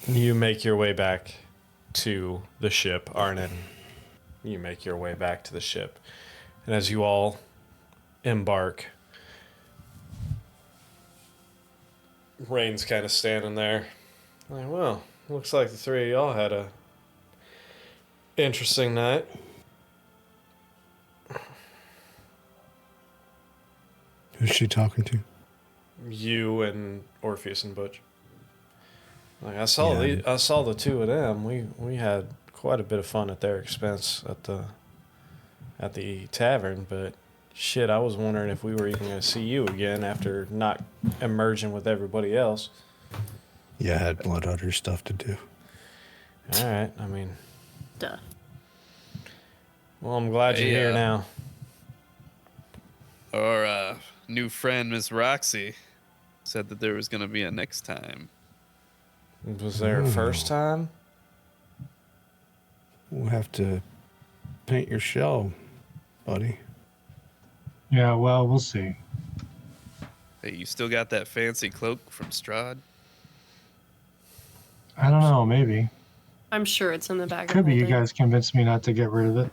you make your way back to the ship, Arnon. You make your way back to the ship. And as you all embark, Rain's kind of standing there. Like, well, looks like the three of y'all had a interesting night.
Who's she talking to?
You and Orpheus and Butch. Like I saw
Yeah.
I saw the two of them. We had quite a bit of fun at their expense at the tavern, but shit, I was wondering if we were even going to see you again after not emerging with everybody else.
Yeah, I had bloodhunter stuff to do.
All right, I mean,
Duh.
well, I'm glad you're
Hey,
here now.
Our new friend, Miss Roxy, said that there was going to be a next time.
Was there a first time?
We'll have to paint your shell, buddy.
Yeah, well, we'll see.
Hey, you still got that fancy cloak from Strahd?
I don't know, maybe.
I'm sure it's in the bag.
Could be you guys convinced me not to get rid of it.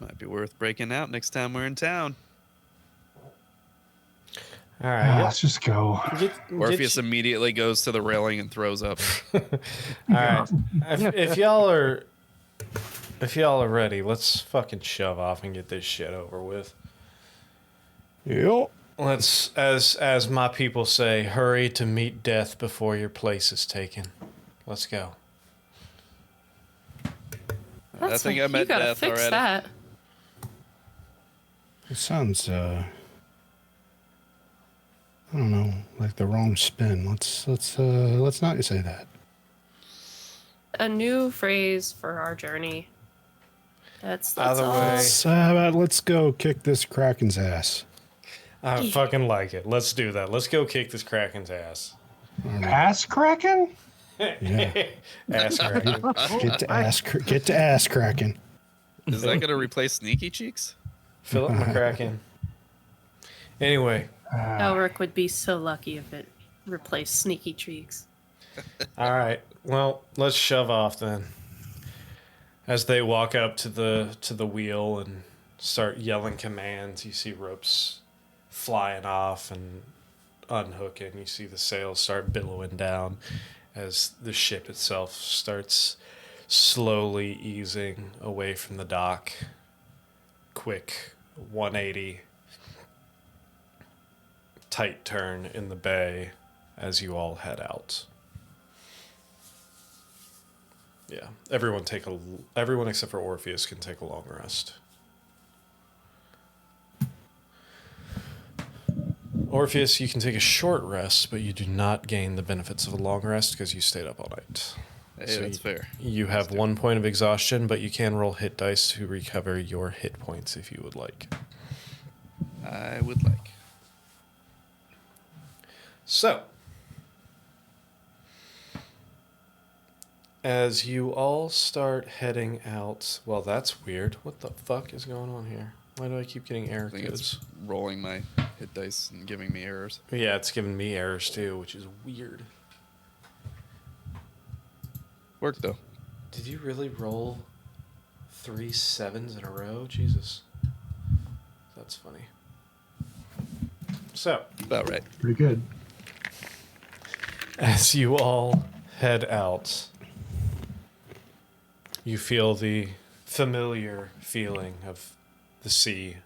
Might be worth breaking out next time we're in town.
All right,
Let's just go.
Orpheus immediately goes to the railing and throws up.
all right. If y'all are ready, let's fucking shove off and get this shit over with.
Yep.
Let's, as my people say, hurry to meet death before your place is taken. Let's go.
I think I met
you gotta
death
fix
already.
that.
It sounds, I don't know, like the wrong spin. Let's not say that.
A new phrase for our journey. That's
Either
all.
way.
So how about let's go kick this Kraken's ass.
I fucking like it. Let's do that. Let's go kick this Kraken's ass.
Ass cracking?
Yeah.
Ass Kraken.
Get to ass Kraken.
Is that going to replace Sneaky Cheeks?
Philip McCracken. Anyway,
Elric would be so lucky if it replaced Sneaky Cheeks.
all right. Well, let's shove off then. As they walk up to the wheel and start yelling commands, you see ropes flying off and unhooking. You see the sails start billowing down as the ship itself starts slowly easing away from the dock. Quick 180 tight turn in the bay as you all head out. Yeah, everyone except for Orpheus can take a long rest. Orpheus, you can take a short rest, but you do not gain the benefits of a long rest because you stayed up all night.
Hey,
So
that's fair.
You have 1 point of exhaustion, but you can roll hit dice to recover your hit points if you would like.
I would like.
So, as you all start heading out, well, that's weird. What the fuck is going on here? Why do I keep getting error
I think
codes?
it's rolling my hit dice and giving me errors.
Yeah, it's giving me errors too, which is weird.
Worked though.
Did you really roll 3 7s in a row? Jesus. That's funny. So,
About right.
Pretty good.
as you all head out, you feel the familiar feeling of the sea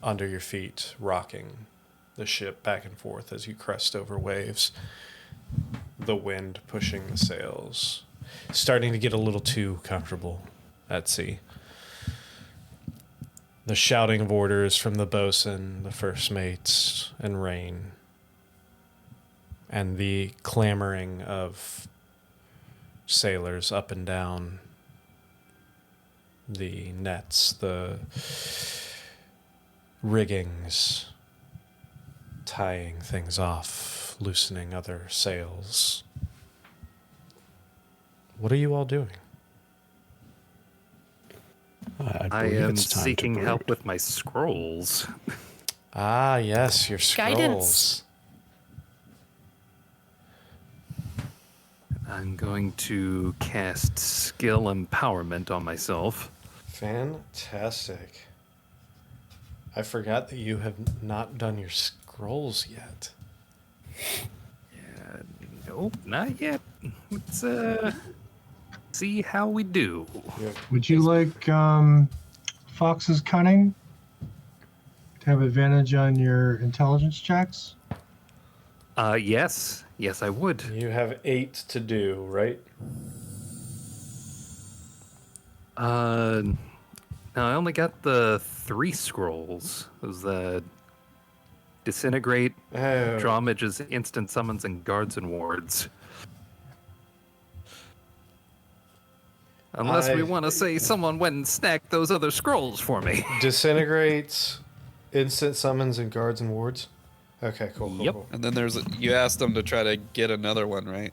under your feet, rocking the ship back and forth as you crest over waves. The wind pushing the sails, starting to get a little too comfortable at sea. The shouting of orders from the bosun, the first mates, and Rain, and the clamoring of sailors up and down the nets, the riggings, tying things off, loosening other sails. What are you all doing?
I
believe
am
it's time to
seeking
brew.
help with my scrolls.
Ah, yes, your scrolls.
Guidance.
I'm going to cast skill empowerment on myself.
Fantastic. I forgot that you have not done your scrolls yet.
Nope, not yet. Let's see how we do.
You have
Would you like Fox's cunning to have advantage on your intelligence checks?
Yes, I would.
You have 8 to do, right?
No, I only got the 3 scrolls. It was the disintegrate,
Oh,
draw images, instant summons, and guards and wards. Unless we
I-
want to say someone went and snagged those other scrolls for me.
disintegrates, instant summons, and guards and wards. Okay, cool.
Yep.
Cool.
And then you asked them to try to get another one, right?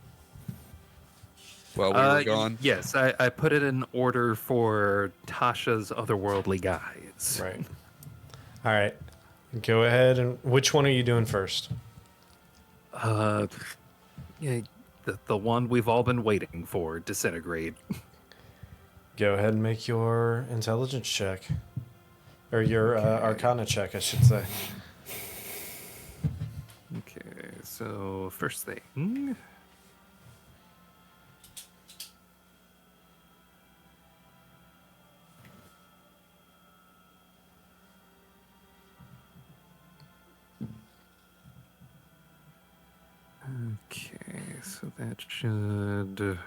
While we were gone.
Yes, I put it in order for Tasha's otherworldly guys.
Right. All right. Go ahead and which one are you doing first?
Yeah, the one we've all been waiting for, disintegrate.
Go ahead and make your intelligence check. Or your arcana check, I should say.
Okay, so first thing. Okay, so that should.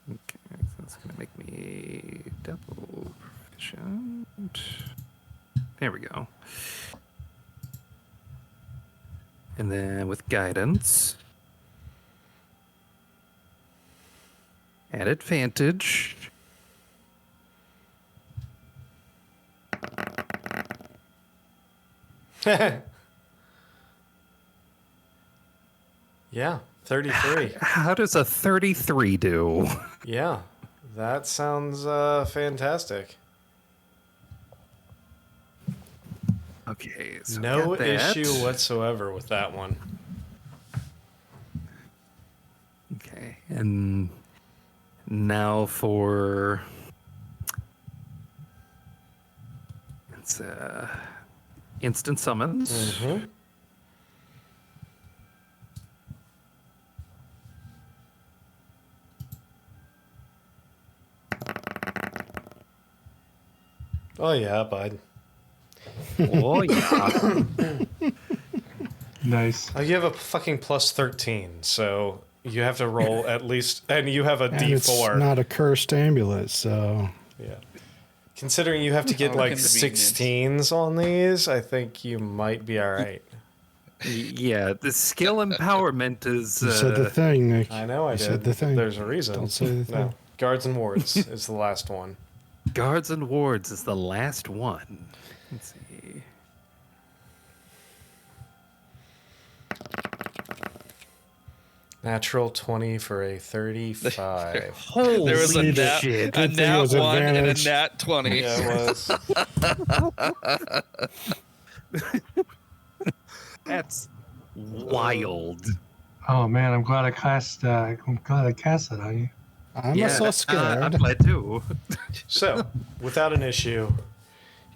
Okay, so that's gonna make me double proficient. There we go. And then with guidance, at advantage.
Yeah, 33.
How does a 33 do?
Yeah, that sounds fantastic.
Okay, so
No
got that.
issue whatsoever with that one.
Okay, and now for it's instant summons.
Mm-hmm. Oh yeah, bud.
Oh yeah.
Nice.
Oh, you have a fucking plus 13, so You have to roll at least, and you have a
And it's
D4.
not a cursed amulet, so
Yeah. Considering you have to get
How
like
convenient.
16s on these, I think you might be all right.
Yeah, the skill empowerment is.
you said the thing, Nick.
I know I
You
did.
said the thing.
There's a reason.
Don't say the
No.
thing.
Guards and wards is the last one.
Guards and wards is the last one. Let's see.
Natural 20 for a 35.
Holy
There was a nat,
shit!
a
Good thing it
nat
was
1 and a
advantage.
nat 20.
Yeah, it was.
That's wild.
Oh man, I'm glad I cast. I'm glad I cast it on you.
I'm so
I'm
scared.
glad too.
So, without an issue,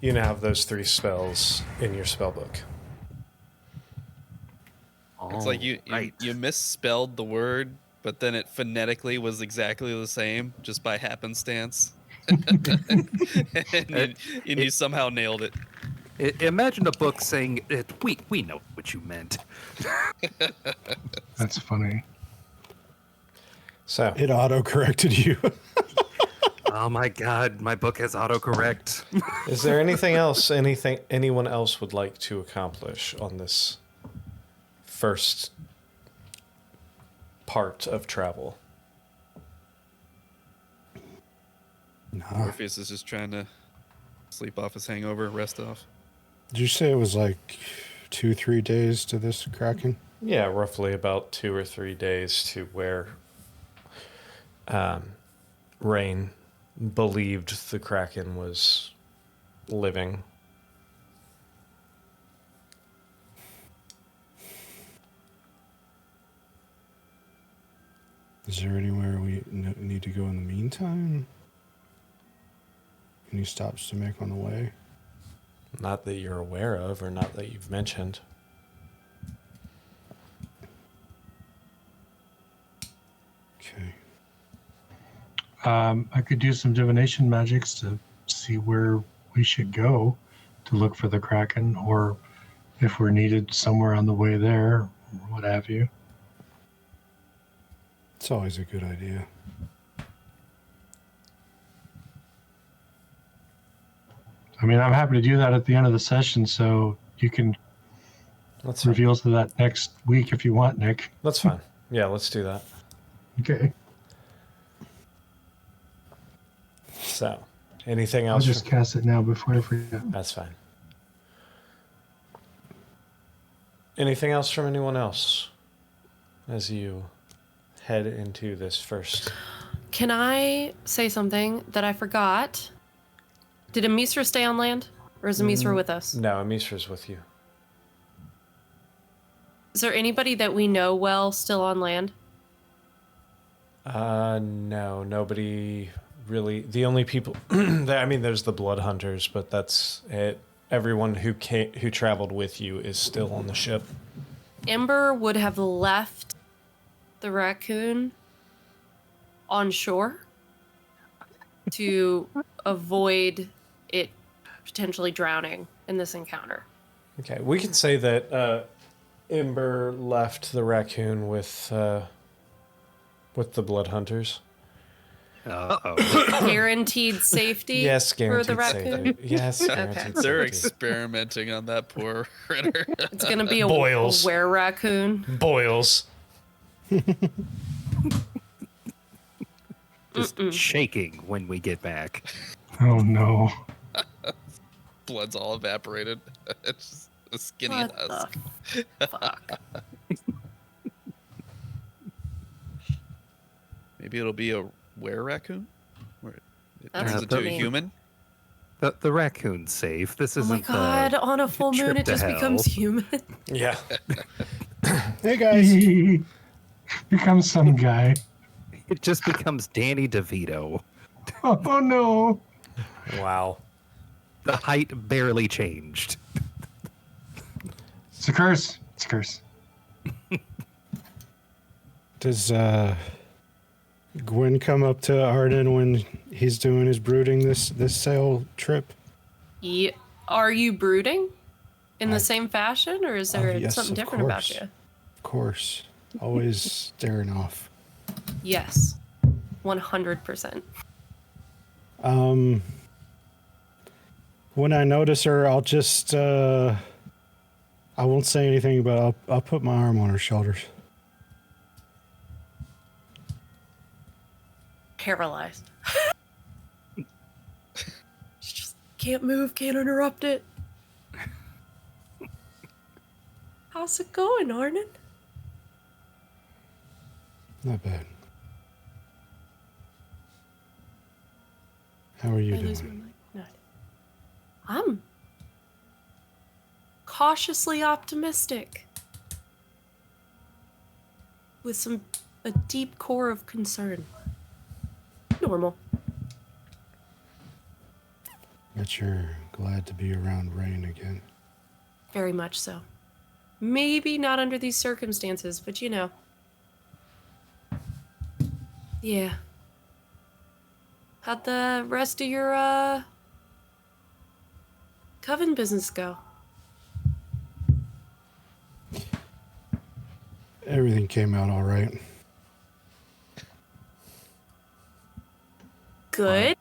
you now have those 3 spells in your spell book.
It's like you misspelled the word, but then it phonetically was exactly the same just by happenstance. and you somehow nailed it.
Imagine a book saying, "We know what you meant."
That's funny.
So,
It auto-corrected you.
Oh my god, my book has autocorrect.
is there anything else anyone else would like to accomplish on this first part of travel?
No.
Orpheus is just trying to sleep off his hangover, rest off.
Did you say it was like 2-3 days to this kraken?
Yeah, roughly about 2 or 3 days to where Rain believed the kraken was living.
Is there anywhere we need to go in the meantime? Any stops to make on the way?
Not that you're aware of, or not that you've mentioned.
Okay.
I could do some divination magics to see where we should go to look for the kraken, or if we're needed somewhere on the way there, or what have you.
It's always a good idea.
I mean, I'm happy to do that at the end of the session, so you can
That's fine.
reveal to that next week if you want, Nick.
That's fine. Yeah, let's do that.
Okay.
So, anything
I'll
else?
just cast it now before I forget.
That's fine. Anything else from anyone else as you head into this first?
Can I say something that I forgot? Did Amisra stay on land? Or is Amisra with us?
No, Amisra's with you.
Is there anybody that we know well still on land?
No, nobody really. The only people, I mean, there's the bloodhunters, but that's it. Everyone who traveled with you is still on the ship.
Ember would have left the raccoon on shore to avoid it potentially drowning in this encounter.
Okay, we can say that Ember left the raccoon with the bloodhunters.
Uh-oh.
Guaranteed safety
Yes, guaranteed
for the raccoon?
safety. Yes, guaranteed
They're
safety.
experimenting on that poor critter.
It's going to be a
Boils.
were raccoon.
Boils.
Just shaking when we get back.
Oh no.
Blood's all evaporated. It's just a skinny
What
husk.
the fuck?
Maybe it'll be a were raccoon? Where it
That's
turns into a
funny.
human?
The raccoon's safe. This
Oh my
isn't
god, on a full moon
trip
it
to
just
hell.
becomes human.
Yeah.
Hey guys.
Become some guy.
It just becomes Danny DeVito.
Oh no.
Wow.
The height barely changed.
It's a curse. It's a curse.
Does Gwen come up to Arden when he's doing his brooding this sail trip?
Are you brooding in the same fashion, or is there
yes,
something
of
different about
course.
you?
Of course. Always staring off.
Yes. 100%.
When I notice her, I'll just I won't say anything, but I'll put my arm on her shoulders.
Paralyzed. She just can't move, can't interrupt it. How's it going, Arnon?
Not bad. How are you
I lose my
doing?
mind. No. I'm cautiously optimistic. With a deep core of concern. Normal.
Bet you're glad to be around Rain again.
Very much so. Maybe not under these circumstances, but you know. Yeah. How'd the rest of your, coven business go?
Everything came out all right.
Good.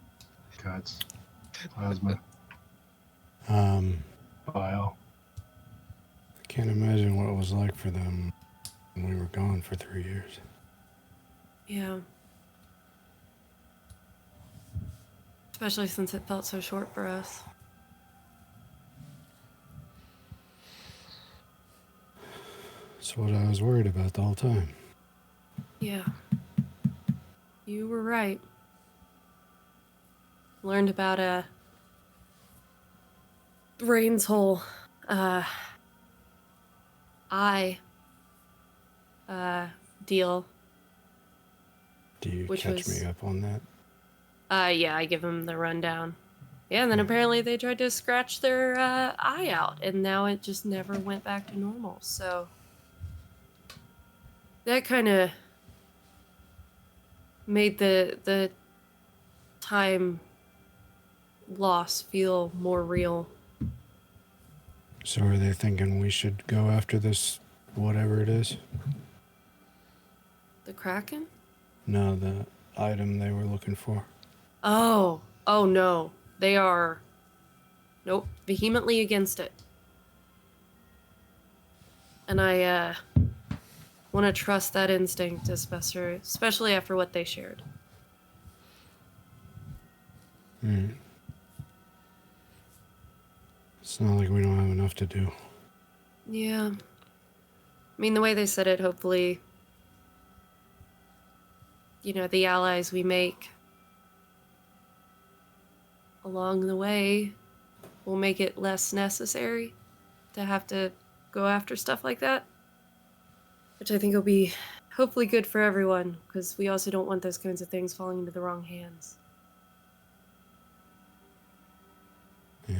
Guts, plasma, bile.
I can't imagine what it was like for them when we were gone for 3 years.
Yeah. Especially since it felt so short for us.
That's what I was worried about the whole time.
Yeah. You were right. Learned about Rain's whole eye deal.
Do you
Which
catch
was-
me up on that?
Yeah, I give him the rundown. Yeah, and then apparently they tried to scratch their eye out, and now it just never went back to normal. So that kind of made the time loss feel more real.
So are they thinking we should go after this, whatever it is?
The Kraken?
No, the item they were looking for.
Oh no. They are, nope, vehemently against it. And I want to trust that instinct, especially after what they shared.
It's not like we don't have enough to do.
Yeah. I mean, the way they said it, hopefully, you know, the allies we make along the way will make it less necessary to have to go after stuff like that. Which I think will be hopefully good for everyone, because we also don't want those kinds of things falling into the wrong hands.
Yeah.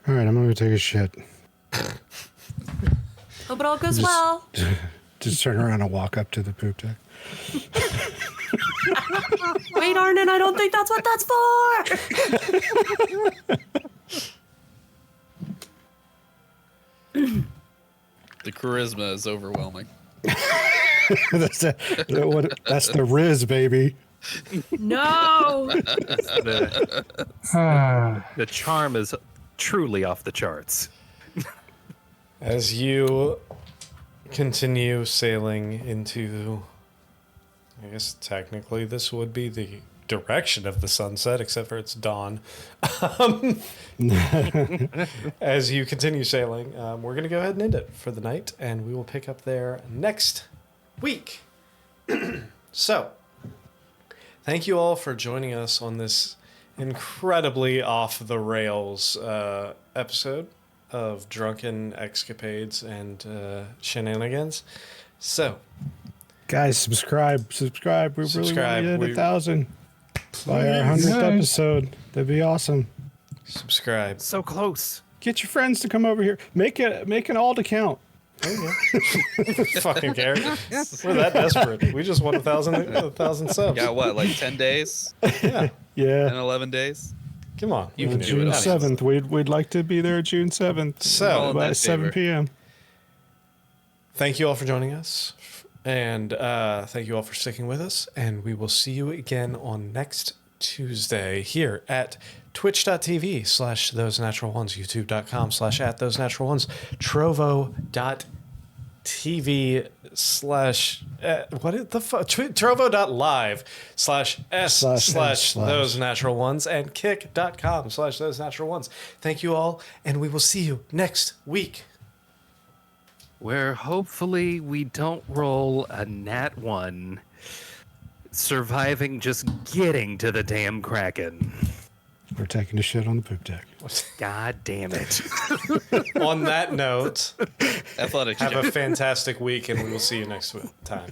All right, I'm gonna go take a shit.
Hope it all goes
Just-
well.
Just turn around and walk up to the poop deck.
Wait, Arnon, I don't think that's what that's for!
The charisma is overwhelming.
that's the Riz, baby.
No!
The charm is truly off the charts.
As you continue sailing into, I guess technically this would be the direction of the sunset, except for it's dawn. As you continue sailing, we're going to go ahead and end it for the night, and we will pick up there next week. So, thank you all for joining us on this incredibly off the rails episode of drunken escapades and shenanigans. So,
Guys, subscribe. We really
Subscribe.
want to hit
We-
1,000 by our 100th
Nice.
episode. That'd be awesome.
subscribe.
So close.
Get your friends to come over here. Make an alt account.
Fucking care. We're that desperate. We just want 1,000 subs.
Got what, like 10 days?
Yeah.
Yeah.
10, 11 days?
Come on. You can do
June
it.
7th. We'd like to be there June 7th.
So-
About 7 p.m.
Thank you all for joining us. And thank you all for sticking with us. And we will see you again on next Tuesday here at twitch.tv/those natural ones, youtube.com/@those natural ones, trovo.tv/ what is the fuck? trovo.live/s/those natural ones, and kick.com/those natural ones. Thank you all, and we will see you next week.
Where hopefully we don't roll a nat 1, surviving just getting to the damn kraken.
We're taking a shit on the poop deck.
God damn it.
On that note,
Athletic
have
check.
a fantastic week, and we will see you next time.